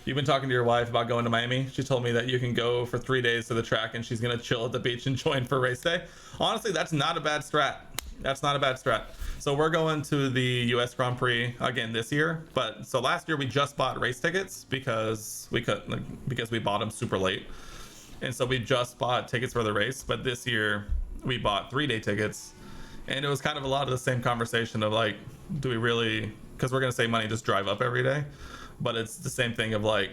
You've been talking to your wife about going to Miami. She told me that you can go for 3 days to the track and she's gonna chill at the beach and join for race day. Honestly, that's not a bad strat. That's not a bad strat. So we're going to the US Grand Prix again this year. But so last year we just bought race tickets because we bought them super late. And so we just bought tickets for the race, but this year we bought 3-day tickets. And it was kind of a lot of the same conversation of like, do we really, because we're going to save money, just drive up every day. But it's the same thing of like,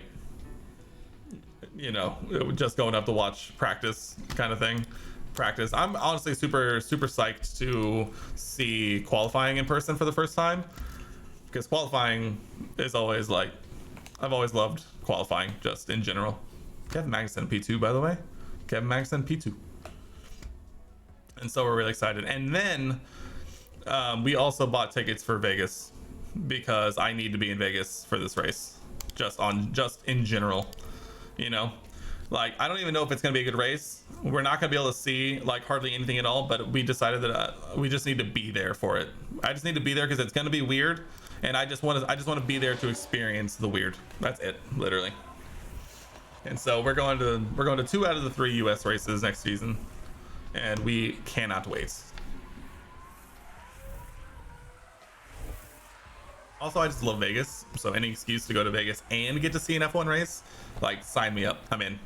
you know, just going up to watch practice kind of thing. Practice. I'm honestly super psyched to see qualifying in person for the first time. Because qualifying is always like, I've always loved qualifying just in general. Kevin Magnussen P2, by the way. Kevin Magnussen P2. And so we're really excited. And then we also bought tickets for Vegas because I need to be in Vegas for this race. Just in general, you know, like I don't even know if it's gonna be a good race. We're not gonna be able to see like hardly anything at all, but we decided that we just need to be there for it. I just need to be there because it's gonna be weird, and I just want to be there to experience the weird. That's it, literally. And so we're going to 2 out of the 3 US races next season, and we cannot wait. Also, I just love Vegas, so any excuse to go to Vegas and get to see an F1 race, like, sign me up. I'm in.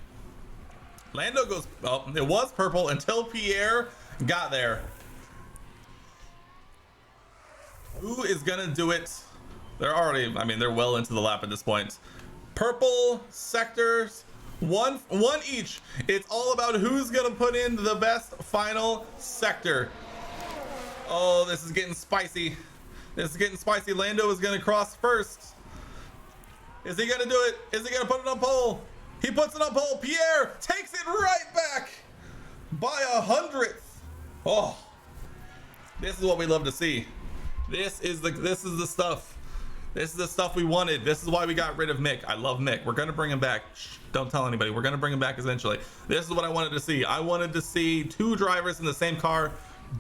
Lando goes, oh, it was purple until Pierre got there. Who is gonna do it? They're already, I mean, they're well into the lap at this point. Purple sectors, one each. It's all about who's gonna put in the best final sector. Oh, this is getting spicy. This is getting spicy. Lando is gonna cross first. Is he gonna do it? Is he gonna put it on pole? He puts it on pole. Pierre takes it right back by 100th. Oh, this is what we love to see. This is the stuff. This is the stuff we wanted. This is why we got rid of Mick. I love Mick. We're gonna bring him back. Shh, don't tell anybody. We're gonna bring him back eventually. This is what I wanted to see. I wanted to see 2 drivers in the same car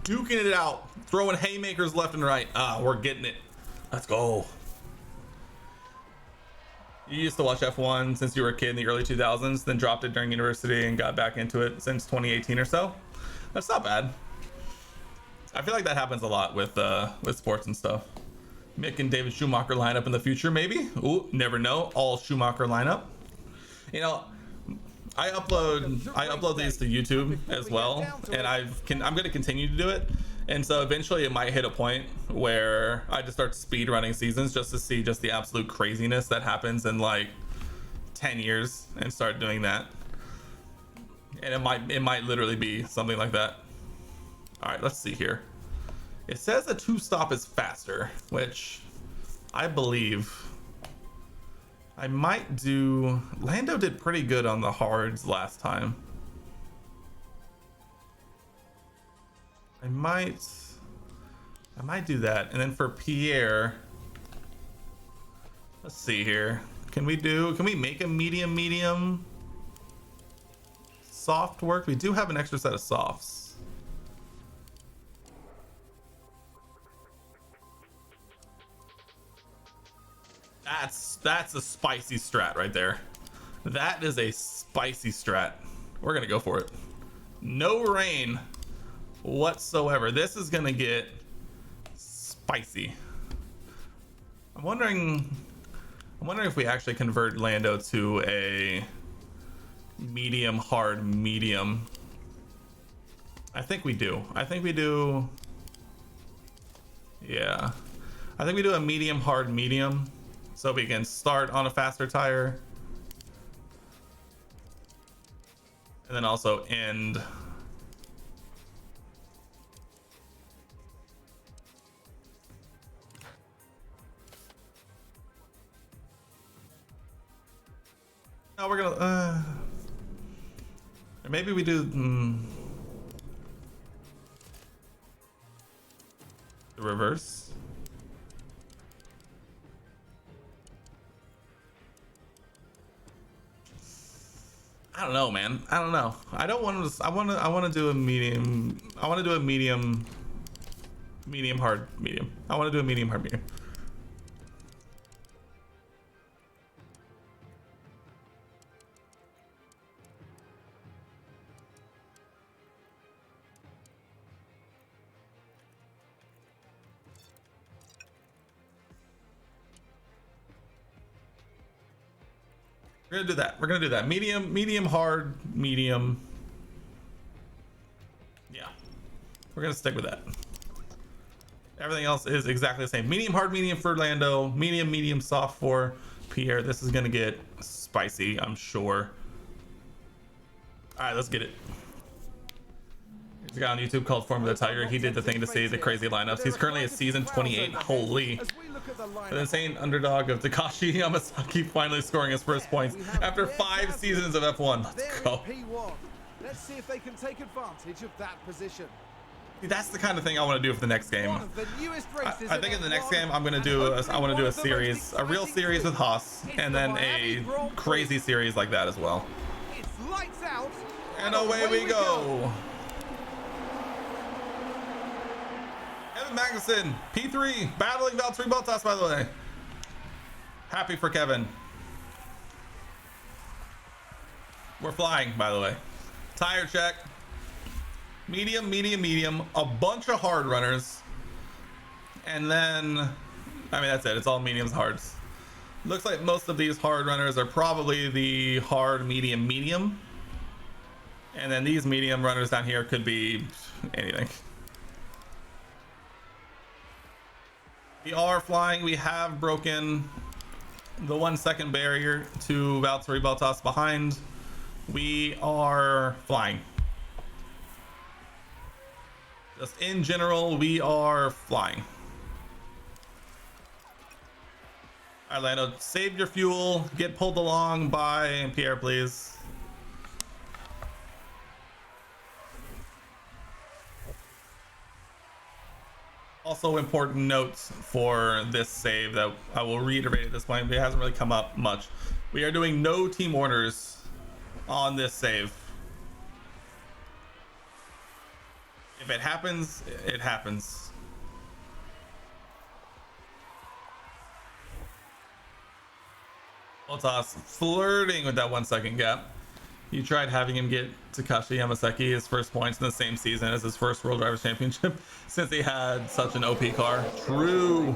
duking it out, throwing haymakers left and right. We're getting it. Let's go. You used to watch F1 since you were a kid in the early 2000s, then dropped it during university and got back into it since 2018 or so. That's not bad. I feel like that happens a lot with sports and stuff. Mick and David Schumacher lineup in the future, maybe. Ooh, never know. All Schumacher lineup. You know, I upload these to YouTube as well, and I'm going to continue to do it. And so eventually it might hit a point where I just start speed running seasons just to see just the absolute craziness that happens in like 10 years and start doing that. And it might literally be something like that. All right, let's see here. It says a 2-stop is faster, which I believe I might do. Lando did pretty good on the hards last time. I might do that. And then for Pierre, let's see here. Can we make a medium soft work? We do have an extra set of softs. That's a spicy strat right there. That is a spicy strat. We're gonna go for it. No rain whatsoever. This is gonna get spicy. I'm wondering if we actually convert Lando to a medium hard medium. I think we do. Yeah, I think we do a medium hard medium so we can start on a faster tire and then also end. No, we're gonna or maybe we do the reverse. I don't know, man. I don't know. I don't want to. I want to do a medium. I want to do a medium hard medium. I want to do a medium hard medium. We're gonna do that. We're gonna do that. Medium, hard, medium. Yeah. We're gonna stick with that. Everything else is exactly the same. Medium, hard, medium for Lando. Medium, soft for Pierre. This is gonna get spicy, I'm sure. All right, let's get it. There's a guy on YouTube called Formula Tiger. He did the thing to see the crazy lineups. He's currently at season 28. Holy. An insane underdog of Takashi Yamasaki finally scoring his first points after 5 seasons of F1. Let's go. Let's see if they can take advantage of that position. That's the kind of thing I want to do for the next game. I think in the next game I'm gonna do I want to do a series, a real series with Haas, and then a crazy series like that as well. It's lights out, and away we go. Kevin Magnussen, P3, battling Valtteri Bottas, by the way. Happy for Kevin. We're flying, by the way. Tire check. Medium, a bunch of hard runners. And then, I mean, that's it. It's all mediums, hards. Looks like most of these hard runners are probably the hard, medium. And then these medium runners down here could be anything. We are flying. We have broken the 1 second barrier to Valtteri Bottas behind. We are flying. Just in general, we are flying. All right, Lando, save your fuel. Get pulled along by Pierre, please. Also important notes for this save that I will reiterate at this point. It hasn't really come up much. We are doing no team orders on this save. If it happens, it happens. Bottas flirting with that 1 second gap. You tried having him get Takashi Yamasaki his first points in the same season as his first World Drivers' Championship since he had such an OP car. True.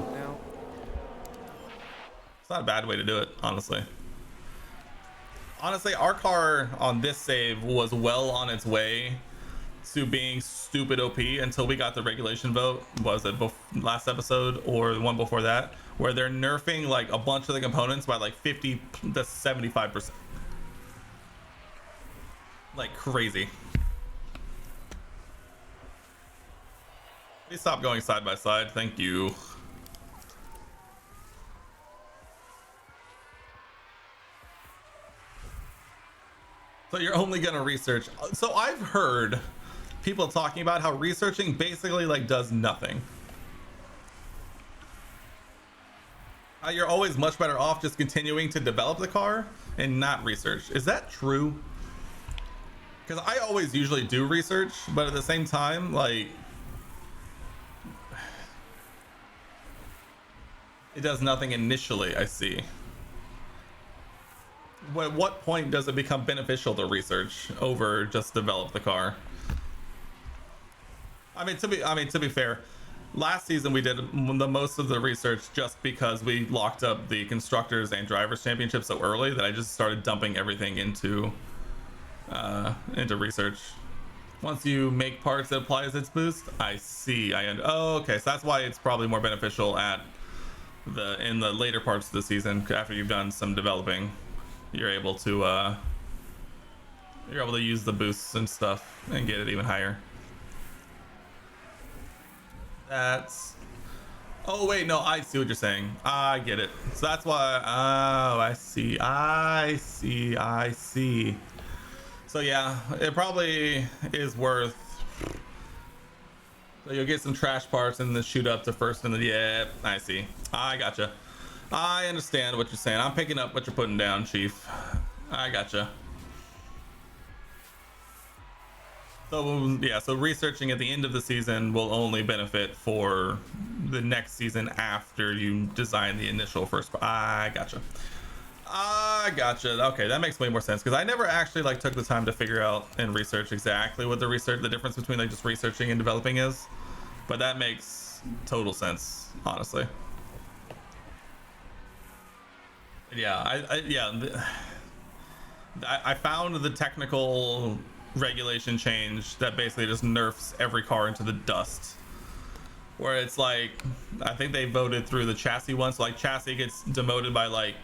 It's not a bad way to do it, honestly. Honestly, our car on this save was well on its way to being stupid OP until we got the regulation vote. Was it last episode or the one before that, where they're nerfing like a bunch of the components by like 50 to 75%, like crazy. Please stop going side by side, thank you. So you're only gonna research. So I've heard people talking about how researching basically like does nothing. You're always much better off just continuing to develop the car and not research. Is that true? Because I always usually do research, but at the same time, like, it does nothing initially, I see. At what point does it become beneficial to research over just develop the car? I mean, to be fair, last season we did the most of the research just because we locked up the constructors and drivers championships so early that I just started dumping everything into research. Once you make parts that applies its boost, I see. Oh, okay, so that's why it's probably more beneficial in the later parts of the season after you've done some developing. You're able to use the boosts and stuff and get it even higher. That's, oh wait, no, I see what you're saying. I get it. So that's why, oh, I see. So yeah, it probably is worth, so you'll get some trash parts and then shoot up to first and then, yeah, I see. I gotcha. I understand what you're saying. I'm picking up what you're putting down, Chief. I gotcha. So yeah, so researching at the end of the season will only benefit for the next season after you design the initial first. I gotcha. Okay, that makes way more sense because I never actually like took the time to figure out and research exactly what the difference between like just researching and developing is. But that makes total sense, honestly. Yeah, I found the technical regulation change that basically just nerfs every car into the dust, where it's like, I think they voted through the chassis one, so like chassis gets demoted by like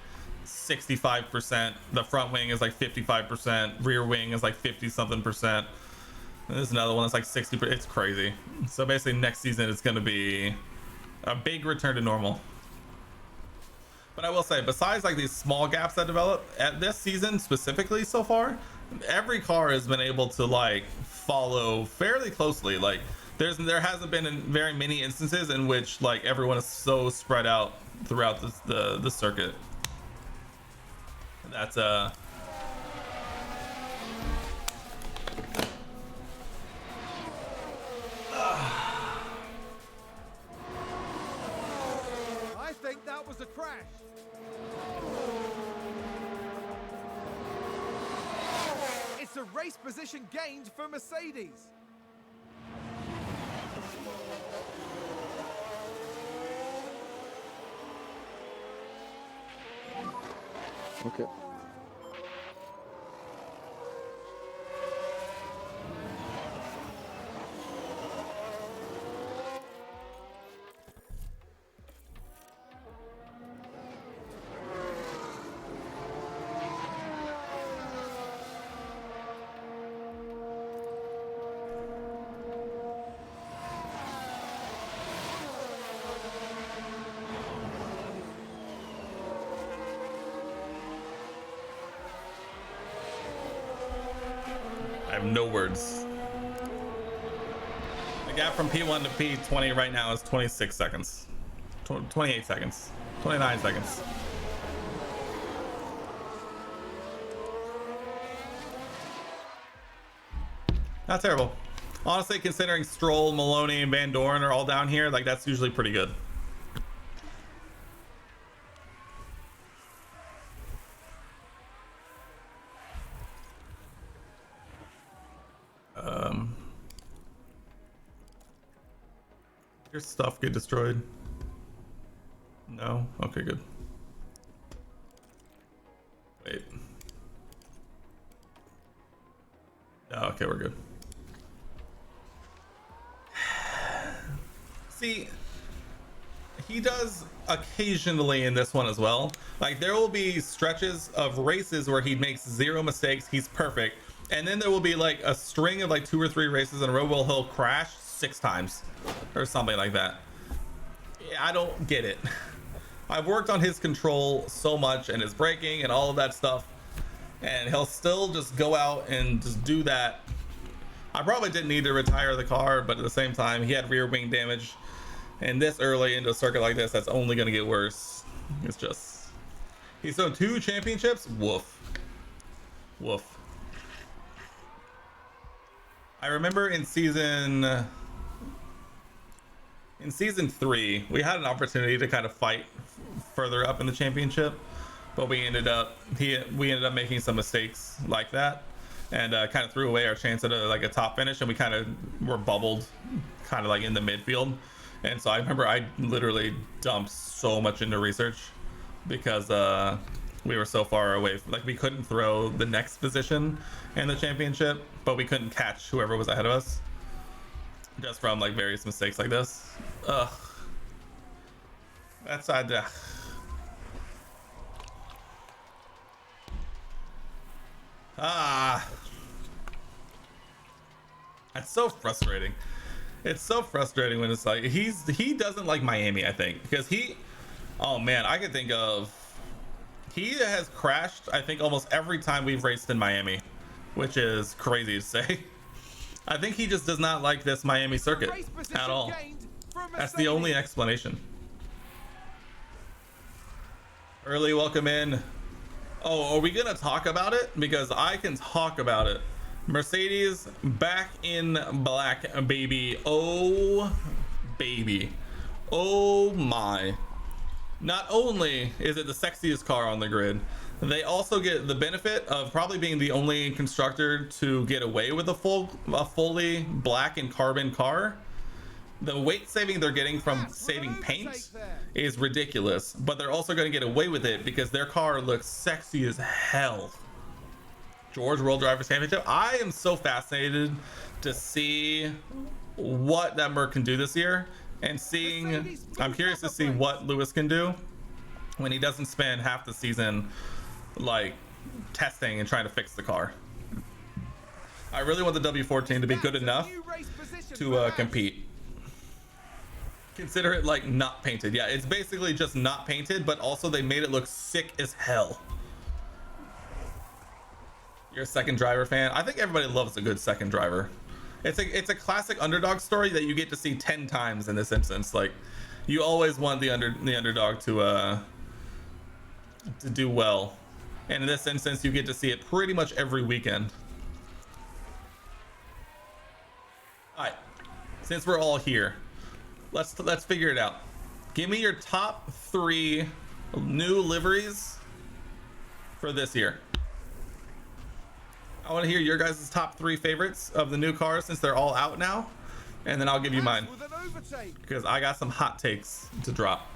65%, the front wing is like 55%, rear wing is like 50 something percent, and there's another one that's like 60%. It's crazy. So basically next season it's going to be a big return to normal. But I will say, besides like these small gaps that develop at this season specifically so far, every car has been able to like follow fairly closely. Like there hasn't been very many instances in which like everyone is so spread out throughout the circuit. That's I think that was a crash. It's a race position gained for Mercedes. Okay. I have no words. The gap from P1 to P20 right now is 26 seconds. 28 seconds. 29 seconds. Not terrible. Honestly, considering Stroll, Maloney, and Van Doren are all down here, like that's usually pretty good. Your stuff get destroyed? No? Okay, good. Wait. Oh, okay, we're good. See, he does occasionally in this one as well. Like, there will be stretches of races where he makes 0 mistakes, he's perfect, and then there will be like a string of like 2 or 3 races in a row where he'll crash 6 times or something like that. I don't get it. I've worked on his control so much and his braking and all of that stuff, and he'll still just go out and just do that. I probably didn't need to retire the car, but at the same time, he had rear wing damage, and this early into a circuit like this, that's only going to get worse. It's just, he's thrown 2 championships. Woof. Woof. I remember in season 3, we had an opportunity to kind of fight further up in the championship, but we ended up making some mistakes like that, and kind of threw away our chance at a top finish, and we kind of were bubbled kind of like in the midfield. And so I remember I literally dumped so much into research because we were so far away from, like, we couldn't throw the next position in the championship, but we couldn't catch whoever was ahead of us just from like various mistakes like this. Ugh, that's that's so frustrating. It's so frustrating when it's like he doesn't like Miami, I think, because oh man, I can think of, he has crashed I think almost every time we've raced in Miami, which is crazy to say. I think he just does not like this Miami circuit at all. That's the only explanation. Early welcome in. Oh, are we gonna talk about it? Because I can talk about it. Mercedes back in black, baby. Oh baby, oh my. Not only is it the sexiest car on the grid, they also get the benefit of probably being the only constructor to get away with a fully black and carbon car. The weight saving they're getting from saving paint is ridiculous, but they're also going to get away with it because their car looks sexy as hell. George World Drivers Championship. I am so fascinated to see what that Merc can do this year, and I'm curious to see what Lewis can do when he doesn't spend half the season like testing and trying to fix the car. I really want the W14 to be good enough to compete. Consider it like not painted. Yeah, it's basically just not painted, but also they made it look sick as hell. You're a second driver fan? I think everybody loves a good second driver. It's a classic underdog story that you get to see 10 times in this instance. Like, you always want the underdog to do well, and in this instance you get to see it pretty much every weekend. All right, since we're all here, let's figure it out. Give me your top 3 new liveries for this year. I want to hear your guys' top 3 favorites of the new cars since they're all out now, and then I'll give you mine because I got some hot takes to drop.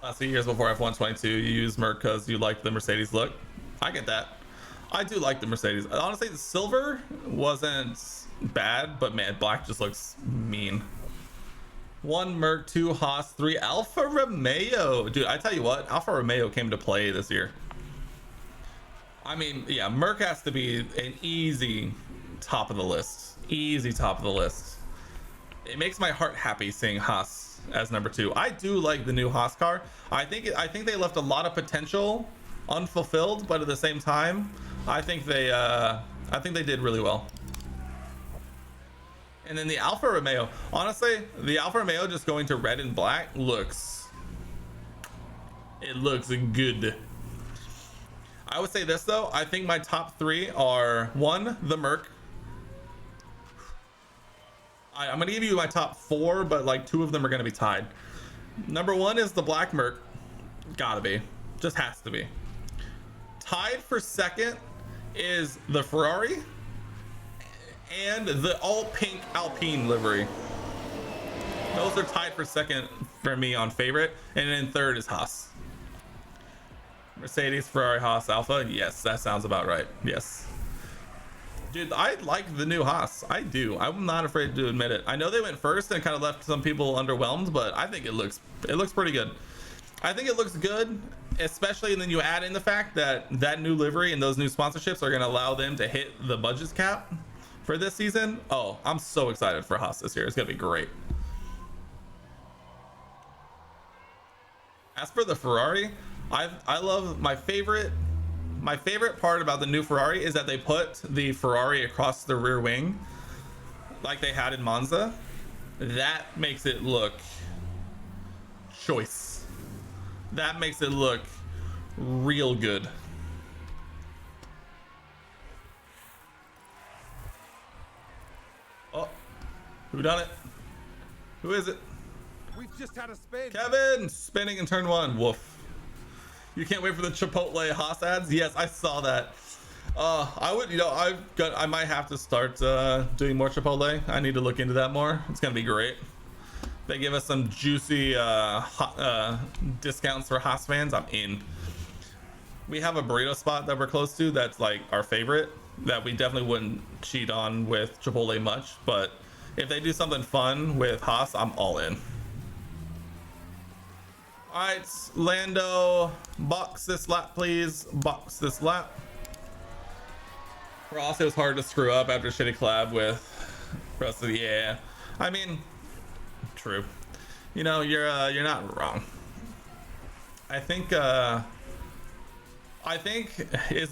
Last few years before F122, you used Merc because you liked the Mercedes look. I get that. I do like the Mercedes. Honestly, the silver wasn't bad, but man, black just looks mean. 1 Merc, 2 Haas, 3 Alfa Romeo. Dude, I tell you what, Alfa Romeo came to play this year. I mean, yeah, Merc has to be an easy top of the list. Easy top of the list. It makes my heart happy seeing Haas as number 2. I do like the new Haas car. I think they left a lot of potential unfulfilled, but at the same time, I think they did really well. And then the Alfa Romeo, honestly, the Alfa Romeo just going to red and black looks good. I would say this though, I think my top 3 are 1, the Merc. I'm gonna give you my top 4, but like 2 of them are gonna be tied. Number 1 is the black Merc. Gotta be, just has to be. Tied for second is the Ferrari and the all pink Alpine livery. Those are tied for second for me on favorite, and then third is Haas. Mercedes, Ferrari, Haas, Alpha. Yes, that sounds about right. Yes. Dude, I like the new Haas. I do. I'm not afraid to admit it. I know they went first and kind of left some people underwhelmed, but I think it looks pretty good. I think it looks good, especially, and then you add in the fact that that new livery and those new sponsorships are going to allow them to hit the budget cap for this season. Oh, I'm so excited for Haas this year. It's going to be great. As for the Ferrari, I love my favorite part about the new Ferrari is that they put the Ferrari across the rear wing like they had in Monza. That makes it look choice. That makes it look real good. Oh, who done it? Who is it? We've just had a spin. Kevin spinning in turn 1. Woof. You can't wait for the Chipotle Haas ads. Yes, I saw that. I would, I might have to start doing more Chipotle. I need to look into that more. It's gonna be great. They give us some juicy discounts for Haas fans. I'm in. We have a burrito spot that we're close to that's like our favorite that we definitely wouldn't cheat on with Chipotle much, but if they do something fun with Haas, I'm all in. All right, Lando, box this lap, please. Box this lap. Ross, it was hard to screw up after shitty collab with Russell. Yeah, I mean, true. You know, you're not wrong. I think as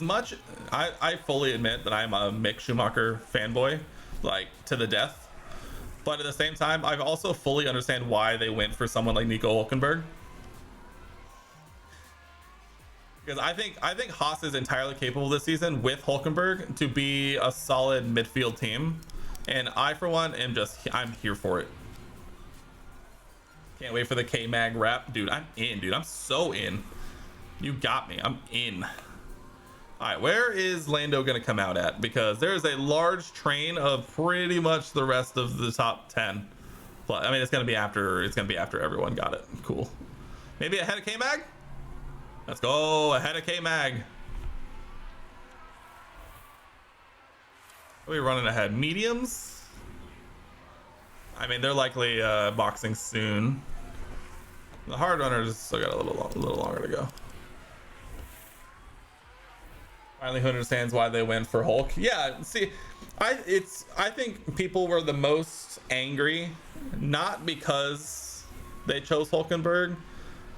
much I fully admit that I'm a Mick Schumacher fanboy, like to the death. But at the same time, I also fully understand why they went for someone like Nico Hülkenberg. Because I think Haas is entirely capable this season with Hülkenberg to be a solid midfield team, and I for one I'm here for it. Can't wait for the K-Mag wrap, dude. I'm in, dude. I'm so in. You got me. I'm in. All right, where is Lando gonna come out at? Because there is a large train of pretty much the rest of the top 10. But I mean, it's gonna be after everyone got it. Cool. Maybe ahead of K-Mag. Let's go ahead of K-Mag. What are we running ahead? Mediums? I mean, they're likely boxing soon. The hard runners still got a little longer to go. Finally, who understands why they went for Hulk? Yeah, see, I think people were the most angry, not because they chose Hülkenberg,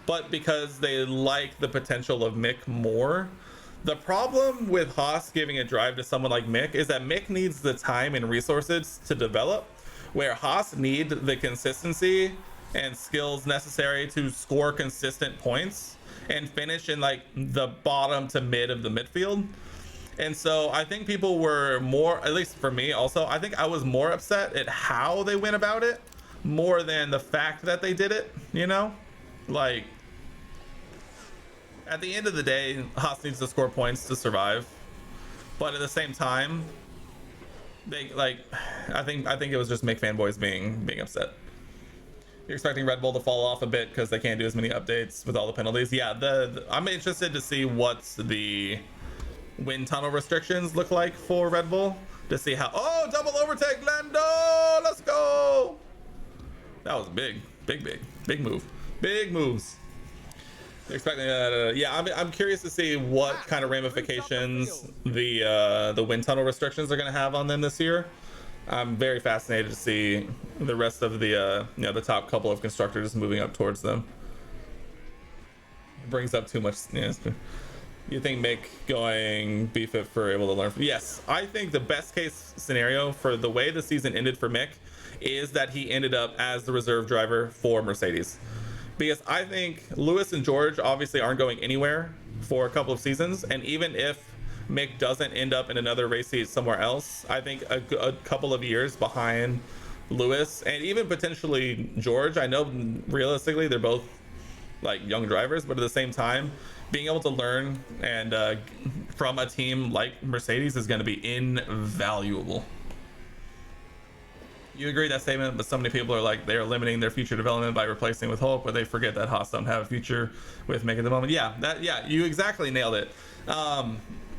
but because they like the potential of Mick more. The problem with Haas giving a drive to someone like Mick is that Mick needs the time and resources to develop, where Haas need the consistency and skills necessary to score consistent points and finish in like the bottom to mid of the midfield. And so I think people were more, at least for me also, I think I was more upset at how they went about it more than the fact that they did it, you know? Like, at the end of the day, Haas needs to score points to survive, but at the same time, they like, I think it was just Mick fanboys being upset. You're expecting Red Bull to fall off a bit because they can't do as many updates with all the penalties. Yeah, I'm interested to see what's the wind tunnel restrictions look like for Red Bull, to see how. Oh, double overtake, Lando! Let's go! That was big move. Big moves. Expecting yeah, I'm curious to see what kind of ramifications the wind tunnel restrictions are going to have on them this year. I'm very fascinated to see the rest of the the top couple of constructors moving up towards them. It brings up too much. Yeah, you think Mick going BFIP for able to learn from? Yes, I think the best case scenario for the way the season ended for Mick is that he ended up as the reserve driver for Mercedes. Because I think Lewis and George obviously aren't going anywhere for a couple of seasons, and even if Mick doesn't end up in another race seat somewhere else, I think a couple of years behind Lewis and even potentially George. I know realistically they're both like young drivers, but at the same time, being able to learn and from a team like Mercedes is going to be invaluable. You agree with that statement, but so many people are like they're limiting their future development by replacing with Hulk, but they forget that Haas don't have a future with Mick at the moment. Yeah, you exactly nailed it.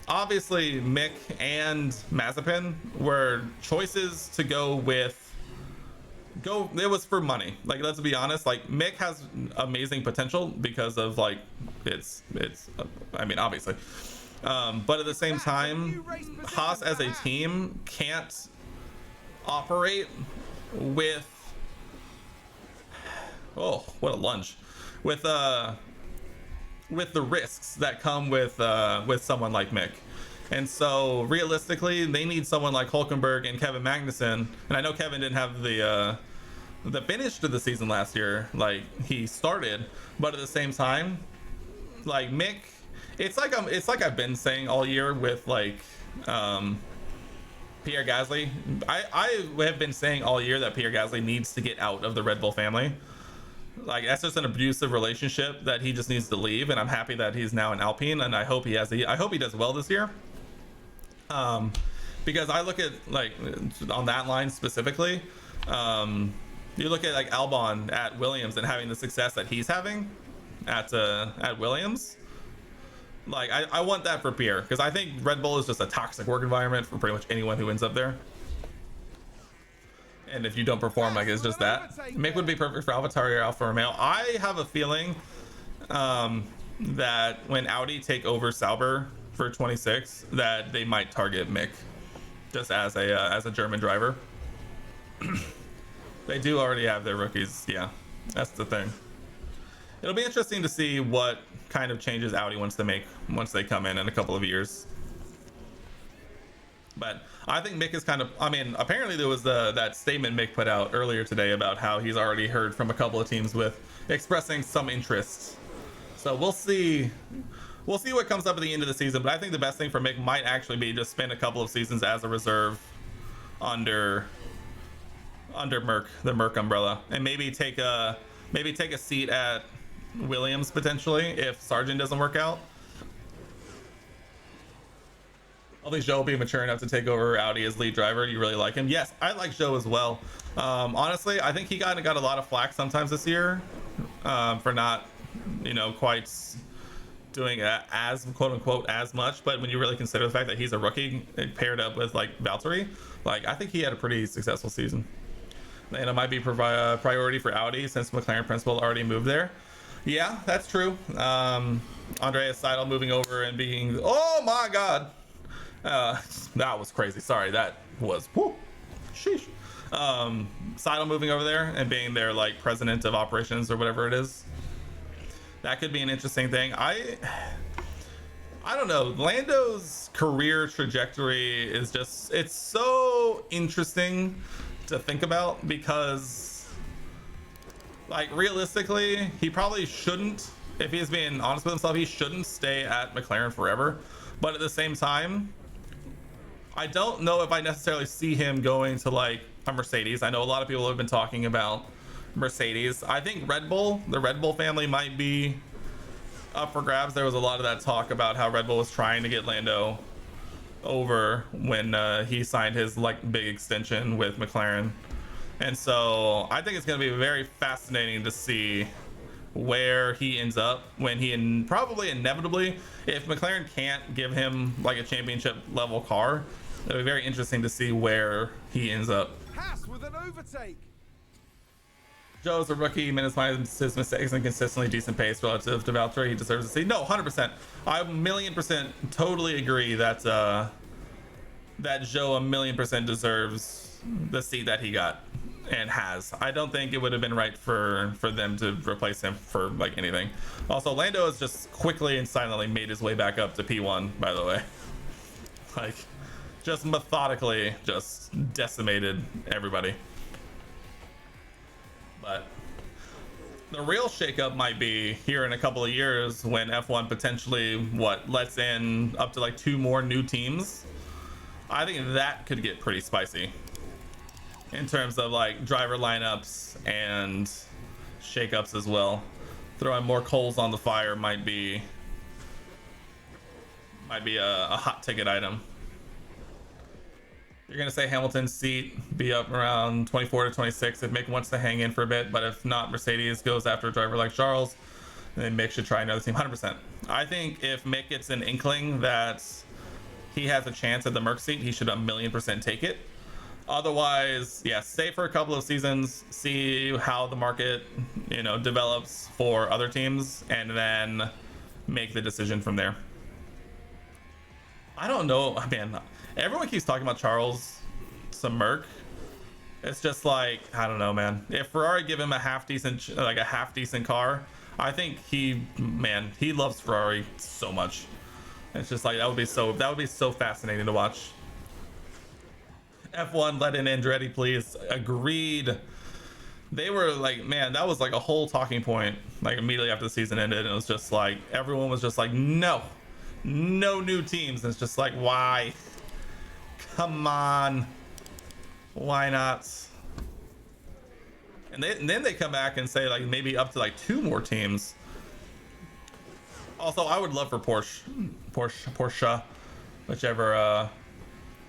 obviously Mick and Mazepin were choices to go with. It was for money. Like, let's be honest. Like, Mick has amazing potential because of like it's. I mean, obviously, but at the same time, Haas as a team can't operate with. Oh, what a lunge! With the risks that come with someone like Mick. And so realistically, they need someone like Hulkenberg and Kevin Magnussen. And I know Kevin didn't have the finish to the season last year, like he started, but at the same time, like Mick, it's like I've been saying all year with like Pierre Gasly. I have been saying all year that Pierre Gasly needs to get out of the Red Bull family. Like, that's just an abusive relationship that he just needs to leave, and I'm happy that he's now in Alpine, and I hope he does well this year. Because I look at, like, on that line specifically, you look at like Albon at Williams and having the success that he's having at Williams. Like, I want that for Pierre, because I think Red Bull is just a toxic work environment for pretty much anyone who ends up there. And if you don't perform, like, it's just that. Mick would be perfect for AlphaTauri or Alfa Romeo. I have a feeling that when Audi take over Sauber for 26, that they might target Mick just as a German driver. They do already have their rookies. Yeah, that's the thing. It'll be interesting to see what kind of changes Audi wants to make once they come in a couple of years. But I think Mick is kind of, I mean, apparently there was that statement Mick put out earlier today about how he's already heard from a couple of teams with expressing some interest. So we'll see what comes up at the end of the season. But I think the best thing for Mick might actually be just spend a couple of seasons as a reserve under Merck, the Merck umbrella, and maybe take a seat at Williams potentially if Sargent doesn't work out. I think Zhou will be mature enough to take over Audi as lead driver. You really like him? Yes, I like Zhou as well. Honestly, I think he got a lot of flack sometimes this year for not, quite doing as quote unquote as much. But when you really consider the fact that he's a rookie paired up with like Valtteri, like I think he had a pretty successful season. And it might be priority for Audi since McLaren principal already moved there. Yeah, that's true. Andreas Seidel moving over and being, oh my God. That was crazy. Sorry, that was whoo, sheesh. Seidel moving over there and being their like president of operations or whatever it is. That could be an interesting thing. I don't know. Lando's career trajectory is just, it's so interesting to think about because, like, realistically, he probably shouldn't, if he's being honest with himself, he shouldn't stay at McLaren forever. But at the same time, I don't know if I necessarily see him going to like a Mercedes. I know a lot of people have been talking about Mercedes. I think the Red Bull family might be up for grabs. There was a lot of that talk about how Red Bull was trying to get Lando over when he signed his like big extension with McLaren. And so I think it's going to be very fascinating to see where he ends up when he probably inevitably, if McLaren can't give him like a championship level car, it'll be very interesting to see where he ends up. Haas with an overtake. Joe's a rookie, minimizes his mistakes and consistently decent pace relative to Valtteri. He deserves a seat. No, 100%. I 1,000,000% totally agree that that Joe 1,000,000% deserves the seat that he got and has. I don't think it would have been right for them to replace him for like anything. Also, Lando has just quickly and silently made his way back up to P1, by the way. Like, just methodically just decimated everybody. But the real shakeup might be here in a couple of years when F1 potentially lets in up to like 2 more new teams. I think that could get pretty spicy in terms of like driver lineups and shakeups as well. Throwing more coals on the fire might be a hot ticket item. You're gonna say Hamilton's seat be up around 24 to 26 if Mick wants to hang in for a bit, but if not, Mercedes goes after a driver like Charles, then Mick should try another team. 100%. I think if Mick gets an inkling that he has a chance at the Merc seat, he should 1,000,000% take it. Otherwise, yeah, stay for a couple of seasons, see how the market, you know, develops for other teams, and then make the decision from there. I don't know, man. Everyone keeps talking about Charles some Merc. It's just like, I don't know, man. If Ferrari give him a half decent car, I think he loves Ferrari so much. It's just like that would be so fascinating to watch. F1, let in Andretti, please. Agreed. They were like, man, that was like a whole talking point, like immediately after the season ended, and it was just like everyone was just like, no new teams. And it's just like, why? Come on, why not? And then they come back and say like maybe up to like 2 more teams. Also, I would love for Porsche,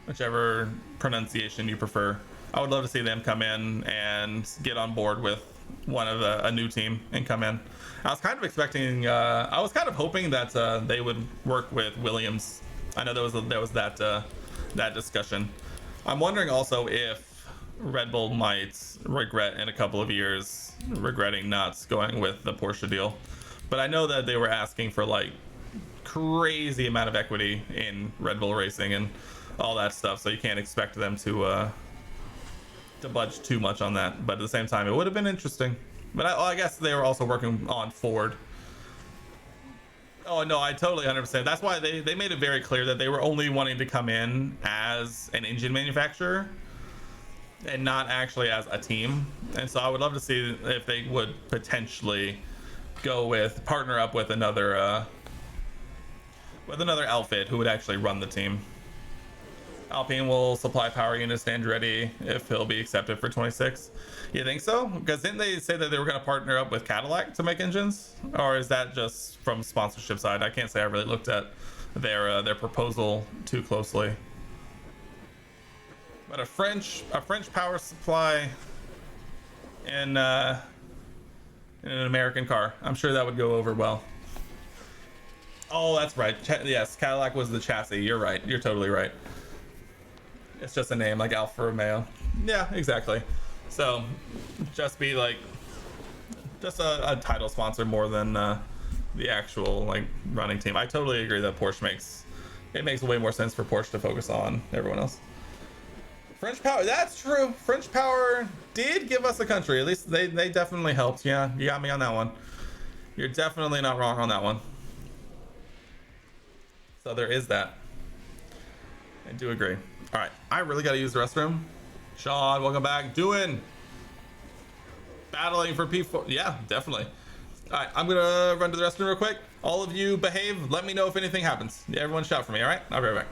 whichever pronunciation you prefer. I would love to see them come in and get on board with a new team and come in. I was kind of expecting, I was kind of hoping that they would work with Williams. I know there was that discussion. I'm wondering also if Red Bull might regret in a couple of years regretting not going with the Porsche deal. But I know that they were asking for like crazy amount of equity in Red Bull Racing and all that stuff, so you can't expect them to budge too much on that. But at the same time, it would have been interesting. But I guess they were also working on Ford. Oh no, I totally understand. That's why they made it very clear that they were only wanting to come in as an engine manufacturer and not actually as a team. And so I would love to see if they would potentially partner up with another outfit who would actually run the team. Alpine will supply power units to Andretti if he'll be accepted for 26. You think so? Because didn't they say that they were going to partner up with Cadillac to make engines? Or is that just from sponsorship side? I can't say I really looked at their proposal too closely. But a French power supply in an American car, I'm sure that would go over well. Oh, that's right. Yes, Cadillac was the chassis. You're right. You're totally right. It's just a name like Alfa Romeo. Yeah, exactly. So just be like a title sponsor more than the actual like running team. I totally agree that Porsche makes way more sense for Porsche to focus on everyone else. French power, that's true. French power did give us a country. At least they definitely helped. Yeah, you got me on that one. You're definitely not wrong on that one. So there is that. I do agree. All right, I really got to use the restroom. Sean, welcome back. Battling for P4. Yeah, definitely. All right, I'm gonna run to the restroom real quick. All of you behave. Let me know if anything happens. Everyone shout for me. All right, I'll be right back.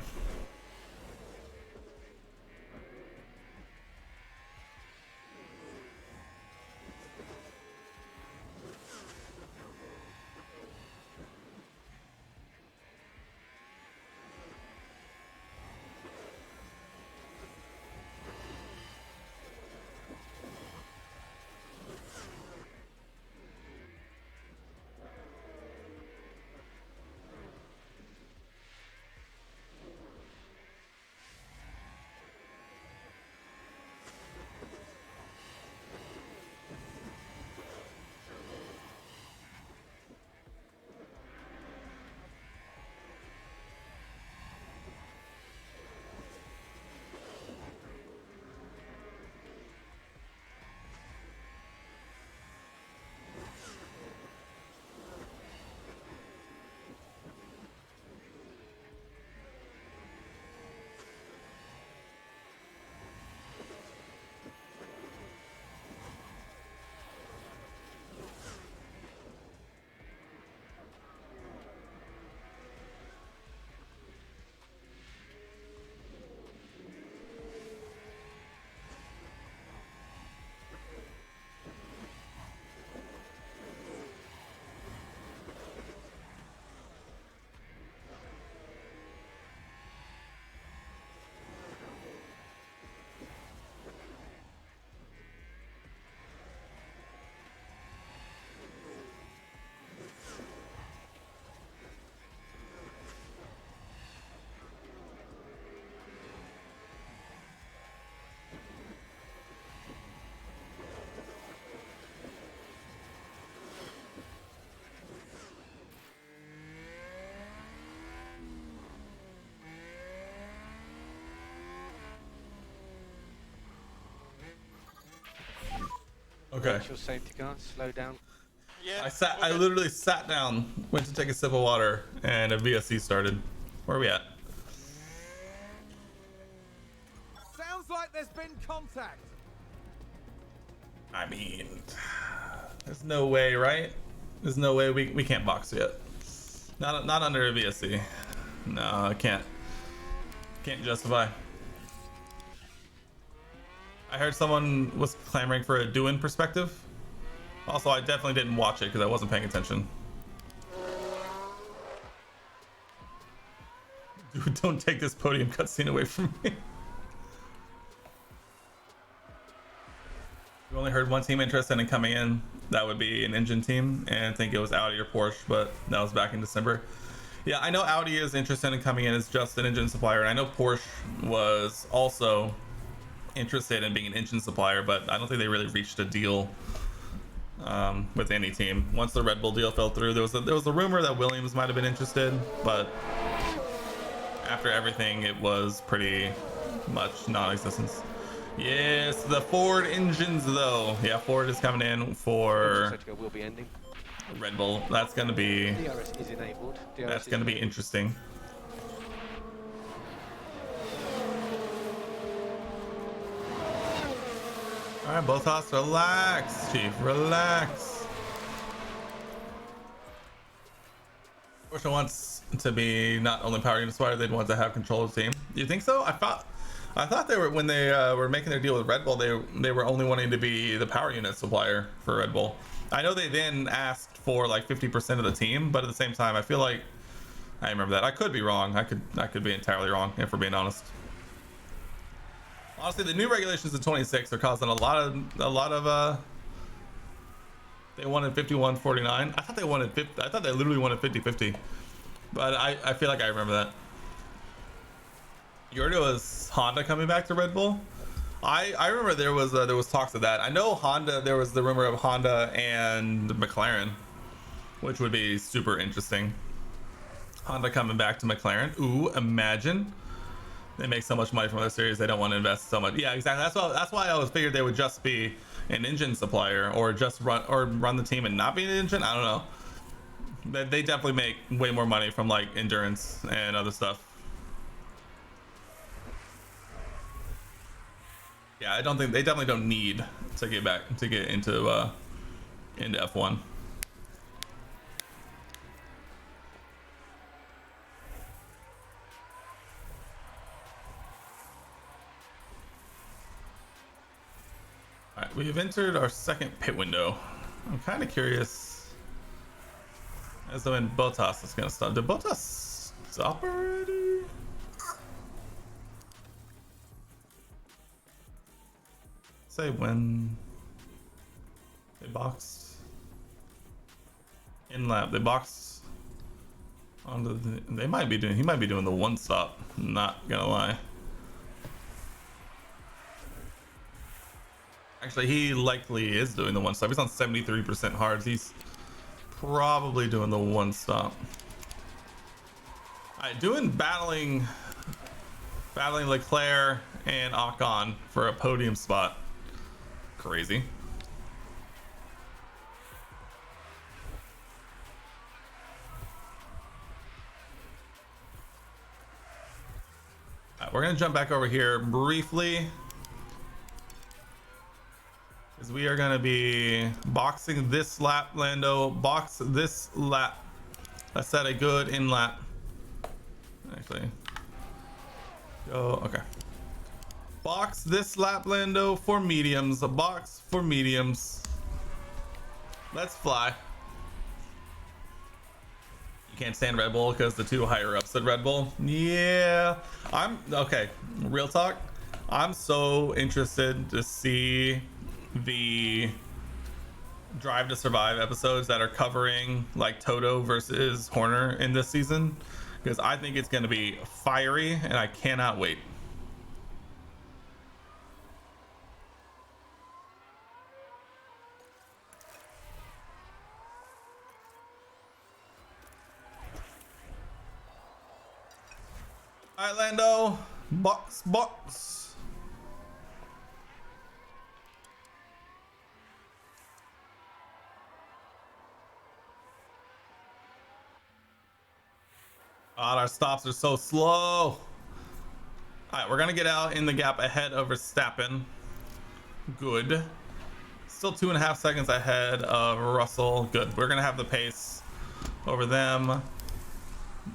Okay. Watch your safety car. Slow down. Yeah. I literally sat down, went to take a sip of water, and a VSC started. Where are we at? Sounds like there's been contact. I mean, there's no way, right? There's no way we can't box yet. Not under a VSC. No, I can't. Can't justify. I heard someone was clamoring for a do-in perspective. Also, I definitely didn't watch it because I wasn't paying attention. Dude, don't take this podium cutscene away from me. We only heard one team interested in coming in. That would be an engine team, and I think it was Audi or Porsche, but that was back in December. Yeah, I know Audi is interested in coming in as just an engine supplier, and I know Porsche was also interested in being an engine supplier, but I don't think they really reached a deal with any team. Once the Red Bull deal fell through, there was a rumor that Williams might have been interested, but after everything, it was pretty much non-existent. Yes, the Ford engines though. Yeah, Ford is coming in for Safety car will be ending. Red Bull. That's gonna be DRS is enabled. DRS that's is gonna be enabled. interesting. All right, both Haas, relax, Chief, relax. Porsche wants to be not only power unit supplier, they'd want to have control of the team. You think so? I thought they were, when they were making their deal with Red Bull, they were only wanting to be the power unit supplier for Red Bull. I know they then asked for like 50% of the team, but at the same time, I feel like I remember that. I could be wrong. I could be entirely wrong if we're being honest. Honestly, the new regulations in 26 are causing a lot of they wanted 51-49. I thought they wanted 50. I thought they literally wanted 50-50. But I feel like I remember that. You heard it was Honda coming back to Red Bull. I remember there was talks of that. I know Honda. There was the rumor of Honda and McLaren, which would be super interesting. Honda coming back to McLaren. Ooh, imagine. They make so much money from this series, they don't want to invest so much. Yeah, exactly. That's why I always figured they would just be an engine supplier, or just run the team and not be an engine. I don't know. But they definitely make way more money from like endurance and other stuff. Yeah, I don't think they definitely don't need to get into F1. All right, we have entered our second pit window. I'm kind of curious as to when Bottas is gonna stop. Did Bottas stop already? Say when they boxed in lap. They boxed onto the. They might be doing. He might be doing the one stop. Not gonna lie. Actually, he likely is doing the one stop. He's on 73% hards. He's probably doing the one stop. All right, battling Leclerc and Ocon for a podium spot. Crazy. All right, we're gonna jump back over here briefly, because we are going to be boxing this lap, Lando. Box this lap. I set a good in lap. Actually. Go, okay. Box this lap, Lando, for mediums. A box for mediums. Let's fly. You can't stand Red Bull because the two higher ups at Red Bull. Yeah. Okay. Real talk. I'm so interested to see the Drive to Survive episodes that are covering like Toto versus Horner in this season, because I think it's going to be fiery and I cannot wait. All right, Lando, box. God, our stops are so slow. All right, we're gonna get out in the gap ahead of Verstappen. Good. Still 2.5 seconds ahead of Russell. Good. We're gonna have the pace over them.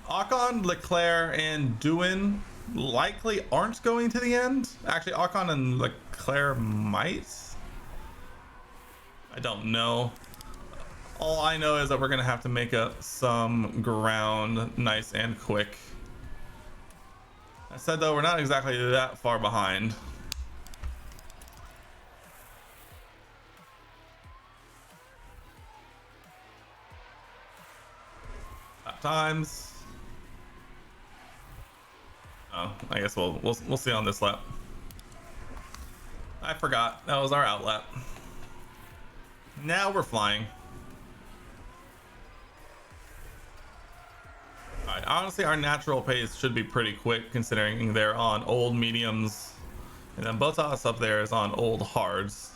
Ocon, Leclerc, and Doohan likely aren't going to the end. Actually, Ocon and Leclerc might. I don't know. All I know is that we're gonna have to make up some ground nice and quick. I said though, we're not exactly that far behind. Lap times. Oh, I guess we'll see on this lap. I forgot that was our out lap. Now we're flying. Alright, honestly, our natural pace should be pretty quick considering they're on old mediums, and then Bottas up there is on old hards.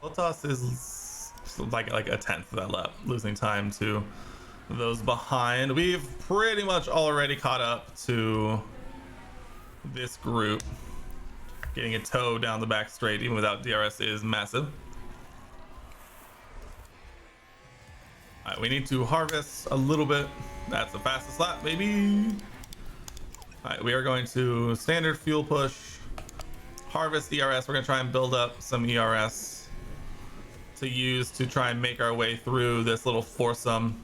Bottas is like a tenth of that lap, losing time to those behind. We've pretty much already caught up to this group. Getting a tow down the back straight even without DRS is massive. All right, we need to harvest a little bit. That's the fastest lap, baby. All right, we are going to standard fuel push, harvest ERS. We're gonna try and build up some ERS to use to try and make our way through this little foursome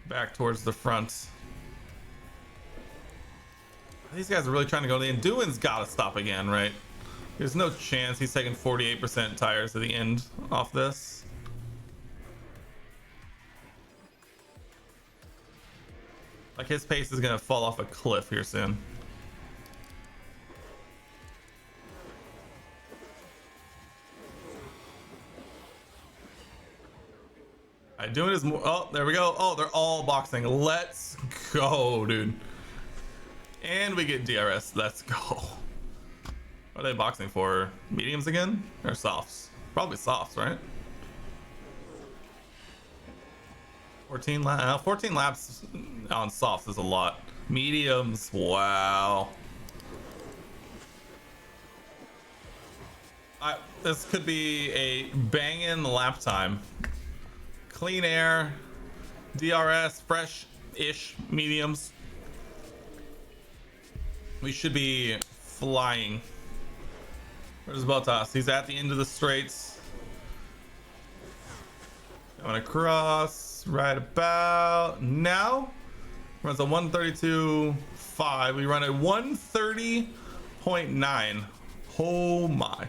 back towards the front. These guys are really trying to go to the end. Doohan's got to stop again, right? There's no chance he's taking 48% tires to the end off this. Like, his pace is gonna fall off a cliff here soon. Alright, doing his more. Oh, there we go. Oh, they're all boxing. Let's go, dude. And we get DRS. Let's go. What are they boxing for? Mediums again? Or softs? Probably softs, right? 14 laps on softs is a lot. Mediums, wow. This could be a banging lap time. Clean air, DRS, fresh-ish mediums. We should be flying. Where's Bottas? He's at the end of the straights. Going across right about now. Runs a 132.5. We run a 130.9. Oh my.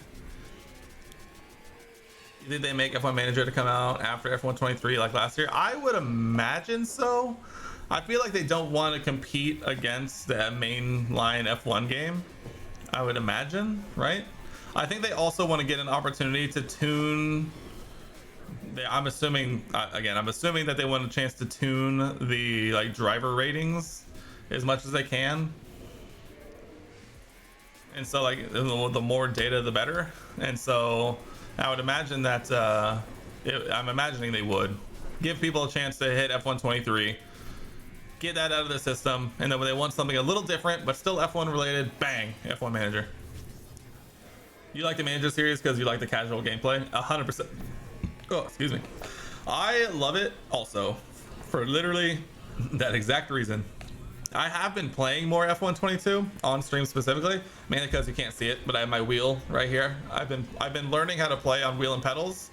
Did they make F1 Manager to come out after F1 23 like last year? I would imagine so. I feel like they don't want to compete against the mainline F1 game. I would imagine, right? I think they also want to get an opportunity to tune. I'm assuming that they want a chance to tune the driver ratings as much as they can. And so the more data, the better. And so I would imagine that I'm imagining they would give people a chance to hit F1 23. Get that out of the system, and then when they want something a little different but still F1 related, bang, F1 Manager. You like the Manager series because you like the casual gameplay? 100%. Oh, excuse me. I love it also for literally that exact reason. I have been playing more F1 22 on stream specifically, mainly because you can't see it, but I have my wheel right here. I've been learning how to play on wheel and pedals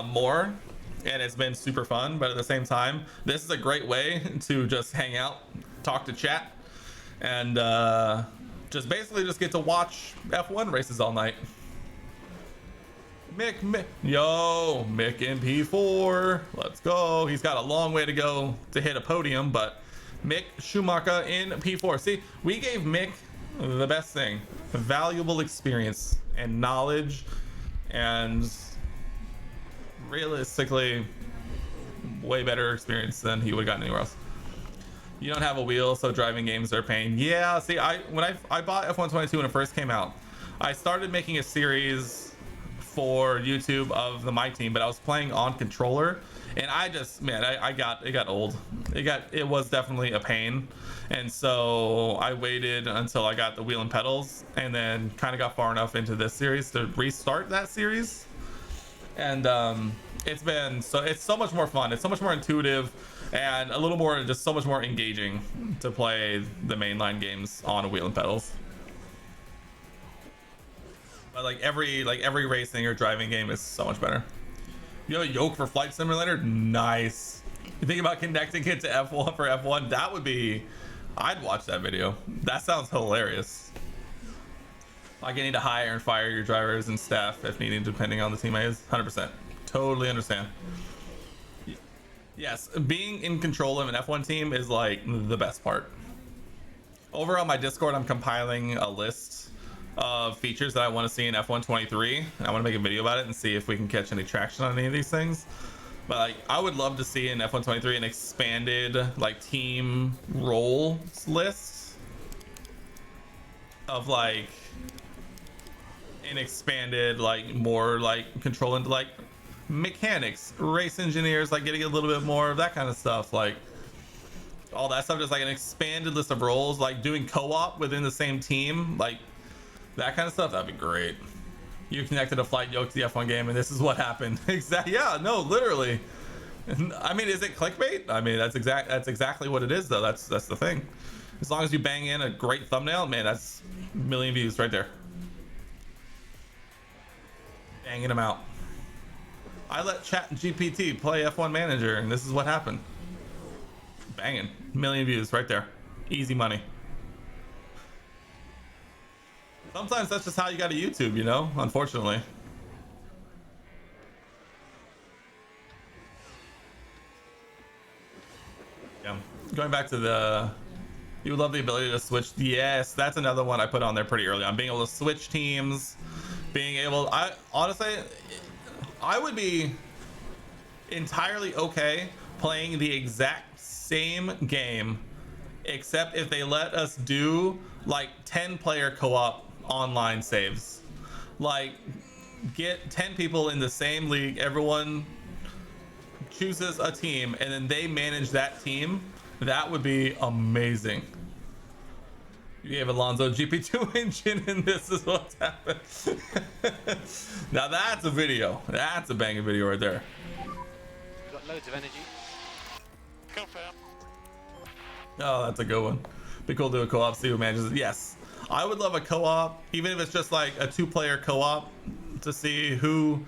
more. And it's been super fun, but at the same time, this is a great way to just hang out, talk to chat, and just basically just get to watch F1 races all night. Mick in P4, let's go. He's got a long way to go to hit a podium, but Mick Schumacher in P4. See, we gave Mick the best thing, valuable experience and knowledge, and realistically way better experience than he would have gotten anywhere else. You don't have a wheel, so driving games are a pain. Yeah, see, when I bought F1 22 when it first came out, I started making a series for YouTube of my team, but I was playing on controller, and I just, man, it got old. It was definitely a pain, and so I waited until I got the wheel and pedals, and then kind of got far enough into this series to restart that series. And it's so much more fun. It's so much more intuitive, and a little more, just so much more engaging to play the mainline games on a wheel and pedals. But like every racing or driving game is so much better. You know, yoke for Flight Simulator, nice. You think about connecting it to F1 for F1, that would be, I'd watch that video. That sounds hilarious. Like, you need to hire and fire your drivers and staff if needed, depending on the team is. 100%. Totally understand. Yes, being in control of an F1 team is like the best part. Over on my Discord, I'm compiling a list of features that I want to see in F1 23. I want to make a video about it and see if we can catch any traction on any of these things. But like, I would love to see in F1 23 an expanded like team roles list of like an expanded like more like control into like mechanics, race engineers, like getting a little bit more of that kind of stuff, like all that stuff, just like an expanded list of roles, like doing co-op within the same team, like that kind of stuff. That'd be great. You connected a flight yoke to the F1 game and this is what happened. Exactly. Yeah, no, literally. I mean, is it clickbait? I mean, that's exactly what it is though. That's the thing. As long as you bang in a great thumbnail, man, that's a million views right there. Banging them out. I let ChatGPT play F1 Manager, and this is what happened. Banging. Million views right there. Easy money. Sometimes that's just how you got to YouTube, you know, unfortunately. Yeah. Going back to the... You would love the ability to switch. Yes, that's another one I put on there pretty early on. Being able to switch teams. Being able... I honestly... I would be entirely okay playing the exact same game, except if they let us do like 10-player co-op online saves. Like, get 10 people in the same league, everyone chooses a team, and then they manage that team. That would be amazing. You gave Alonso GP2 engine and this is what's happened. Now that's a video. That's a banging video right there. Got loads of energy. Confirm. Oh, that's a good one. Be cool to do a co-op, see who manages it. Yes, I would love a co-op, even if it's just like a 2-player co-op, to see who,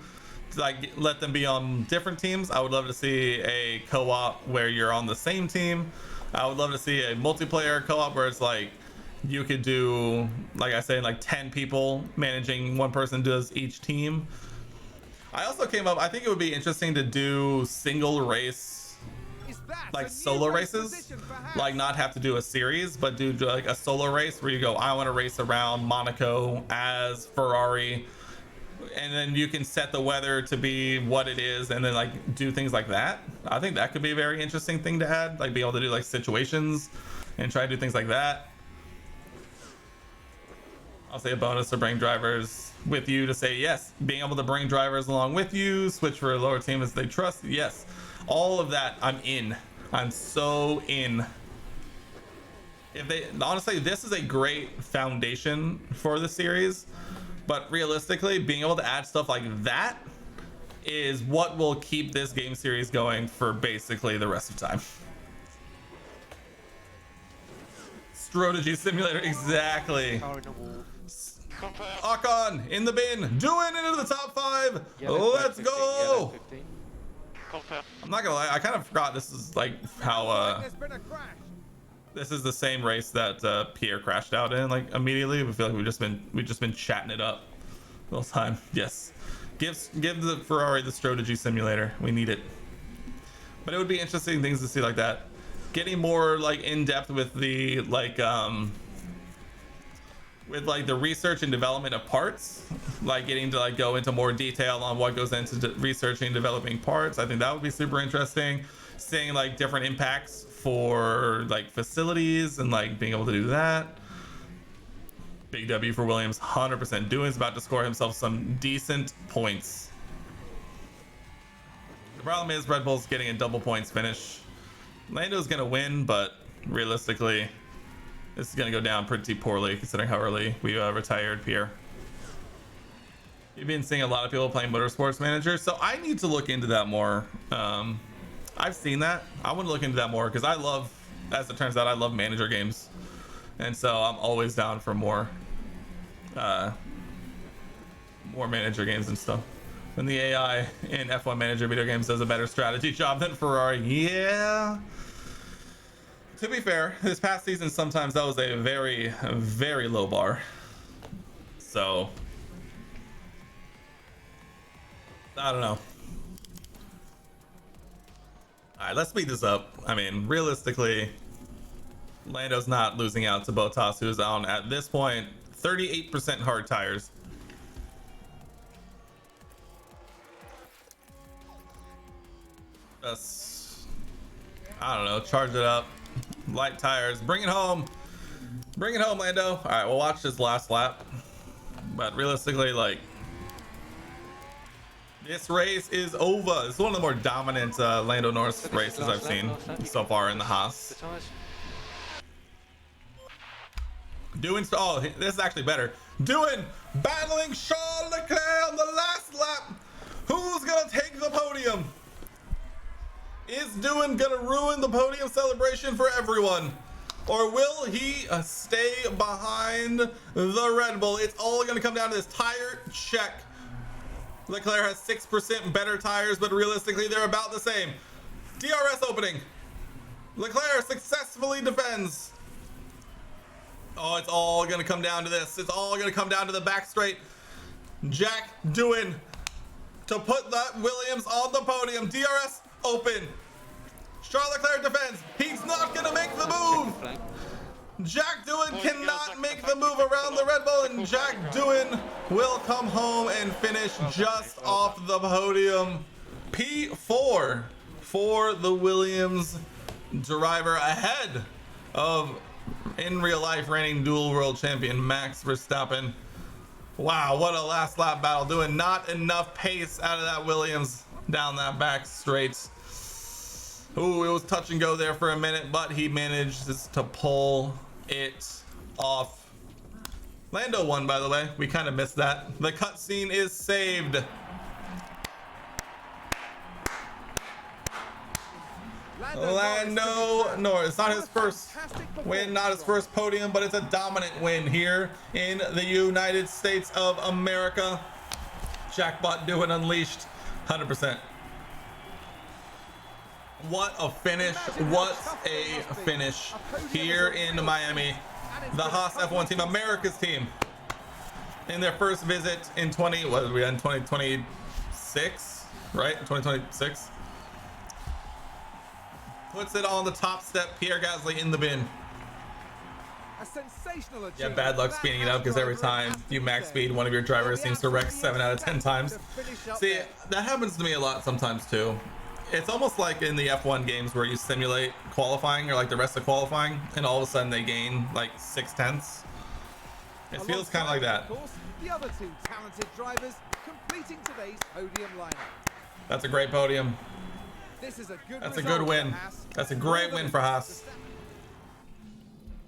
like, let them be on different teams. I would love to see a co-op where you're on the same team. I would love to see a multiplayer co-op where it's like you could do, like I say, like 10 people managing, one person does each team. I also came up, I think it would be interesting to do single race, like solo races, like not have to do a series, but do like a solo race where you go, I want to race around Monaco as Ferrari, and then you can set the weather to be what it is, and then like do things like that. I think that could be a very interesting thing to add, like be able to do like situations and try to do things like that. I'll say a bonus to bring drivers with you, to say yes, being able to bring drivers along with you, switch for a lower team as they trust. Yes, all of that, I'm in. I'm so in. If they, honestly, this is a great foundation for the series, but realistically, being able to add stuff like that is what will keep this game series going for basically the rest of time. Strategy simulator, exactly. Car in the wall. Akon in the bin, doing it into the top 5. Yellow Let's 15, go. yellow 15. Confirm. I'm not gonna lie, I kind of forgot this is like how There's been a crash. this is the same race that Pierre crashed out in, like immediately. We feel like we've just been chatting it up the whole time. Yes, give the Ferrari the strategy simulator. We need it. But it would be interesting things to see like that, getting more like in depth with the like with like the research and development of parts, like getting to like go into more detail on what goes into researching and developing parts. I think that would be super interesting, seeing like different impacts for like facilities and like being able to do that. Big W for Williams, 100%. Doing's about to score himself some decent points. The problem is Red Bull's getting a double points finish. Lando's gonna win, but realistically, this is gonna go down pretty poorly considering how early we retired Pierre. You've been seeing a lot of people playing Motorsports Manager, so I need to look into that more. I've seen that. I want to look into that more because I love, as it turns out, I love manager games. And so I'm always down for more manager games and stuff. When the AI in F1 Manager video games does a better strategy job than Ferrari, yeah. To be fair, this past season sometimes that was a very, very low bar. So I don't know. All right, let's speed this up. I mean, realistically, Lando's not losing out to Bottas, who's on at this point 38% hard tires. Just, I don't know, charge it up. Light tires, bring it home. Bring it home, Lando. All right, we'll watch this last lap. But realistically, like, this race is over. It's one of the more dominant Lando Norris races I've seen so far in the Haas. Oh, this is actually better. Battling Charles Leclerc on the last lap. Who's gonna take the podium? Is Doohan gonna ruin the podium celebration for everyone? Or will he stay behind the Red Bull? It's all gonna come down to this tire check. Leclerc has 6% better tires, but realistically they're about the same. DRS opening. Leclerc successfully defends. Oh, it's all gonna come down to this. It's all gonna come down to the back straight. Jack Doohan to put that Williams on the podium. DRS open. Charles Leclerc defends. He's not gonna make the move. Jack Doohan cannot make the move around the Red Bull, and Jack Doohan will come home and finish just off the podium. P4 for the Williams driver, ahead of, in real life, reigning dual world champion Max Verstappen. Wow, what a last lap battle. Doohan not enough pace out of that Williams down that back straight. Ooh, it was touch and go there for a minute, but he managed to pull it off. Lando won, by the way. We kind of missed that. The cutscene is saved. Lando Norris, not his first win, not his first podium, but it's a dominant win here in the United States of America. Jackpot Doohan unleashed, 100%. What a finish. What a finish here in Miami. The Haas F1 team, America's team, in their first visit in 2026, right? 2026. Puts it on the top step. Pierre Gasly in the bin. A sensational Yeah, bad luck speeding it up because every time you max speed, one of your drivers seems to wreck 7 out of 10 times. See, that happens to me a lot sometimes too. It's almost like in the F1 games where you simulate qualifying or like the rest of qualifying, and all of a sudden they gain like 6/10. It feels kind of like that. The other two talented drivers completing today's podium lineup. That's a great podium. This is a good That's a good win. That's a great win for Haas.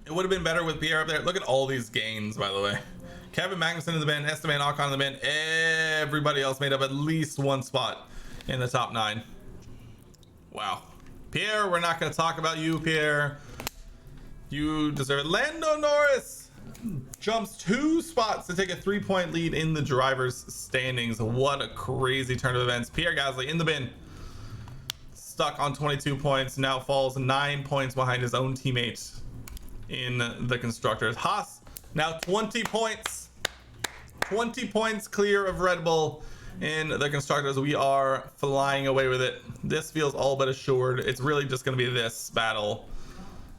It would have been better with Pierre up there. Look at all these gains, by the way. Kevin Magnussen in the bin, Esteban Ocon in the bin. Everybody else made up at least one spot in the top 9. Wow. Pierre, we're not going to talk about you, Pierre. You deserve it. Lando Norris jumps 2 spots to take a 3-point lead in the drivers' standings. What a crazy turn of events. Pierre Gasly in the bin. Stuck on 22 points. Now falls 9 points behind his own teammate in the constructors. Haas now 20 points. 20 points clear of Red Bull. In the constructors, we are flying away with it. This feels all but assured. It's really just going to be this battle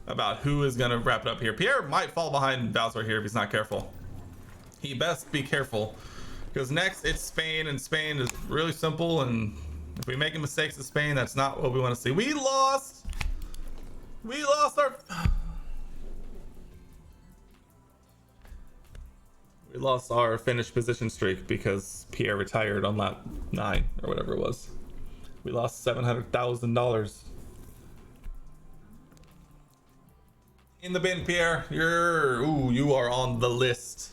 about who is going to wrap it up here. Pierre might fall behind Bowser here if he's not careful. He best be careful, because next it's Spain, and Spain is really simple, and if we make mistakes in Spain, that's not what we want to see. We lost our... We lost our finish position streak because Pierre retired on lap 9 or whatever it was. We lost $700,000. In the bin, Pierre. You are on the list.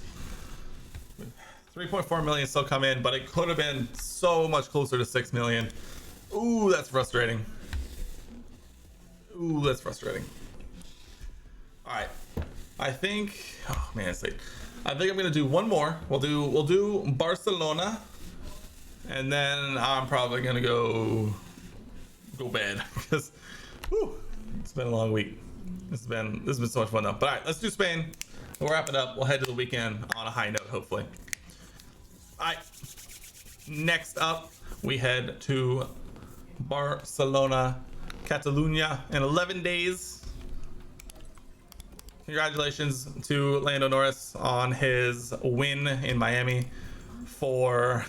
3.4 million still come in, but it could have been so much closer to 6 million. Ooh, that's frustrating. Ooh, that's frustrating. All right, I think. Oh man, it's late. I think I'm gonna do one more. We'll do Barcelona, and then I'm probably gonna go bed because it's been a long week. This has been so much fun though. But all right, let's do Spain. We'll wrap it up. We'll head to the weekend on a high note, hopefully. All right. Next up, we head to Barcelona, Catalunya in 11 days. Congratulations to Lando Norris on his win in Miami. For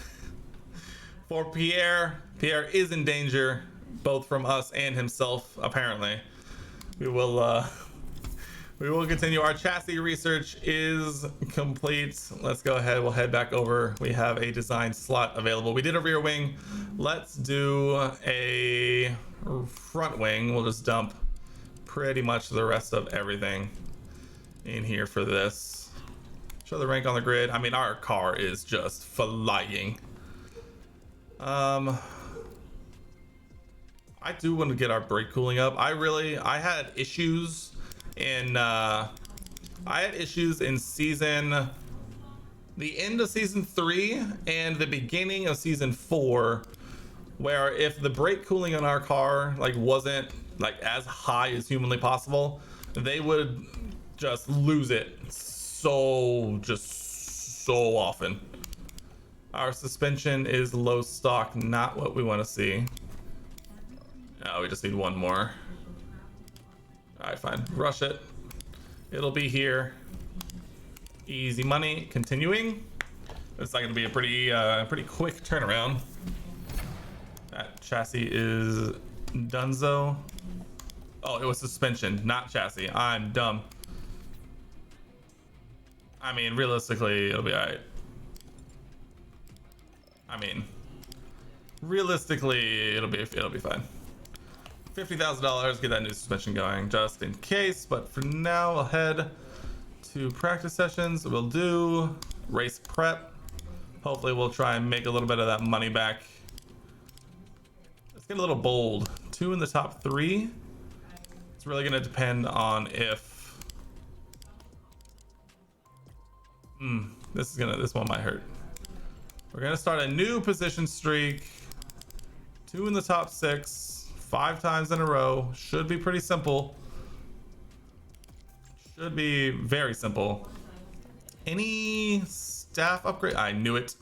Pierre is in danger, both from us and himself, apparently. We will continue. Our chassis research is complete. Let's go ahead. We'll head back over. We have a design slot available. We did a rear wing. Let's do a front wing. We'll just dump pretty much the rest of everything in here for this. Show the rank on the grid. I mean, our car is just flying. I do want to get our brake cooling up. I had issues in season, the end of season 3 and the beginning of season 4, where if the brake cooling on our car wasn't as high as humanly possible, they would just lose it so often. Our suspension is low stock, not what we want to see. Oh, we just need one more. All right, fine. Rush it. It'll be here. Easy money. Continuing. It's not going to be a pretty quick turnaround. That chassis is Dunzo. Oh, it was suspension, not chassis. I'm dumb. I mean, realistically, it'll be all right. I mean, realistically, it'll be fine. $50,000, get that new suspension going just in case. But for now, we'll head to practice sessions. We'll do race prep. Hopefully, we'll try and make a little bit of that money back. Let's get a little bold. 2 in the top 3. It's really going to depend on if this one might hurt. We're gonna start a new position streak. 2 in the top 6. 5 times in a row. Should be pretty simple. Should be very simple. Any staff upgrade? I knew it.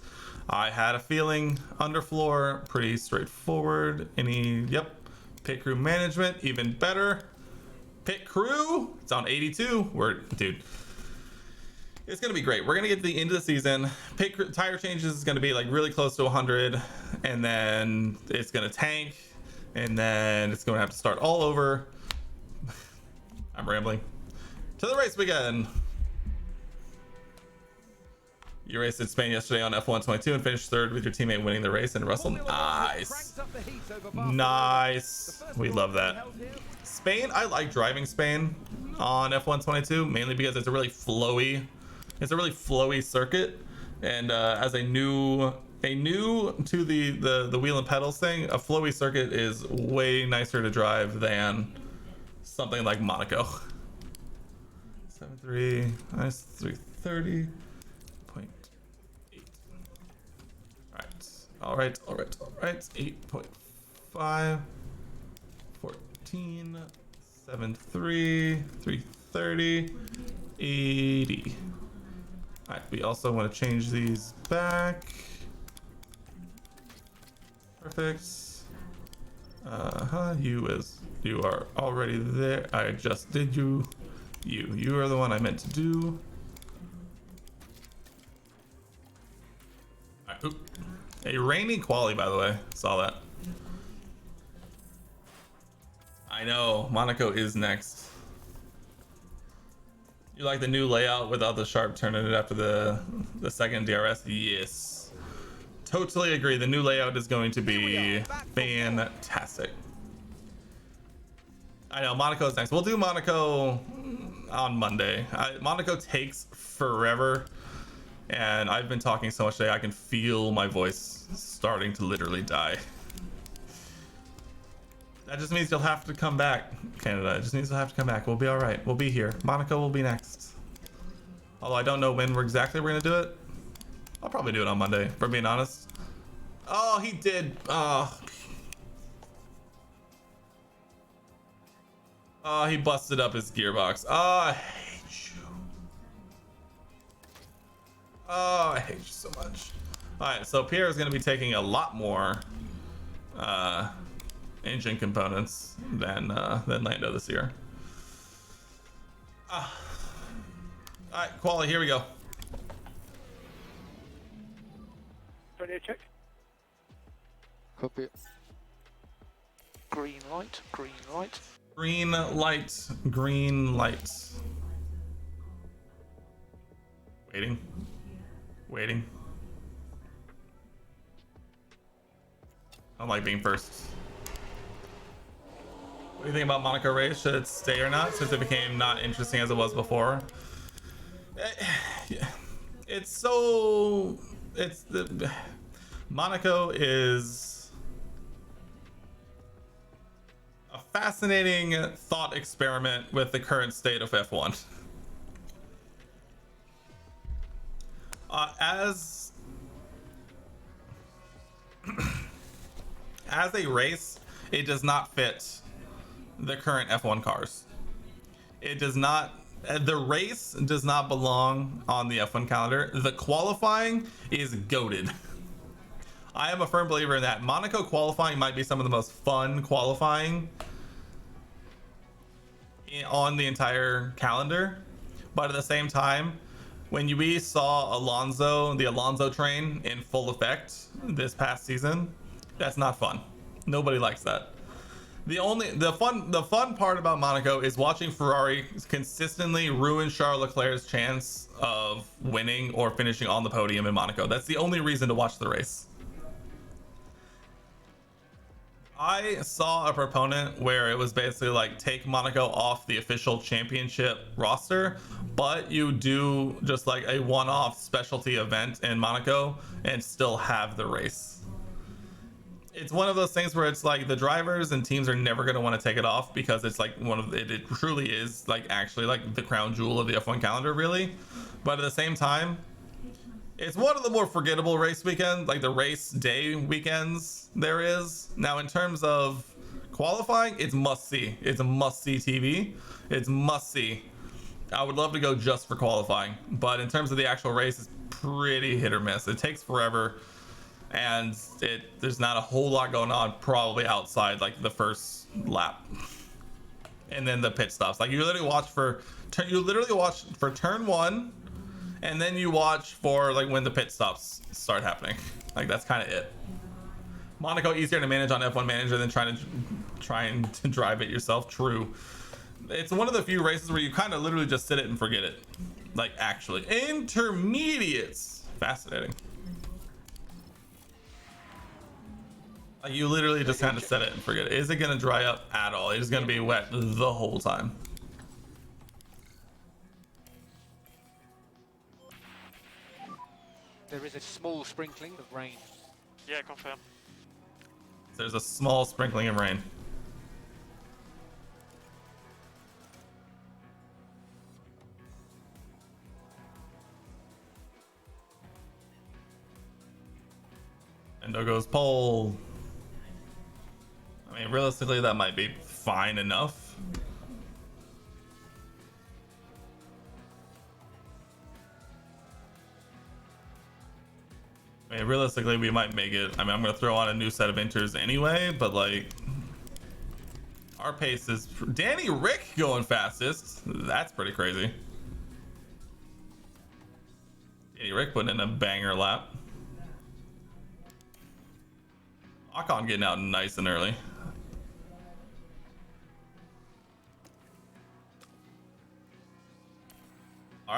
I had a feeling. Underfloor, pretty straightforward. Yep. Pit crew management, even better. Pit crew, it's on 82. Dude. It's gonna be great. We're gonna get to the end of the season. Tire changes is gonna be really close to 100, and then it's gonna tank. And then it's going to have to start all over. I'm rambling. To the race weekend. You raced in Spain yesterday on F1 22 and finished 3rd with your teammate winning the race. And Russell, nice. Nice. We love that. Spain, I like driving Spain on F1 22, mainly because it's a really flowy circuit. And as a new to the wheel and pedals thing, a flowy circuit is way nicer to drive than something like Monaco. 7.3 minus 330.8. All right. 8.5, 14, 7.3, 330, 80. All right, we also want to change these back. Perfect. You are already there. I just did you. You are the one I meant to do. Right, a rainy quali, by the way. Saw that. I know Monaco is next. You like the new layout without the sharp turn in it after the second DRS? Yes. Totally agree. The new layout is going to be fantastic. I know Monaco's next. We'll do Monaco on Monday. Monaco takes forever, and I've been talking so much today I can feel my voice starting to literally die. That just means you'll have to come back, Canada. It just means you'll have to come back. We'll be all right. We'll be here. Monaco will be next. Although I don't know when we're gonna do it. I'll probably do it on Monday, for being honest. Oh, he did. Oh, he busted up his gearbox. Oh, I hate you. Oh, I hate you so much. All right, so Pierre is going to be taking a lot more engine components than Lando this year. All right, quali, here we go. Ready to check? Copy. Green light, green light. Green light, green light. Waiting. Waiting. I don't like being first. What do you think about Monaco race? Should it stay or not, since it became not interesting as it was before? It's so... It's the... Monaco is a fascinating thought experiment with the current state of F1. As a race, it does not fit the current F1 cars. It does not. The race does not belong on the F1 calendar. The qualifying is goated. I am a firm believer in that. Monaco qualifying might be some of the most fun qualifying on the entire calendar, but at the same time, when we saw the Alonso train in full effect this past season, that's not fun. Nobody likes that. The fun part about Monaco is watching Ferrari consistently ruin Charles Leclerc's chance of winning or finishing on the podium in Monaco. That's the only reason to watch the race. I saw a proponent where it was basically like, take Monaco off the official championship roster, but you do just like a one-off specialty event in Monaco and still have the race. It's one of those things where it's like the drivers and teams are never going to want to take it off, because it's like it truly is like actually like the crown jewel of the F1 calendar, really. But at the same time, it's one of the more forgettable race weekends, like the race day weekends there is. Now, in terms of qualifying, it's must see. It's a must see TV. It's must see. I would love to go just for qualifying, but in terms of the actual race, it's pretty hit or miss. It takes forever, and there's not a whole lot going on probably outside like the first lap, and then the pit stops. Like you literally watch for turn one, and then you watch for like when the pit stops start happening. Like that's kind of it. Monaco easier to manage on F1 Manager than trying to drive it yourself. True. It's one of the few races where you kind of literally just sit it and forget it. Like actually, intermediates, fascinating. Like you literally just kind of set it and forget it. Is it gonna dry up at all? It's gonna be wet the whole time. There is a small sprinkling of rain. Yeah, confirm. There's a small sprinkling of rain. Endo goes pole. I mean, realistically, that might be fine enough. I mean, realistically, we might make it. I mean, I'm going to throw on a new set of inters anyway, but like, our pace is Danny Rick going fastest. That's pretty crazy. Danny Rick putting in a banger lap. Ocon getting out nice and early.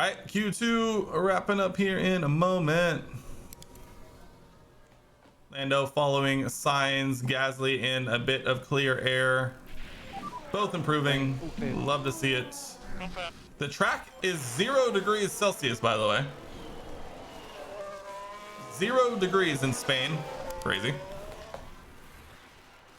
right, Q2 wrapping up here in a moment. Lando following signs, Gasly in a bit of clear air. Both improving. Love to see it. Confirm. The track is 0 degrees Celsius, by the way. 0 degrees in Spain. Crazy.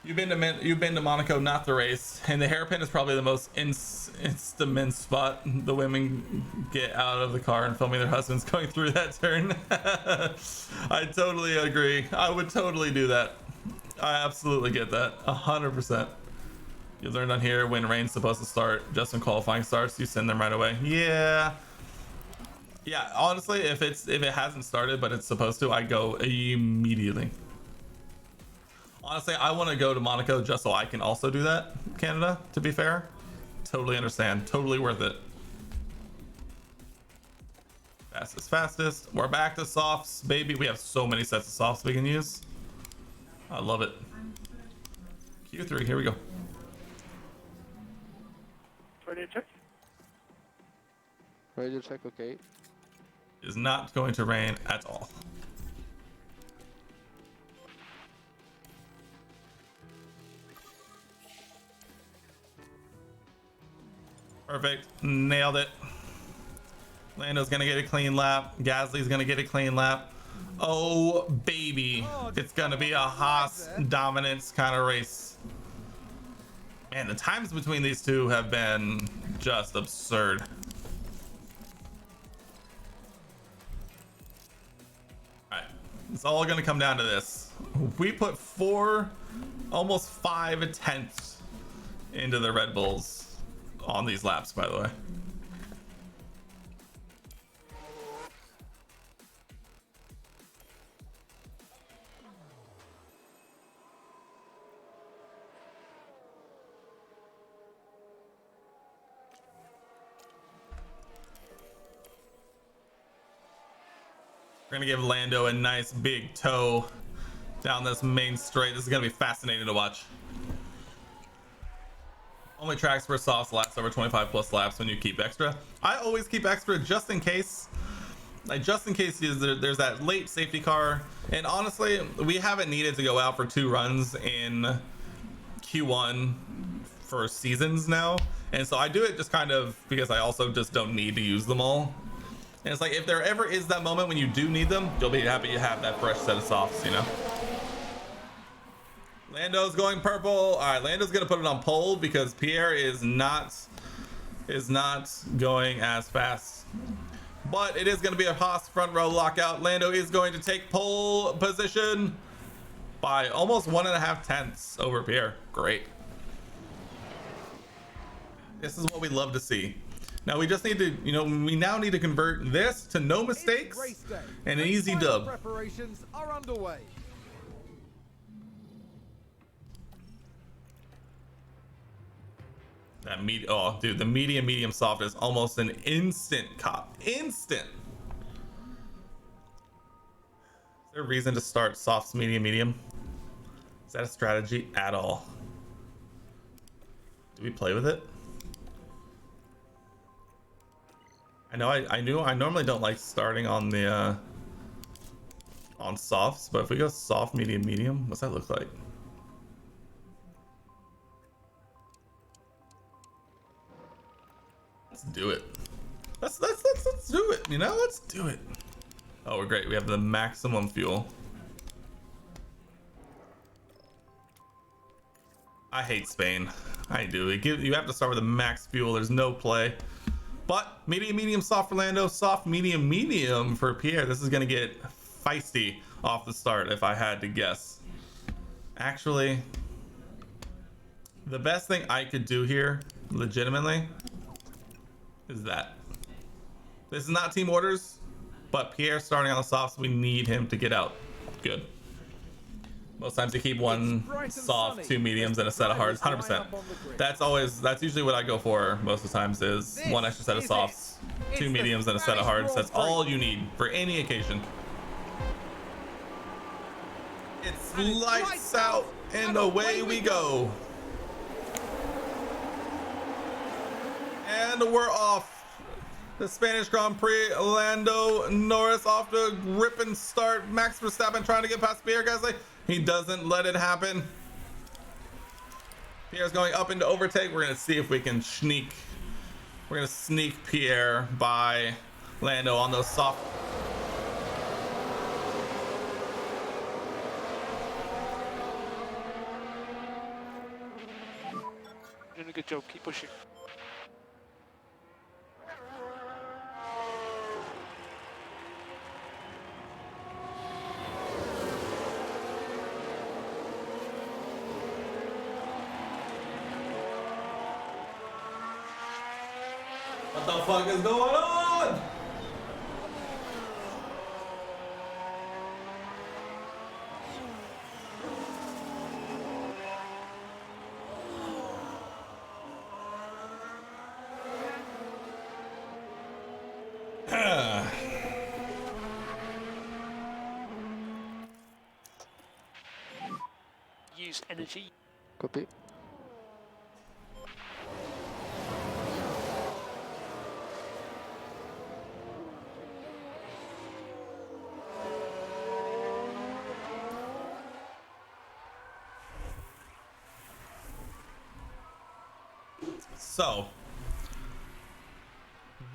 You've been to Monaco, not the race, and the hairpin is probably the most intimate spot the women get out of the car and filming their husbands going through that turn. I totally agree. I would totally do that. I absolutely get that. 100%. You learned on here when rain's supposed to start. Just when qualifying starts, you send them right away. Yeah. Yeah. Honestly, if it hasn't started but it's supposed to, I go immediately. Honestly, I want to go to Monaco just so I can also do that. Canada, to be fair. Totally understand. Totally worth it. Fastest. We're back to softs, baby. We have so many sets of softs we can use. I love it. Q3, here we go. Radio check. Radio check, okay. Is not going to rain at all. Perfect. Nailed it. Lando's gonna get a clean lap. Gasly's gonna get a clean lap. Oh, baby. It's gonna be a Haas dominance kind of race. Man, the times between these two have been just absurd. Alright. It's all gonna come down to this. We put almost 5 tenths into the Red Bulls on these laps, by the way. We're gonna give Lando a nice big toe down this main straight. This is gonna be fascinating to watch. Only tracks where softs last over 25 plus laps when you keep extra. I always keep extra just in case. Like, just in case there's that late safety car. And honestly, we haven't needed to go out for 2 runs in Q1 for seasons now. And so I do it just kind of because I also just don't need to use them all. And it's like, if there ever is that moment when you do need them, you'll be happy you have that fresh set of softs, you know? Lando's going purple. All right, Lando's gonna put it on pole because Pierre is not going as fast. But it is gonna be a Haas front row lockout. Lando is going to take pole position by almost 1.5 tenths over Pierre. Great. This is what we love to see. Now we just need to, we now need to convert this to no mistakes and an easy dub. Preparations are underway. That oh dude, the medium soft is almost an instant cop. Instant. Is there a reason to start softs medium? Is that a strategy at all? Do we play with it? I know I normally don't like starting on the on softs, but if we go soft, medium, what's that look like? Let's do it. Let's do it, let's do it. Oh, we're great. We have the maximum fuel. I hate Spain. I do. You have to start with the max fuel. There's no play. But medium, soft for Lando, soft, medium for Pierre. This is gonna get feisty off the start if I had to guess. Actually, the best thing I could do here, legitimately, is that. This is not team orders, but Pierre starting on the softs, we need him to get out. Good. Most times you keep one soft, 2 mediums, and a set of hards. 100%. That's usually what I go for most of the times is one extra set of softs, 2 mediums, and a set of hards. That's all you need for any occasion. It's lights out and away we go. And we're off. the Spanish Grand Prix. Lando Norris off to a ripping start. Max Verstappen trying to get past Pierre Gasly. He doesn't let it happen. Pierre's going up into overtake. We're gonna see if we can sneak. We're gonna sneak Pierre by Lando on those soft. Doing a good job, keep pushing. What the fuck is going on? Use energy. Copy. So,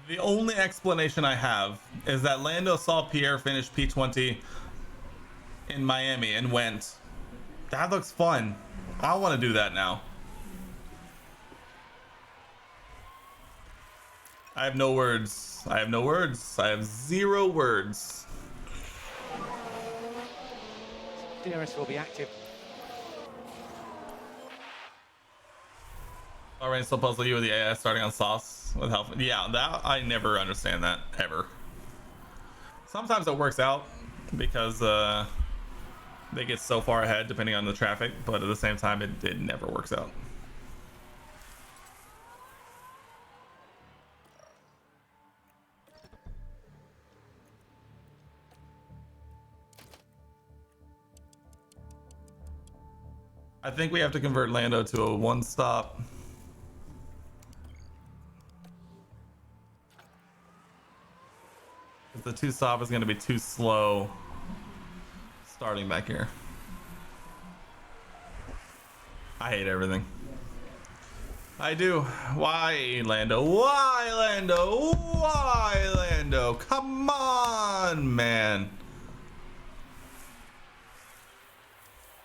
the only explanation I have is that Lando saw Pierre finish P20 in Miami and went, that looks fun. I want to do that now. I have no words. I have no words. I have 0 words. DRS will be active. Alright, still puzzle you with the AI starting on sauce with health. Yeah, that I never understand that ever. Sometimes it works out because they get so far ahead depending on the traffic, but at the same time it never works out. I think we have to convert Lando to a 1-stop. The 2-stop is going to be too slow starting back here. I hate everything. I do. Why, Lando? Why, Lando? Why, Lando? Come on, man.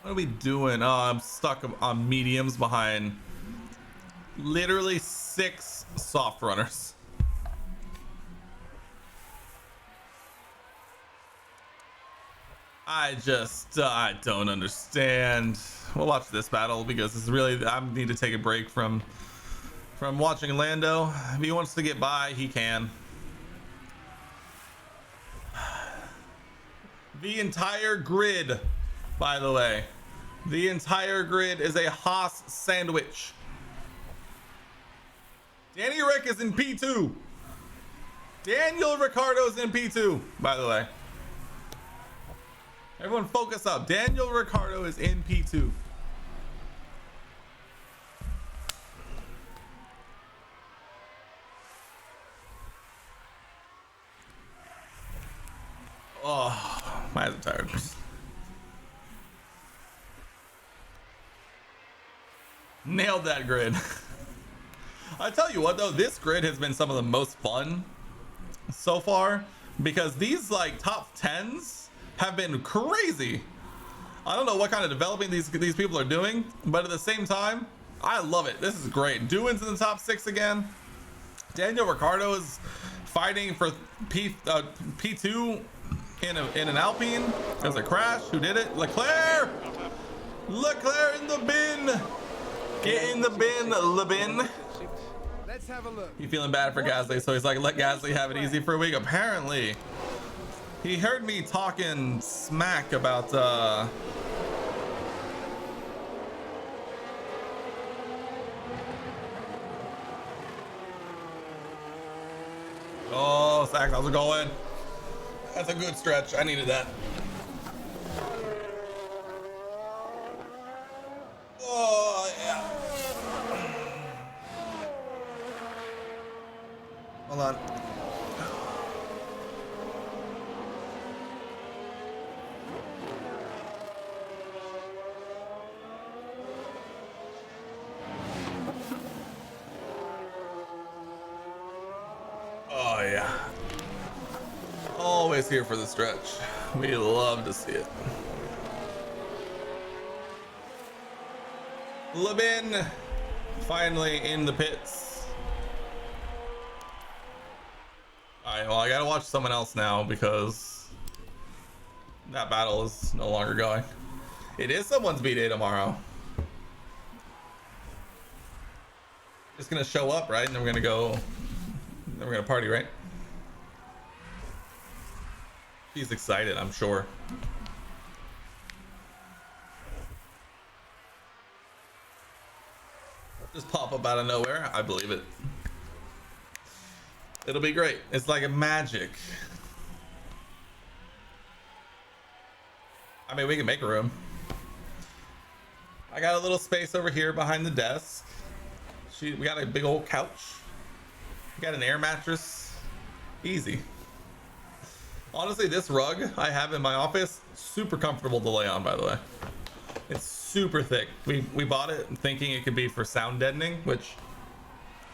What are we doing? Oh, I'm stuck on mediums behind literally 6 soft runners. I don't understand. We'll watch this battle because it's really, I need to take a break from watching Lando. If he wants to get by, he can. The entire grid, by the way, the entire grid is a Haas sandwich. Danny Rick is in P2. Daniel Ricciardo's in P2, by the way. Everyone focus up. Daniel Ricciardo is in P2. Oh, my eyes are tired. Nailed that grid. I tell you what though, this grid has been some of the most fun so far because these like top 10s have been crazy. I don't know what kind of developing these people are doing, but at the same time, I love it. This is great. Doohan's in the top 6 again. Daniel Ricciardo is fighting for P2 in an Alpine. There's a crash. Who did it? Leclerc! Leclerc in the bin! Get in the bin, LeBin. Let's have a look. He's feeling bad for Gasly, so he's like, let Gasly have it easy for a week. Apparently, he heard me talking smack about oh, Sax, how's it going? That's a good stretch. I needed that. Oh, yeah. Hold on. always here for the stretch. We love to see it. Levin finally in the pits. Alright, well, I gotta watch someone else now because that battle is no longer going. It is someone's B-Day tomorrow. Just gonna show up, right? And then we're gonna go. Then we're gonna party, right? He's excited, I'm sure. Just pop up out of nowhere. I believe it. It'll be great. It's like a magic. I mean, we can make a room. I got a little space over here behind the desk. We got a big old couch. We got an air mattress. Easy. Honestly, this rug I have in my office, super comfortable to lay on, by the way. It's super thick. We bought it thinking it could be for sound deadening, which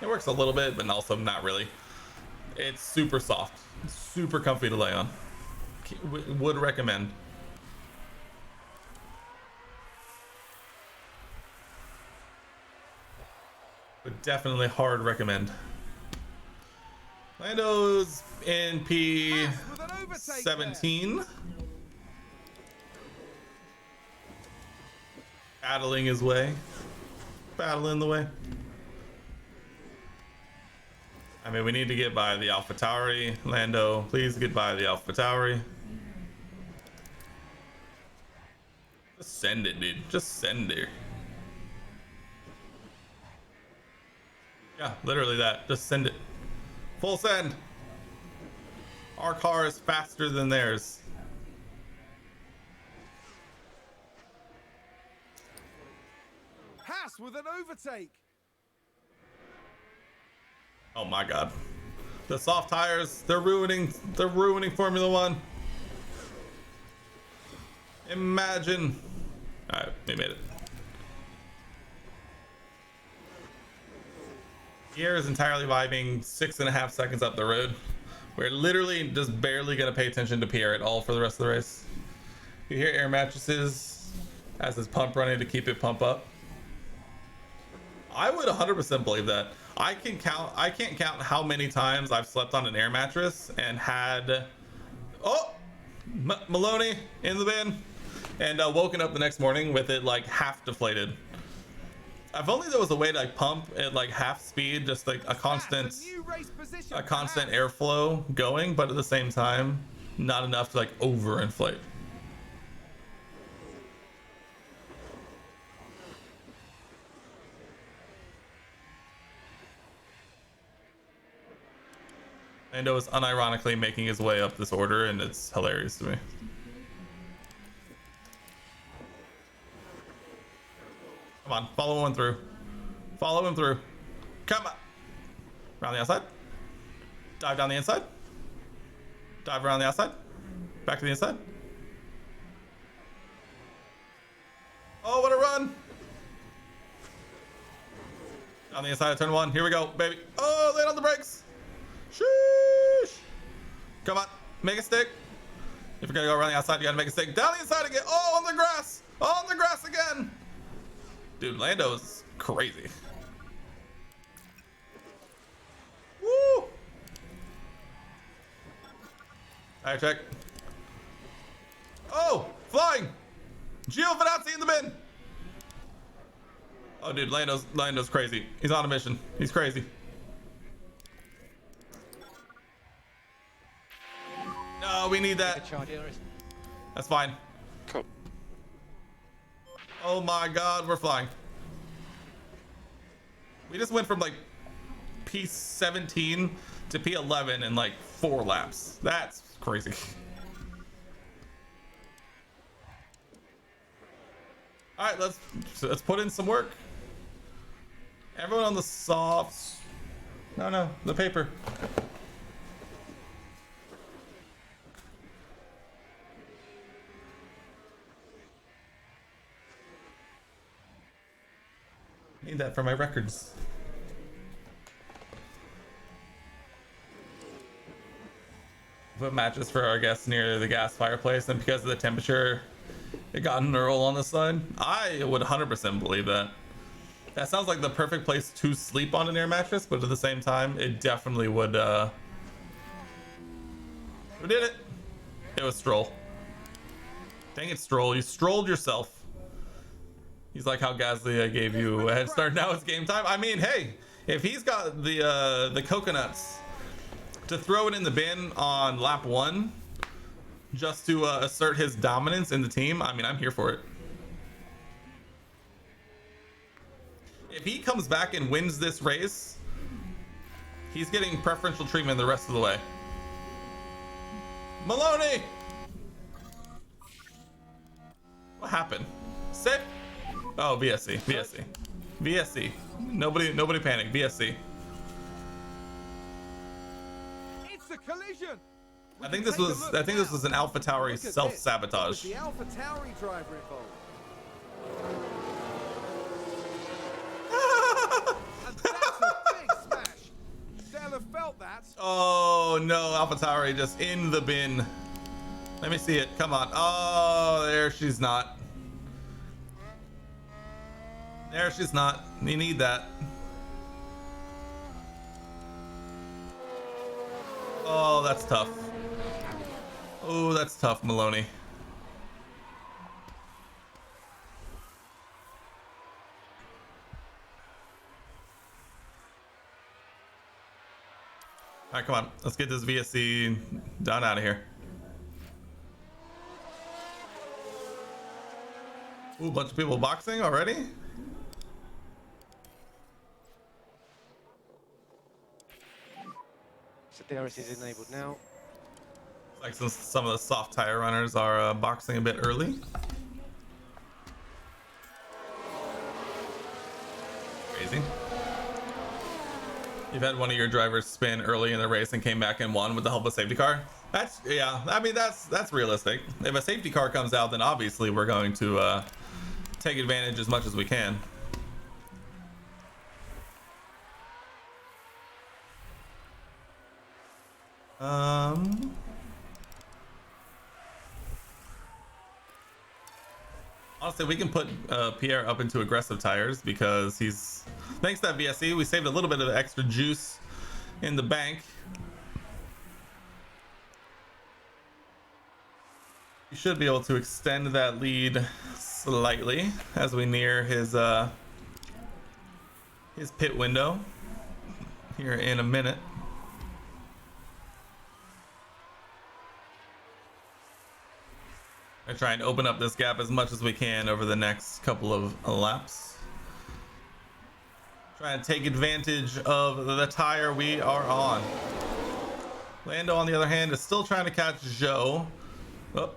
it works a little bit, but also not really. It's super soft, super comfy to lay on. Would recommend. Would definitely hard recommend. Lando's in P17. Battling his way. Battling the way. I mean, we need to get by the Alpha Tauri. Lando, please get by the Alpha Tauri. Just send it, dude. Just send it. Yeah, literally that. Just send it. Full send. Our car is faster than theirs. Haas with an overtake. Oh my god. The soft tires, they're ruining Formula One. Imagine. Alright, we made it. Pierre is entirely vibing 6.5 seconds up the road. We're literally just barely gonna pay attention to Pierre at all for the rest of the race. You hear air mattresses as his pump running to keep it pump up. I would 100% believe that. I can't count how many times I've slept on an air mattress and had Maloney in the bin and woken up the next morning with it like half deflated. If only there was a way to like pump at like half speed, just like a constant airflow going, but at the same time, not enough to like overinflate. Lando is unironically making his way up this order, and it's hilarious to me. Come on, follow him through. Follow him through. Come on. Around the outside. Dive down the inside. Dive around the outside. Back to the inside. Oh, what a run. Down the inside of turn one. Here we go, baby. Oh, land on the brakes. Sheesh. Come on, make a stick. If you're gonna go around the outside, you gotta make a stick. Down the inside again. Oh, on the grass. On the grass again. Dude, Lando's crazy. Woo! Alright, check. Oh, flying. Giovinazzi in the bin. Oh, dude, Lando's crazy. He's on a mission. He's crazy. No, we need that. That's fine. Cool. Oh my god, we're flying. We just went from like P17 to P11 in like 4 laps. That's crazy. All right, let's put in some work. Everyone on the softs. No, the paper. Need that for my records. Put matches for our guests near the gas fireplace, and because of the temperature, it got an Earl on the side. I would 100% believe that. That sounds like the perfect place to sleep on an air mattress, but at the same time, it definitely would. Who did it? It was Stroll. Dang it, Stroll! You strolled yourself. He's like how Gasly gave you a head start. Now it's game time. I mean, hey, if he's got the coconuts to throw it in the bin on lap 1 just to assert his dominance in the team, I mean, I'm here for it. If he comes back and wins this race, he's getting preferential treatment the rest of the way. Maloney! What happened? Sit. Oh, VSC, VSC, VSC. Nobody panic. VSC. It's a collision. I think this was an AlphaTauri self-sabotage. The AlphaTauri driver involved. And that's a big smash. They'll have felt that. Oh no, AlphaTauri just in the bin. Let me see it. Come on. Oh, there she's not. There she's not. We need that. Oh, that's tough. Oh, that's tough, Maloney. All right, come on. Let's get this VSC done out of here. Ooh, a bunch of people boxing already? So DRS is enabled now. Like some of the soft tire runners are boxing a bit early. Crazy. You've had one of your drivers spin early in the race and came back and won with the help of a safety car. That's, yeah, I mean, that's realistic. If a safety car comes out, then obviously we're going to take advantage as much as we can. Honestly, we can put Pierre up into aggressive tires because he's, thanks to that VSE, we saved a little bit of extra juice in the bank. You should be able to extend that lead slightly as we near his pit window here in a minute. I try and open up this gap as much as we can over the next couple of laps. Try and take advantage of the tire we are on. Lando, on the other hand, is still trying to catch Joe. Oh.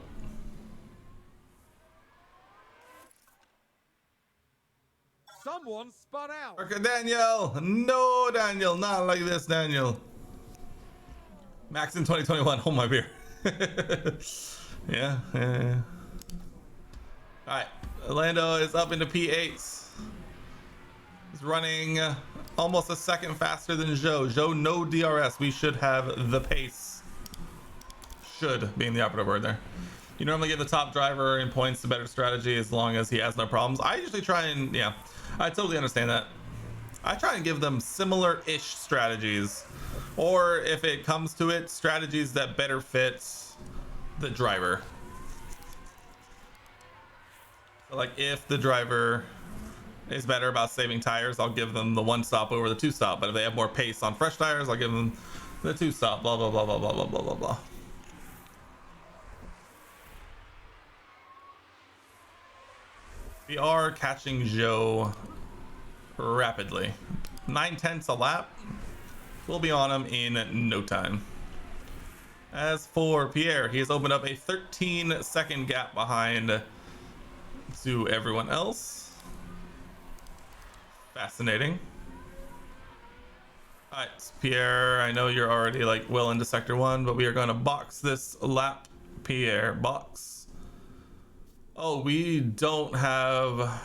Someone spun out. Okay, Daniel. No, Daniel. Not like this, Daniel. Max in 2021. Hold my beer. Yeah. All right. Lando is up into P8s. He's running almost a second faster than Joe. Joe, no DRS. We should have the pace. Should being the operative word there. You normally give the top driver in points the better strategy as long as he has no problems. I usually try and, yeah, I totally understand that. I try and give them similar-ish strategies, or if it comes to it, strategies that better fit the driver. So like if the driver is better about saving tires, I'll give them the 1 stop over the 2 stop. But if they have more pace on fresh tires, I'll give them the 2 stop. Blah blah blah blah blah blah blah blah blah. We are catching Joe rapidly. 9/10 a lap. We'll be on him in no time. As for Pierre, he has opened up a 13-second gap behind to everyone else. Fascinating. All right, Pierre, I know you're already like well into sector 1, but we are going to box this lap. Pierre, box. Oh, we don't have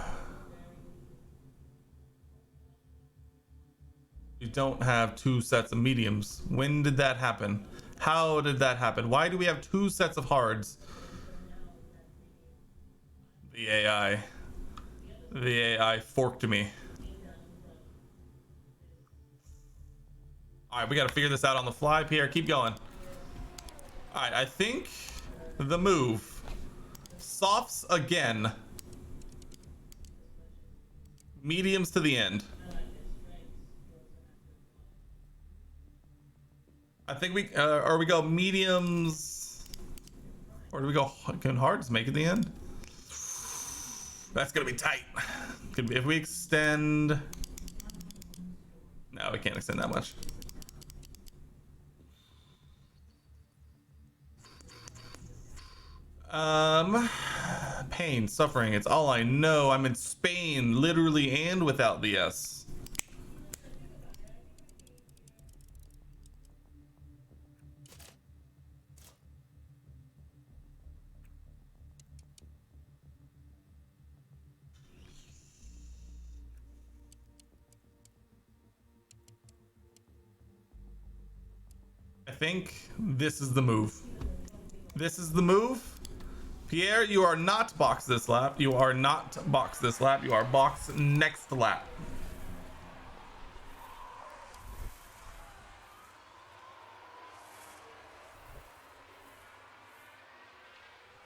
2 sets of mediums. When did that happen? How did that happen? Why do we have 2 sets of hards? The AI. The AI forked me. All right, we got to figure this out on the fly. Pierre, keep going. All right, I think the move. Softs again. Mediums to the end. I think we, or we go mediums, or do we go, can hards make it the end? That's gonna be tight. Could be, if we extend, no, we can't extend that much. Pain, suffering, it's all I know. I'm in Spain, literally and without the S. I think this is the move. This is the move. Pierre, you are not box this lap. You are not box this lap. You are box next lap.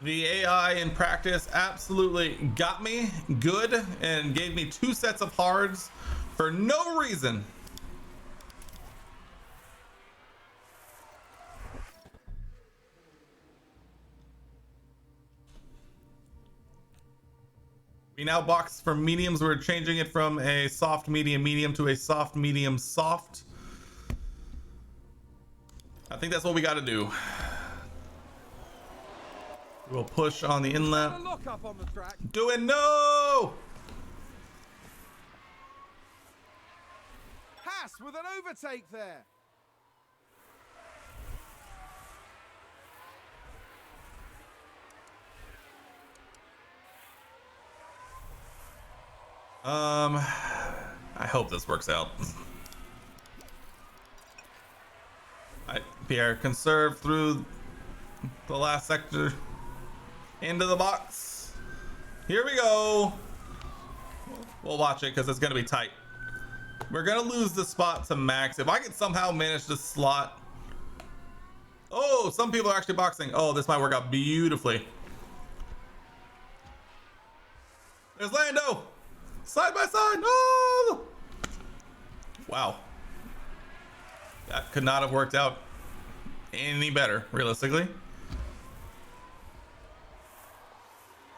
The AI in practice absolutely got me good and gave me 2 sets of hards for no reason. We now box for mediums. We're changing it from a soft medium medium to a soft medium soft. I think that's what we got to do. We'll push on the inlet. Lock up on the track. Do it, no! Haas with an overtake there. I hope this works out. Pierre, conserve through the last sector into the box. Here we go. We'll watch it because it's gonna be tight. We're gonna lose the spot to Max. If I could somehow manage to slot. Oh, some people are actually boxing. Oh, this might work out beautifully. There's Lando. Side by side. No. Wow. That could not have worked out any better, realistically.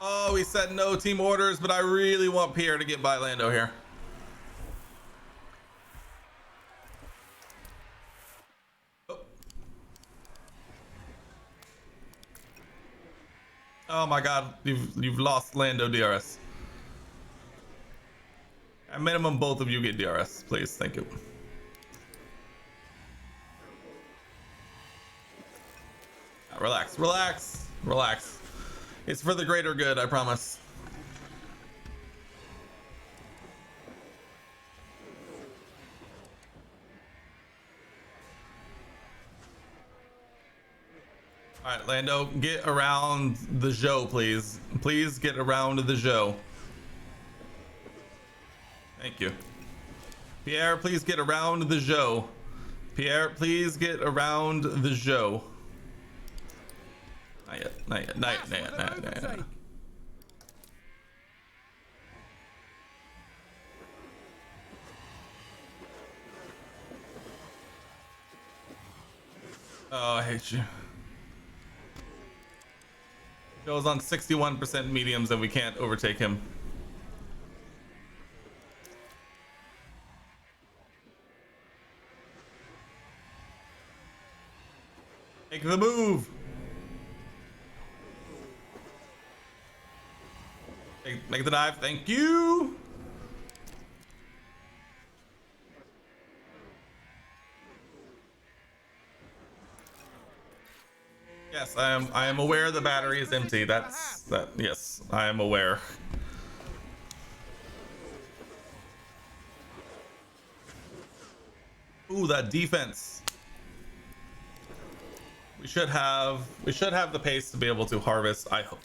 Oh, we said no team orders, but I really want Pierre to get by Lando here. Oh, oh my God, you've lost Lando DRS. At minimum, both of you get DRS, please. Thank you. Relax, relax, relax. It's for the greater good, I promise. All right, Lando, get around the Zhou, please. Please get around the Zhou. Thank you. Pierre, please get around the Zhou. Pierre, please get around the Zhou. Not yet, not yet, not yet, not yet. Oh, I hate you. Goes on 61% mediums and we can't overtake him. Make the move. Make the dive. Thank you. Yes, I am aware the battery is empty. Yes, I am aware. Ooh, that defense. We should have the pace to be able to harvest, I hope.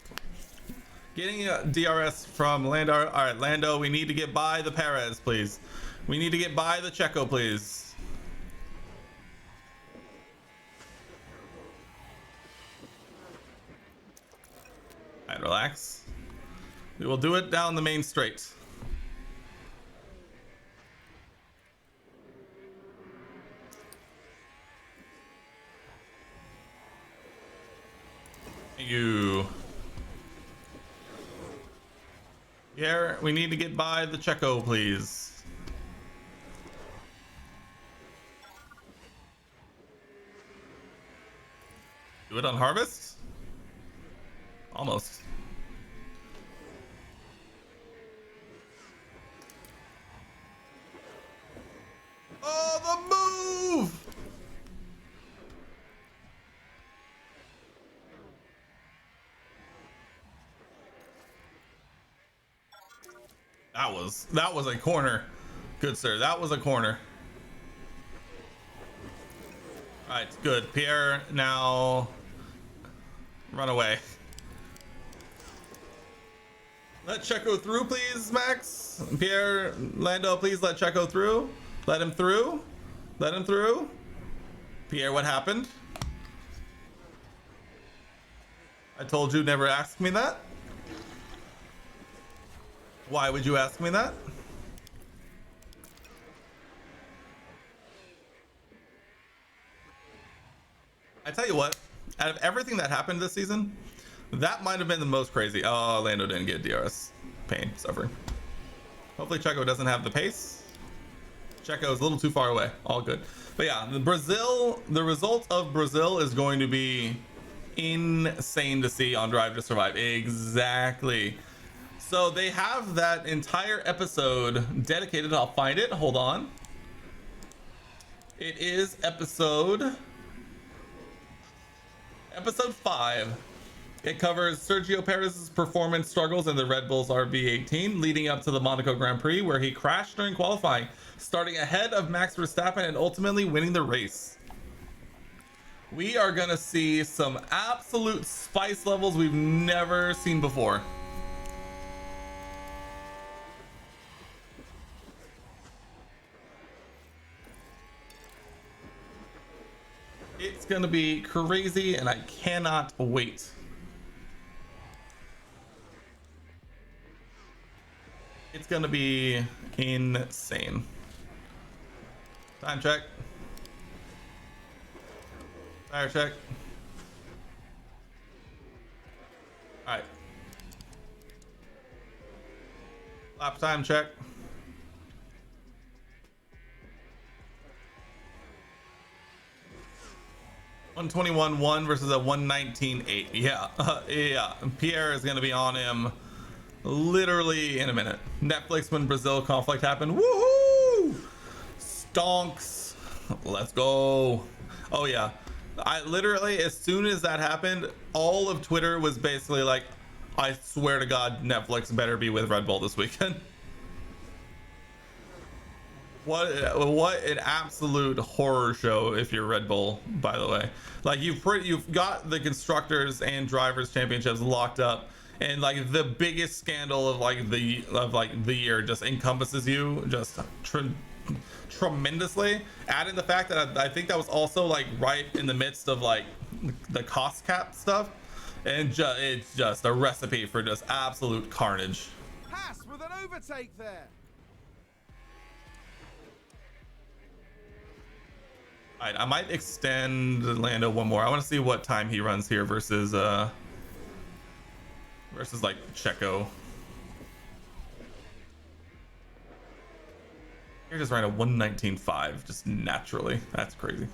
Getting a DRS from Lando. All right, Lando, we need to get by the Perez, please. We need to get by the Checo, please. All right, relax. We will do it down the main straight. You. Here, we need to get by the Checo, please. Do it on harvest? Almost. Oh, the move! That was a corner. Good sir, that was a corner. All right, good. Pierre, now run away. Let Checo through, please, Max. Pierre, Lando, please let Checo through. Let him through. Let him through. Pierre, what happened? I told you never ask me that. Why would you ask me that? I tell you what, out of everything that happened this season, that might have been the most crazy. Oh, Lando didn't get DRS. Pain, suffering. Hopefully Checo doesn't have the pace. Checo is a little too far away. All good. But yeah, the result of Brazil is going to be insane to see on Drive to Survive. Exactly. So they have that entire episode dedicated. I'll find it. Hold on. It is episode 5. It covers Sergio Perez's performance struggles in the Red Bull's RB18 leading up to the Monaco Grand Prix, where he crashed during qualifying, starting ahead of Max Verstappen and ultimately winning the race. We are gonna see some absolute spice levels we've never seen before. It's gonna be crazy and I cannot wait. It's gonna be insane. Time check. Tire check. All right. Lap time check. $121.1 versus a $119.8. Yeah, yeah. Pierre is gonna be on him literally in a minute. Netflix when Brazil conflict happened. Woohoo! Stonks. Let's go. Oh yeah. I literally, as soon as that happened, all of Twitter was basically like, I swear to God, Netflix better be with Red Bull this weekend. What an absolute horror show if you're Red Bull, by the way. Like you've got the constructors and drivers championships locked up, and like the biggest scandal of the year just encompasses you just tremendously. Add in the fact that I think that was also like right in the midst of like the cost cap stuff, and it's just a recipe for just absolute carnage. Haas with an overtake there. All right, I might extend Lando one more. I want to see what time he runs here versus like Checo. He just ran a 119.5 just naturally. That's crazy.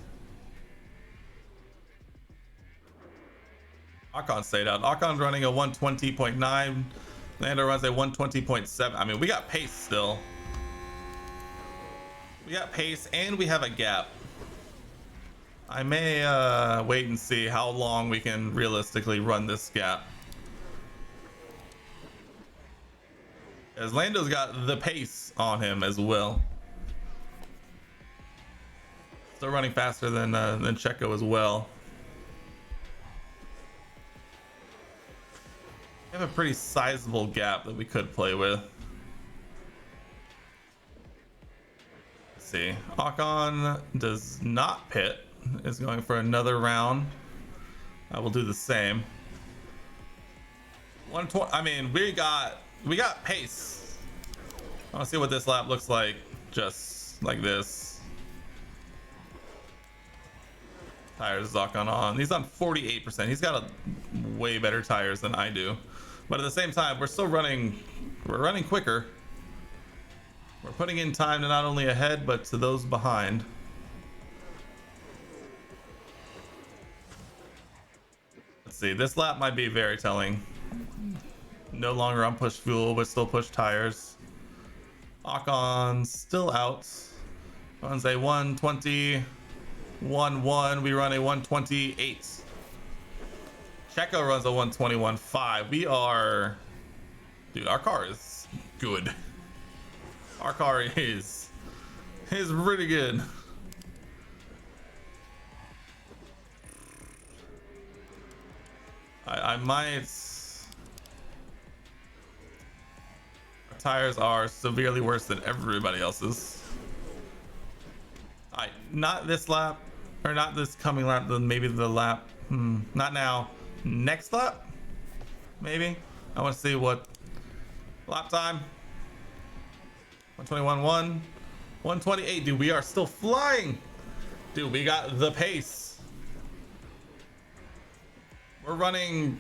Ocon stayed out. Ocon's running a 120.9. Lando runs a 120.7. I mean, we got pace still. We got pace and we have a gap. I may wait and see how long we can realistically run this gap. As Lando's got the pace on him as well. Still running faster than Checo as well. We have a pretty sizable gap that we could play with. Let's see. Ocon does not pit. Is going for another round. I will do the same. 120. I mean, we got pace. I want to see what this lap looks like. Just like this. Tires Ocon on. He's on 48%. He's got way better tires than I do. But at the same time, we're still running. We're running quicker. We're putting in time to not only ahead, but to those behind. Let's see. This lap might be very telling. No longer on push fuel, but still push tires. Ocon still out. Runs a 120. 1-1. We run a 128. Checo runs a 121.5. We are, dude, our car is good. Our car is really good. I might. Our tires are severely worse than everybody else's. Alright, not this lap, or not this coming lap, then maybe the lap. Not now. Next lap? Maybe? I want to see what lap time. 121.1. 128. Dude, we are still flying. Dude, we got the pace. We're running,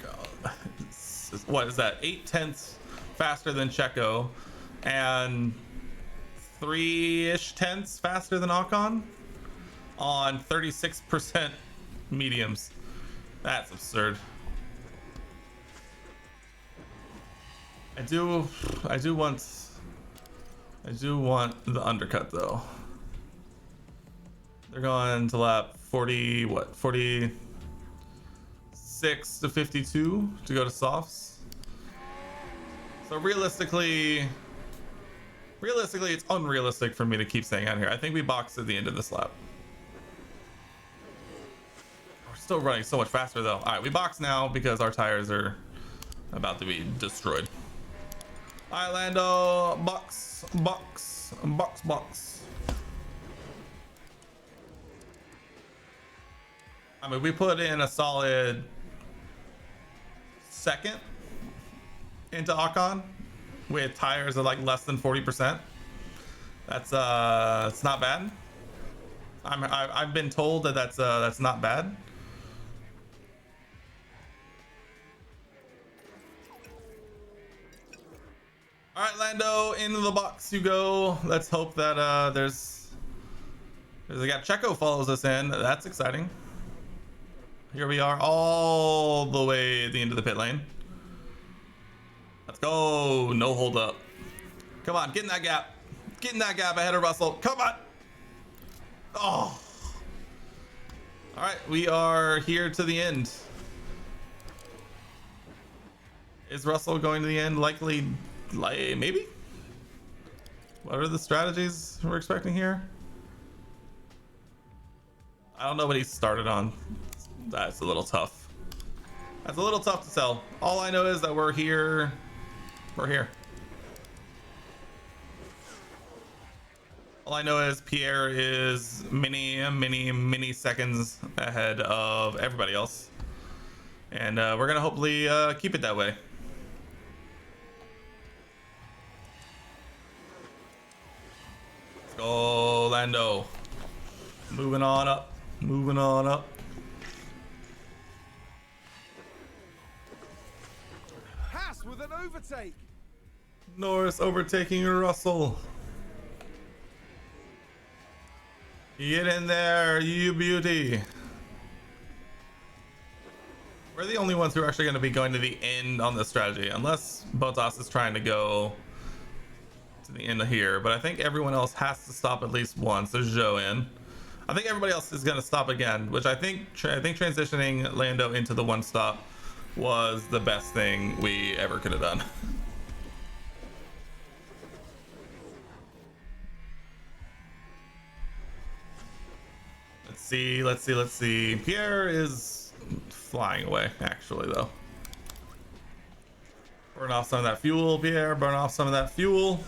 what is that? 0.8 faster than Checo and 3-ish tenths faster than Ocon on 36% mediums. That's absurd. I do want the undercut though. They're going to lap 40, what, 46 to 52 to go to softs. So realistically, it's unrealistic for me to keep staying out here. I think we box at the end of this lap. We're still running so much faster though. All right, we box now because our tires are about to be destroyed. All right, Lando, box. I mean, we put in a solid second into Ocon with tires of like less than 40%. That's it's not bad. I've been told that that's not bad. All right, Lando, into the box you go. Let's hope that there's a guy. Checo follows us in. That's exciting. Here we are, all the way at the end of the pit lane. Let's go. No hold up. Come on, get in that gap. Get in that gap ahead of Russell. Come on. Oh. All right, we are here to the end. Is Russell going to the end? Likely, maybe? What are the strategies we're expecting here? I don't know what he started on. That's a little tough. That's a little tough to tell. All I know is that we're here. We're here. All I know is Pierre is many seconds ahead of everybody else. And we're gonna hopefully keep it that way. Let's go, Lando. Moving on up. Moving on up. Haas with an overtake. Norris overtaking Russell. Get in there, you beauty. We're the only ones who are actually going to be going to the end on this strategy, unless Bottas is trying to go to the end of here. But I think everyone else has to stop at least once. There's Zhou in. I think everybody else is going to stop again, which I think transitioning Lando into the one stop was the best thing we ever could have done. Let's see. Pierre is flying away, actually, though. Burn off some of that fuel, Pierre. Burn off some of that fuel.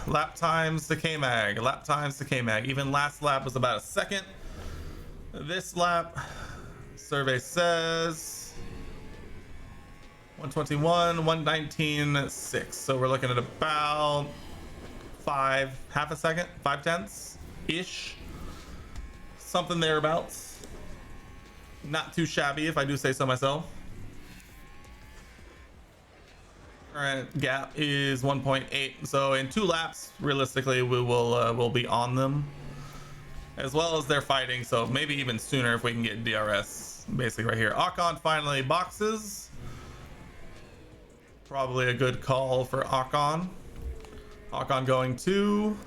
Lap times to K-Mag. Lap times to K-Mag. Even last lap was about a second. This lap, survey says 121, 119.6. So we're looking at about half a second, 5/10 ish, something thereabouts. Not too shabby, if I do say so myself. Current gap is 1.8, so in 2 laps, realistically, we'll be on them, as well as they're fighting. So maybe even sooner if we can get DRS. Basically, right here, Ocon finally boxes. Probably a good call for Ocon. Ocon going to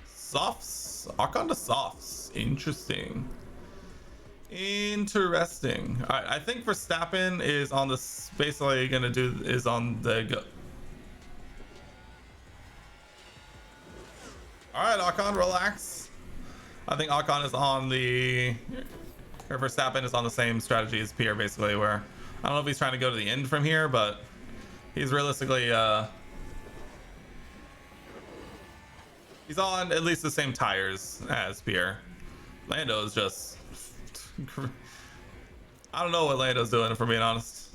softs. Ocon to softs. Interesting. Interesting. All right, I think Verstappen is on this. Basically, is on the go. All right, Ocon, relax. I think Ocon is on the. Or Verstappen is on the same strategy as Pierre, basically. Where I don't know if he's trying to go to the end from here, but he's realistically. He's on at least the same tires as Pierre. Lando is just. I don't know what Lando's doing, if we're being honest.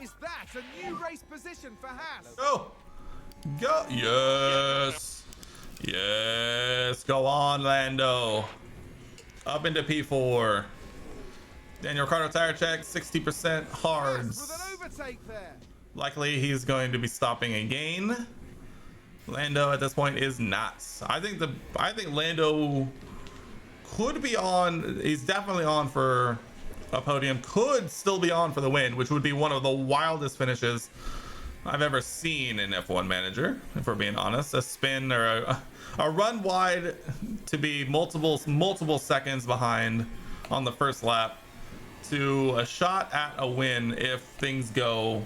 Is that a new race position for Haas? Go! Go! Yes! Yes! Go on, Lando. Up into P4. Daniel Ricciardo tire check, 60% hards. With an overtake there. Likely he's going to be stopping again. Lando at this point is not. I think Lando could be on. He's definitely on for a podium. Could still be on for the win, which would be one of the wildest finishes I've ever seen in F1 Manager, if we're being honest. A spin or a run wide to be multiple seconds behind on the first lap to a shot at a win if things go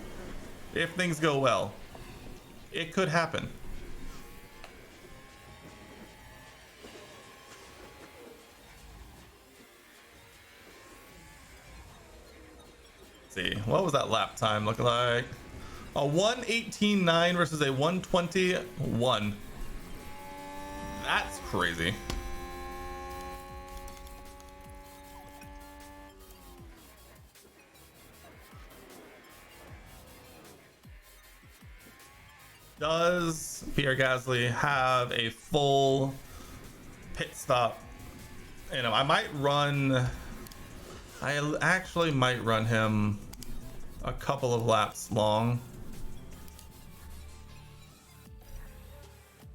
well. It could happen. See, what was that lap time look like? A 1:18.9 versus a 1:20.1. That's crazy. Does Pierre Gasly have a full pit stop? You know, I actually might run him a couple of laps long,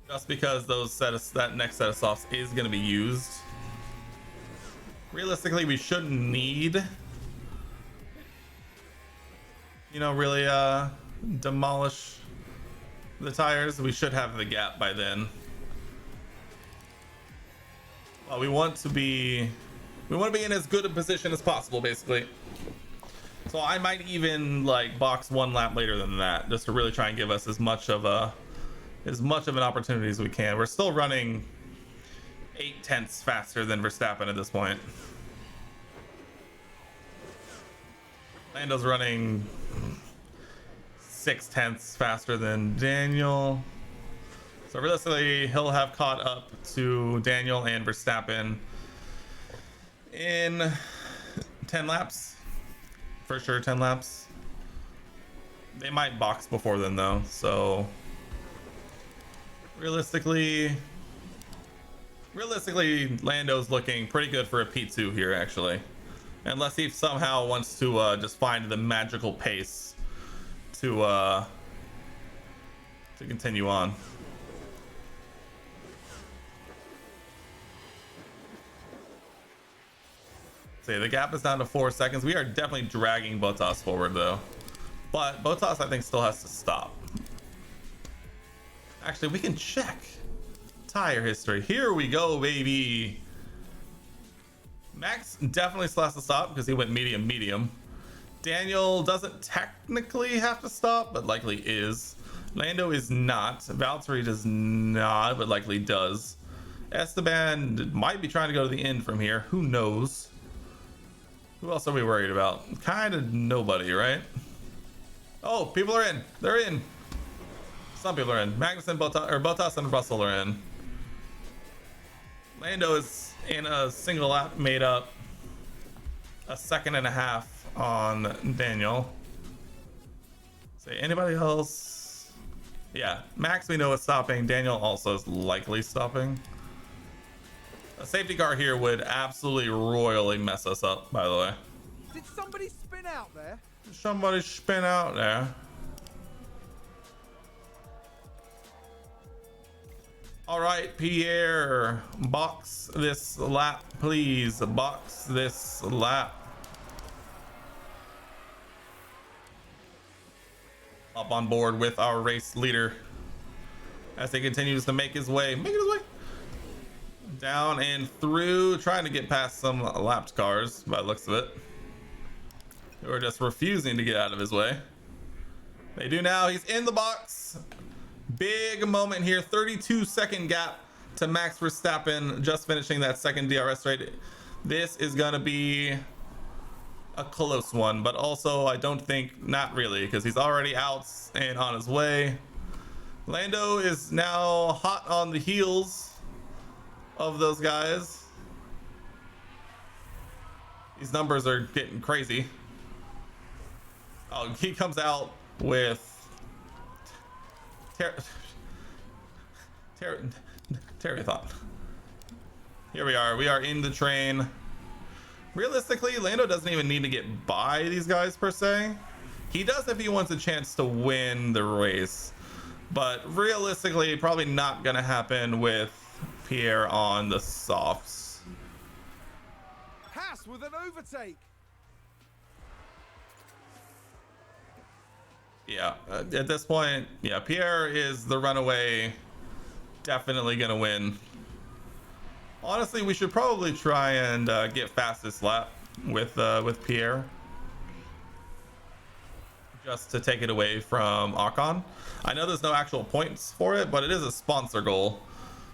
just because that next set of softs is going to be used. Realistically, we shouldn't need, really demolish the tires. We should have the gap by then. Well, we want to be in as good a position as possible, basically. So I might even box 1 lap later than that, just to really try and give us as much of an opportunity as we can. We're still running 0.8 faster than Verstappen at this point. Lando's running 0.6 faster than Daniel. So realistically, he'll have caught up to Daniel and Verstappen in 10 laps. For sure, 10 laps. They might box before then, though. So realistically, Lando's looking pretty good for a P2 here, actually. Unless he somehow wants to just find the magical pace to continue on. See, the gap is down to 4 seconds. We are definitely dragging Bottas forward, though. But Bottas, I think, still has to stop. Actually, we can check tire history. Here we go, baby. Max definitely still has to stop because he went medium. Daniel doesn't technically have to stop, but likely is. Lando is not. Valtteri does not, but likely does. Esteban might be trying to go to the end from here. Who knows? Who else are we worried about? Kind of nobody, right? Oh, people are in. They're in. Some people are in. Magnussen, Bottas, and Russell are in. Lando is in a single lap, made up a second and a half on Daniel. Say anybody else? Yeah, Max we know is stopping. Daniel also is likely stopping. A safety car here would absolutely royally mess us up, by the way. Did somebody spin out there? Somebody spin out there. All right, Pierre, box this lap, please. Box this lap. Up on board with our race leader as he continues to make his way down and through, trying to get past some lapped cars by the looks of it, who are just refusing to get out of his way. They do now. He's in the box. Big moment here. 32-second gap to Max Verstappen, just finishing that second DRS rate. This is gonna be a close one, but also I don't think, not really, because he's already out and on his way. Lando is now hot on the heels of those guys. These numbers are getting crazy. Oh, he comes out with Terrathon. Here we are in the train. Realistically, Lando doesn't even need to get by these guys per se. He does if he wants a chance to win the race, but realistically probably not gonna happen with Pierre on the softs. Haas with an overtake. Yeah, at this point, yeah, Pierre is the runaway, definitely gonna win. Honestly, we should probably try and get fastest lap with Pierre, just to take it away from Ocon. I know there's no actual points for it, but it is a sponsor goal,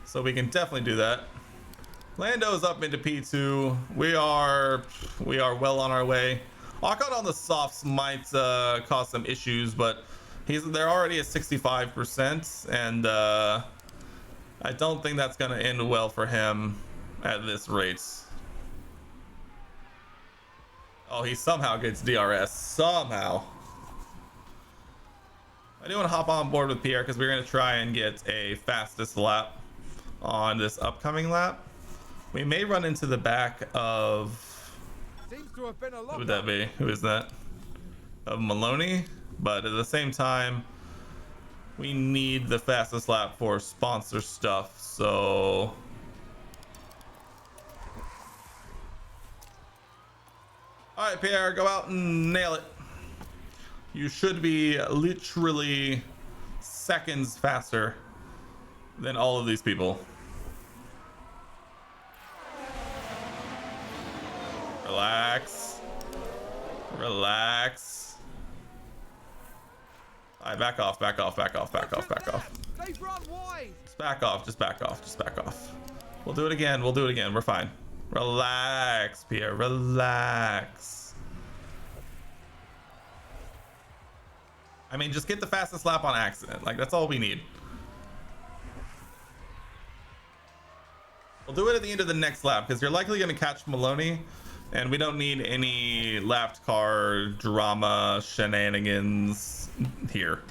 so we can definitely do that. Lando's up into P2. We are well on our way. Ocon on the softs might cause some issues, but they're already at 65%, and I don't think that's gonna end well for him at this rate. Oh, he somehow gets DRS. Somehow. I do want to hop on board with Pierre because we're going to try and get a fastest lap on this upcoming lap. We may run into the back of... Seems to have been a lot. Who would that be? Who is that? Of Maloney? But at the same time, we need the fastest lap for sponsor stuff, so... Alright, Pierre, go out and nail it. You should be literally seconds faster than all of these people. Relax. Relax. Alright, back off, back off, back off, back off, back off. They've run wide. Just back off, just back off, just back off. We'll do it again, we'll do it again, we're fine. Relax, Pierre, relax. I mean, just get the fastest lap on accident. Like, that's all we need. We'll do it at the end of the next lap, because you're likely going to catch Maloney, and we don't need any lapped car drama shenanigans here.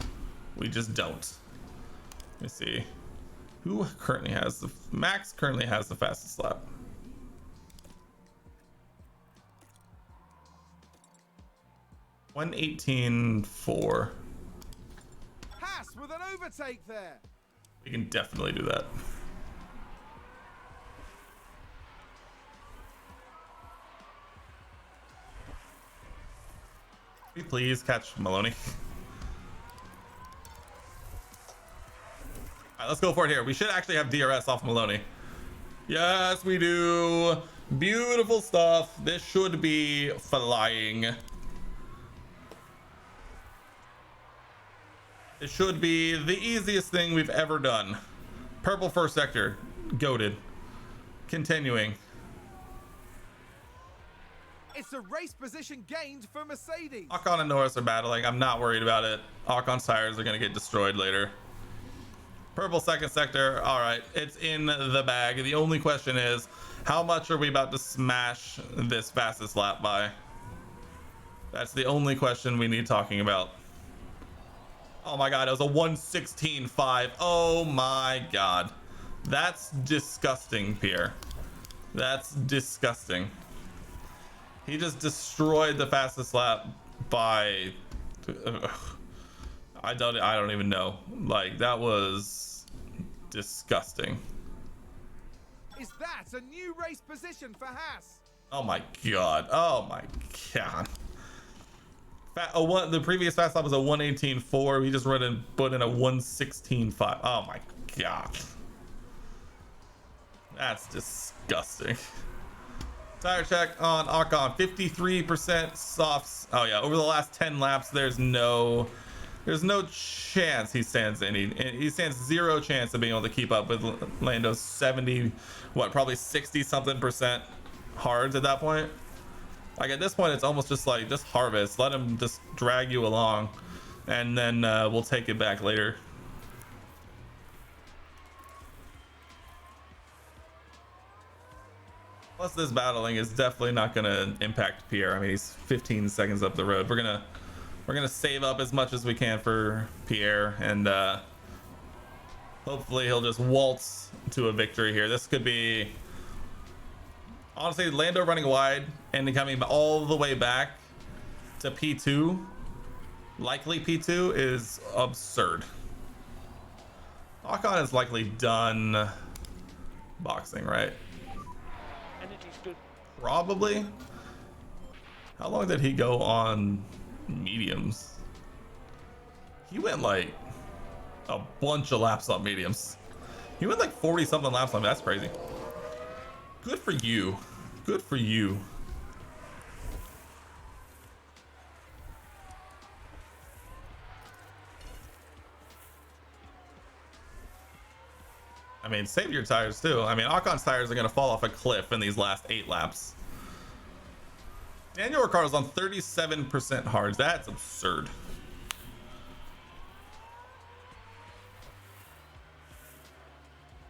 We just don't. Let me see. Who currently has the... Max currently has the fastest lap. $1:18.4. Haas with an overtake there. We can definitely do that. Can we please catch Maloney? Alright, let's go for it here. We should actually have DRS off Maloney. Yes, we do. Beautiful stuff. This should be flying. It should be the easiest thing we've ever done. Purple first sector, goated. Continuing. It's a race position gained for Mercedes. Ocon and Norris are battling. I'm not worried about it. Ocon's tires are going to get destroyed later. Purple second sector. All right, it's in the bag. The only question is, how much are we about to smash this fastest lap by? That's the only question we need talking about. Oh my God, it was a 1:16.5. Oh my God. That's disgusting, Pierre. That's disgusting. He just destroyed the fastest lap by... I don't even know. Like, that was disgusting. Is that a new race position for Haas? Oh my God. Oh my God. The previous fast lap was a 1:18.4. He just put in a 1:16.5. Oh my God. That's disgusting. Tire check on Ocon. 53% softs. Oh yeah, over the last 10 laps, there's no chance he stands he stands zero chance of being able to keep up with Lando's 70, probably 60 something percent hards at that point. Like at this point, it's almost just like, just harvest. Let him just drag you along, and then we'll take it back later. Plus, this battling is definitely not going to impact Pierre. I mean, he's 15 seconds up the road. We're gonna save up as much as we can for Pierre, and hopefully he'll just waltz to a victory here. This could be, honestly, Lando running wide and coming all the way back to P2, likely P2, is absurd. Ocon is likely done boxing, right? Energy's good. Probably. How long did he go on mediums? He went like a bunch of laps on mediums. He went like 40 something laps on me. That's crazy. Good for you. Good for you. I mean, save your tires too. I mean, Ocon's tires are going to fall off a cliff in these last 8 laps. Daniel Ricciardo's on 37% hards. That's absurd.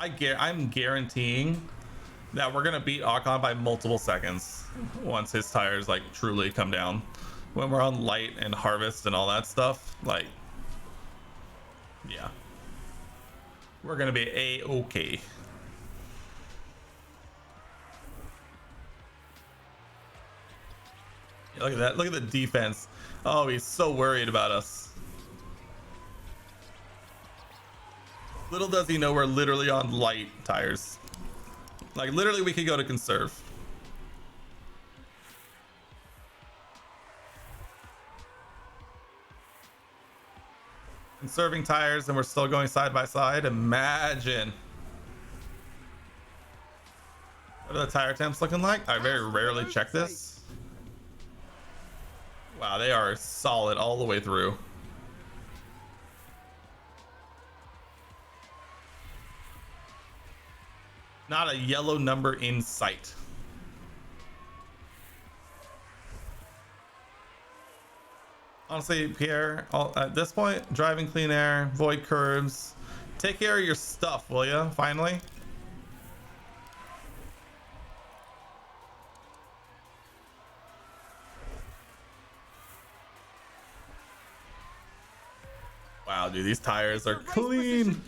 I'm guaranteeing that we're gonna beat Ocon by multiple seconds once his tires like truly come down. When we're on light and harvest and all that stuff, like, yeah, we're gonna be a-okay. Yeah, look at that. Look at the defense. Oh, he's so worried about us. Little does he know we're literally on light tires. Like, literally, we could go to conserve. Conserving tires, and we're still going side by side. Imagine. What are the tire temps looking like? I very rarely check this. Wow, they are solid all the way through. Not a yellow number in sight. Honestly, Pierre, at this point, driving clean air, avoid curves. Take care of your stuff, will ya? Finally. Wow, dude, these tires are clean.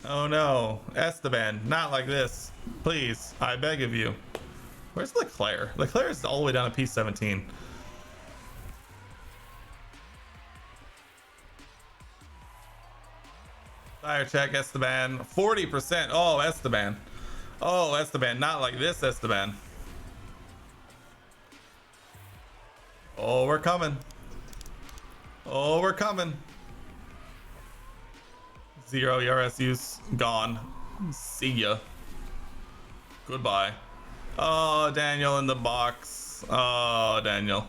Oh no, Esteban, not like this. Please, I beg of you. Where's Leclerc? Leclerc is all the way down to P17. Tire check, Esteban. 40%. Oh, Esteban. Oh, Esteban, not like this, Esteban. Oh, we're coming. Oh, we're coming. 0 ERS use gone. See ya. Goodbye. Oh, Daniel in the box. Oh, Daniel.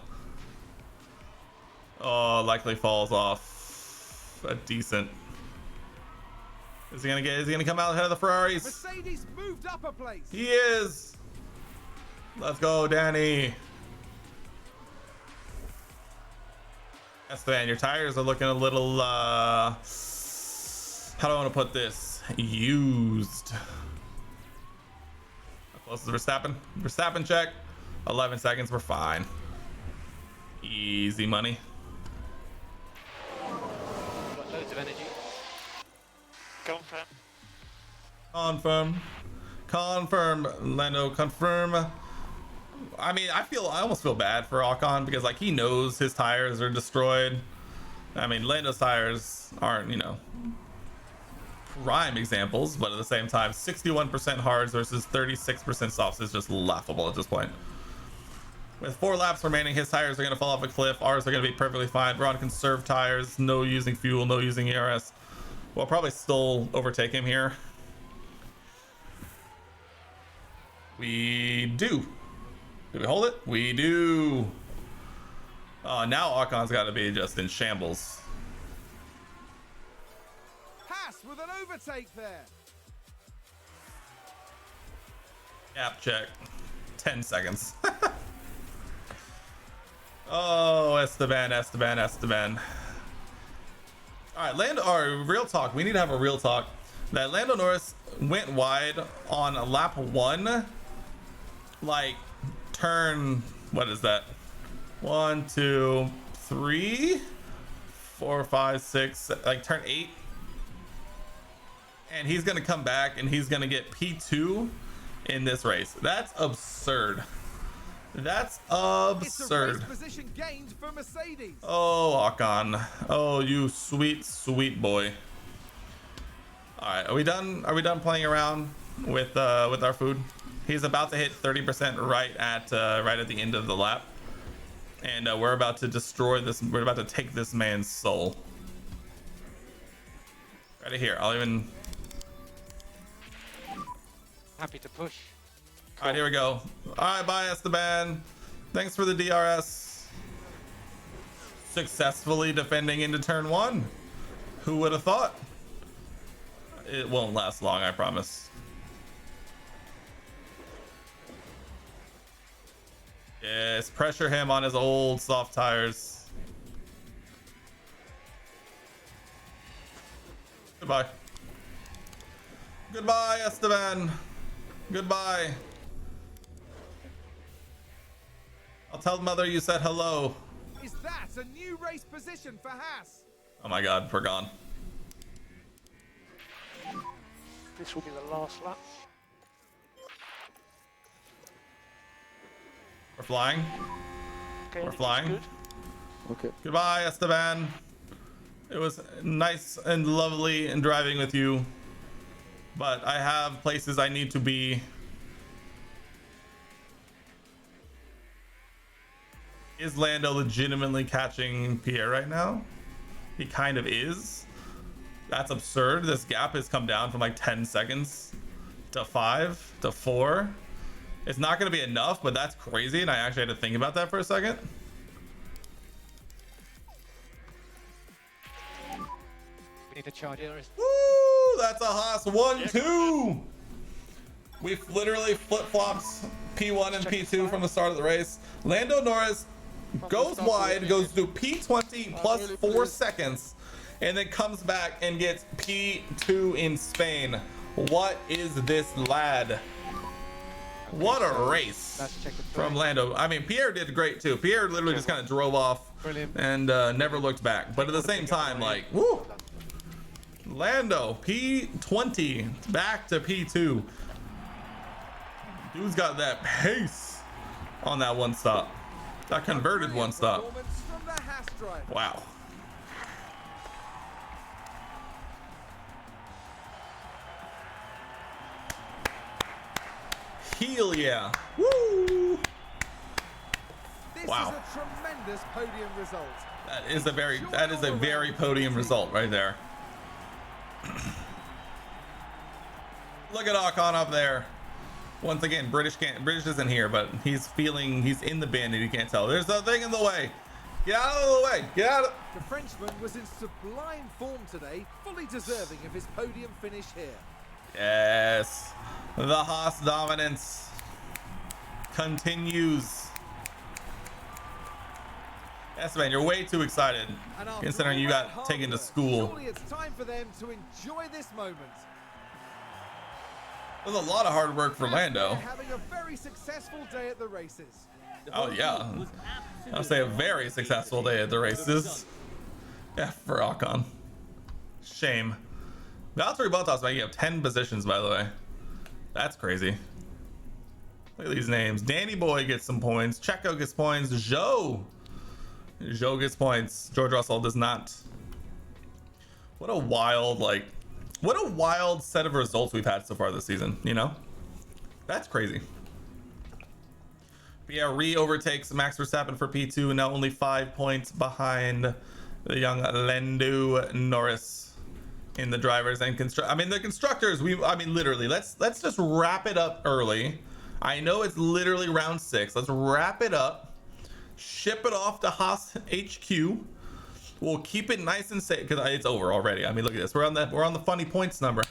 Oh, likely falls off. a decent. Is he gonna come out ahead of the Ferraris? Mercedes moved up a place. He is. Let's go, Danny. Esteban, your tires are looking a little how do I want to put this? Used. How close is Verstappen? Verstappen check. 11 seconds, we're fine. Easy money. Got loads of energy. Confirm, Lando, confirm. I mean, I almost feel bad for Ocon because like he knows his tires are destroyed. I mean, Lando's tires aren't, you know, prime examples, but at the same time, 61% hards versus 36% softs is just laughable at this point. With 4 laps remaining, his tires are going to fall off a cliff. Ours are going to be perfectly fine. We're on conserved tires, no using fuel, no using ERS. We'll probably still overtake him here. We do. Do we hold it? We do. Now Ocon's got to be just in shambles. Haas with an overtake there. Gap check. 10 seconds. Oh, Esteban. All right, real talk. We need to have a real talk. That Lando Norris went wide on lap 1. Like, turn, what is that? 1, 2, 3, 4, 5, 6, like turn 8. And he's going to come back and he's going to get P2 in this race. That's absurd. That's absurd. It's a race position gained for Mercedes. Oh, Ocon. Oh, you sweet, sweet boy. All right, are we done? Are we done playing around with our food? He's about to hit 30% right at the end of the lap, and we're about to destroy this. We're about to take this man's soul. Right here. I'll even. Happy to push. All right, here we go. All right, bye, Esteban. Thanks for the DRS. Successfully defending into turn 1. Who would have thought? It won't last long, I promise. Yes, pressure him on his old soft tires. Goodbye. Goodbye, Esteban. Goodbye. I'll tell mother you said hello. Is that a new race position for Haas? Oh my god, we're gone. This will be the last lap. We're flying. Okay, We're flying. good. Okay. Goodbye, Esteban. It was nice and lovely and driving with you, but I have places I need to be. Is Lando legitimately catching Pierre right now? He kind of is. That's absurd. This gap has come down from like 10 seconds to 5 to 4. It's not going to be enough, but that's crazy, and I actually had to think about that for a second. We need to charge it. Woo! That's a Haas 1-2. We've literally flip-flopped P1 and P2 from the start of the race. Lando Norris goes wide, goes to P20 plus 4 seconds, and then comes back and gets P2 in Spain. What is this lad? What a race from Lando. I mean, Pierre did great too. Pierre literally just kind of drove off and never looked back. But at the same time, like, woo! Lando, P20 back to P2. Dude's got that pace on that one stop. That converted one stop. Performance from the Haas driver. Wow. Heel yeah. Woo! This Wow. is a tremendous podium result. That is a very podium result right there. Look at Ocon up there. Once again, British isn't here, but he's in the bin and you can't tell. There's a thing in the way. Get out of the way. Get out of... The Frenchman was in sublime form today, fully deserving of his podium finish here. Yes. The Haas dominance continues. Yes, man, you're way too excited. And after Considering you all that got hard taken to work, school. Surely it's time for them to enjoy this moment. There's a lot of hard work for Lando. They're having a very successful day at the races. The Oh, whole yeah. team was I'll say a absolutely very successful day at the races. Yeah, for Ocon. Shame. Valtteri Bottas making up 10 positions, by the way. That's crazy. Look at these names. Danny Boy gets some points. Checo gets points. Zhou gets points. George Russell does not. What a wild, what a wild set of results we've had so far this season, you know? That's crazy. Pierre overtakes Max Verstappen for P2, now only 5 points behind the young Lando Norris in the drivers and the constructors. Literally, let's just wrap it up early. I know it's literally round 6. Let's wrap it up, ship it off to Haas HQ. We'll keep it nice and safe because it's over already. I mean, look at this. We're on the funny points number.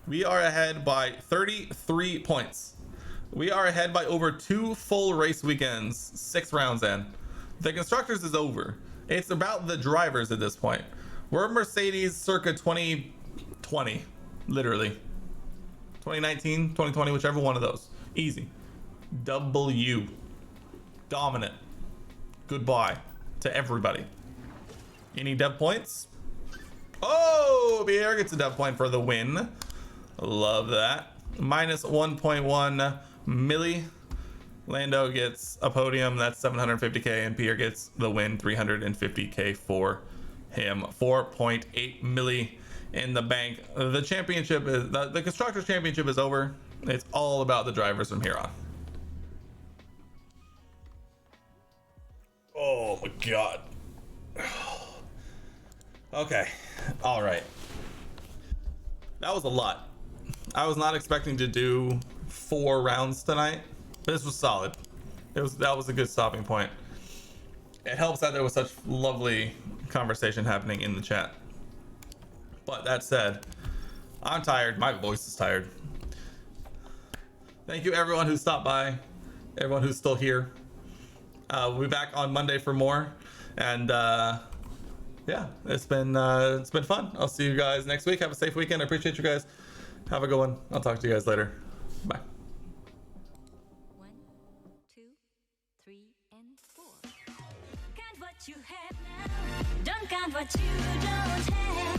We are ahead by 33 points. We are ahead by over 2 full race weekends, 6 rounds in. The constructors is over. It's about the drivers at this point. We're Mercedes circa 2020, literally. 2019, 2020, whichever one of those. Easy. W. Dominant. Goodbye to everybody. Any dev points? Oh, Pierre gets a dev point for the win. Love that. Minus 1.1 milli. Lando gets a podium. That's 750k, and Pierre gets the win. 350k for him. 4.8 milli in the bank. The championship is the constructors championship is over. It's all about the drivers from here on. Oh my god. Okay. All right. That was a lot. I was not expecting to do 4 rounds tonight. This was solid. That was a good stopping point. It helps that there was such lovely conversation happening in the chat. But that said, I'm tired. My voice is tired. Thank you everyone who stopped by, everyone who's still here. We'll be back on Monday for more, and yeah, it's been fun. I'll see you guys next week. Have a safe weekend. I appreciate you guys. Have a good one. I'll talk to you guys later. Bye. 1, 2, 3, and 4. Count what you have now. Don't count what you don't have.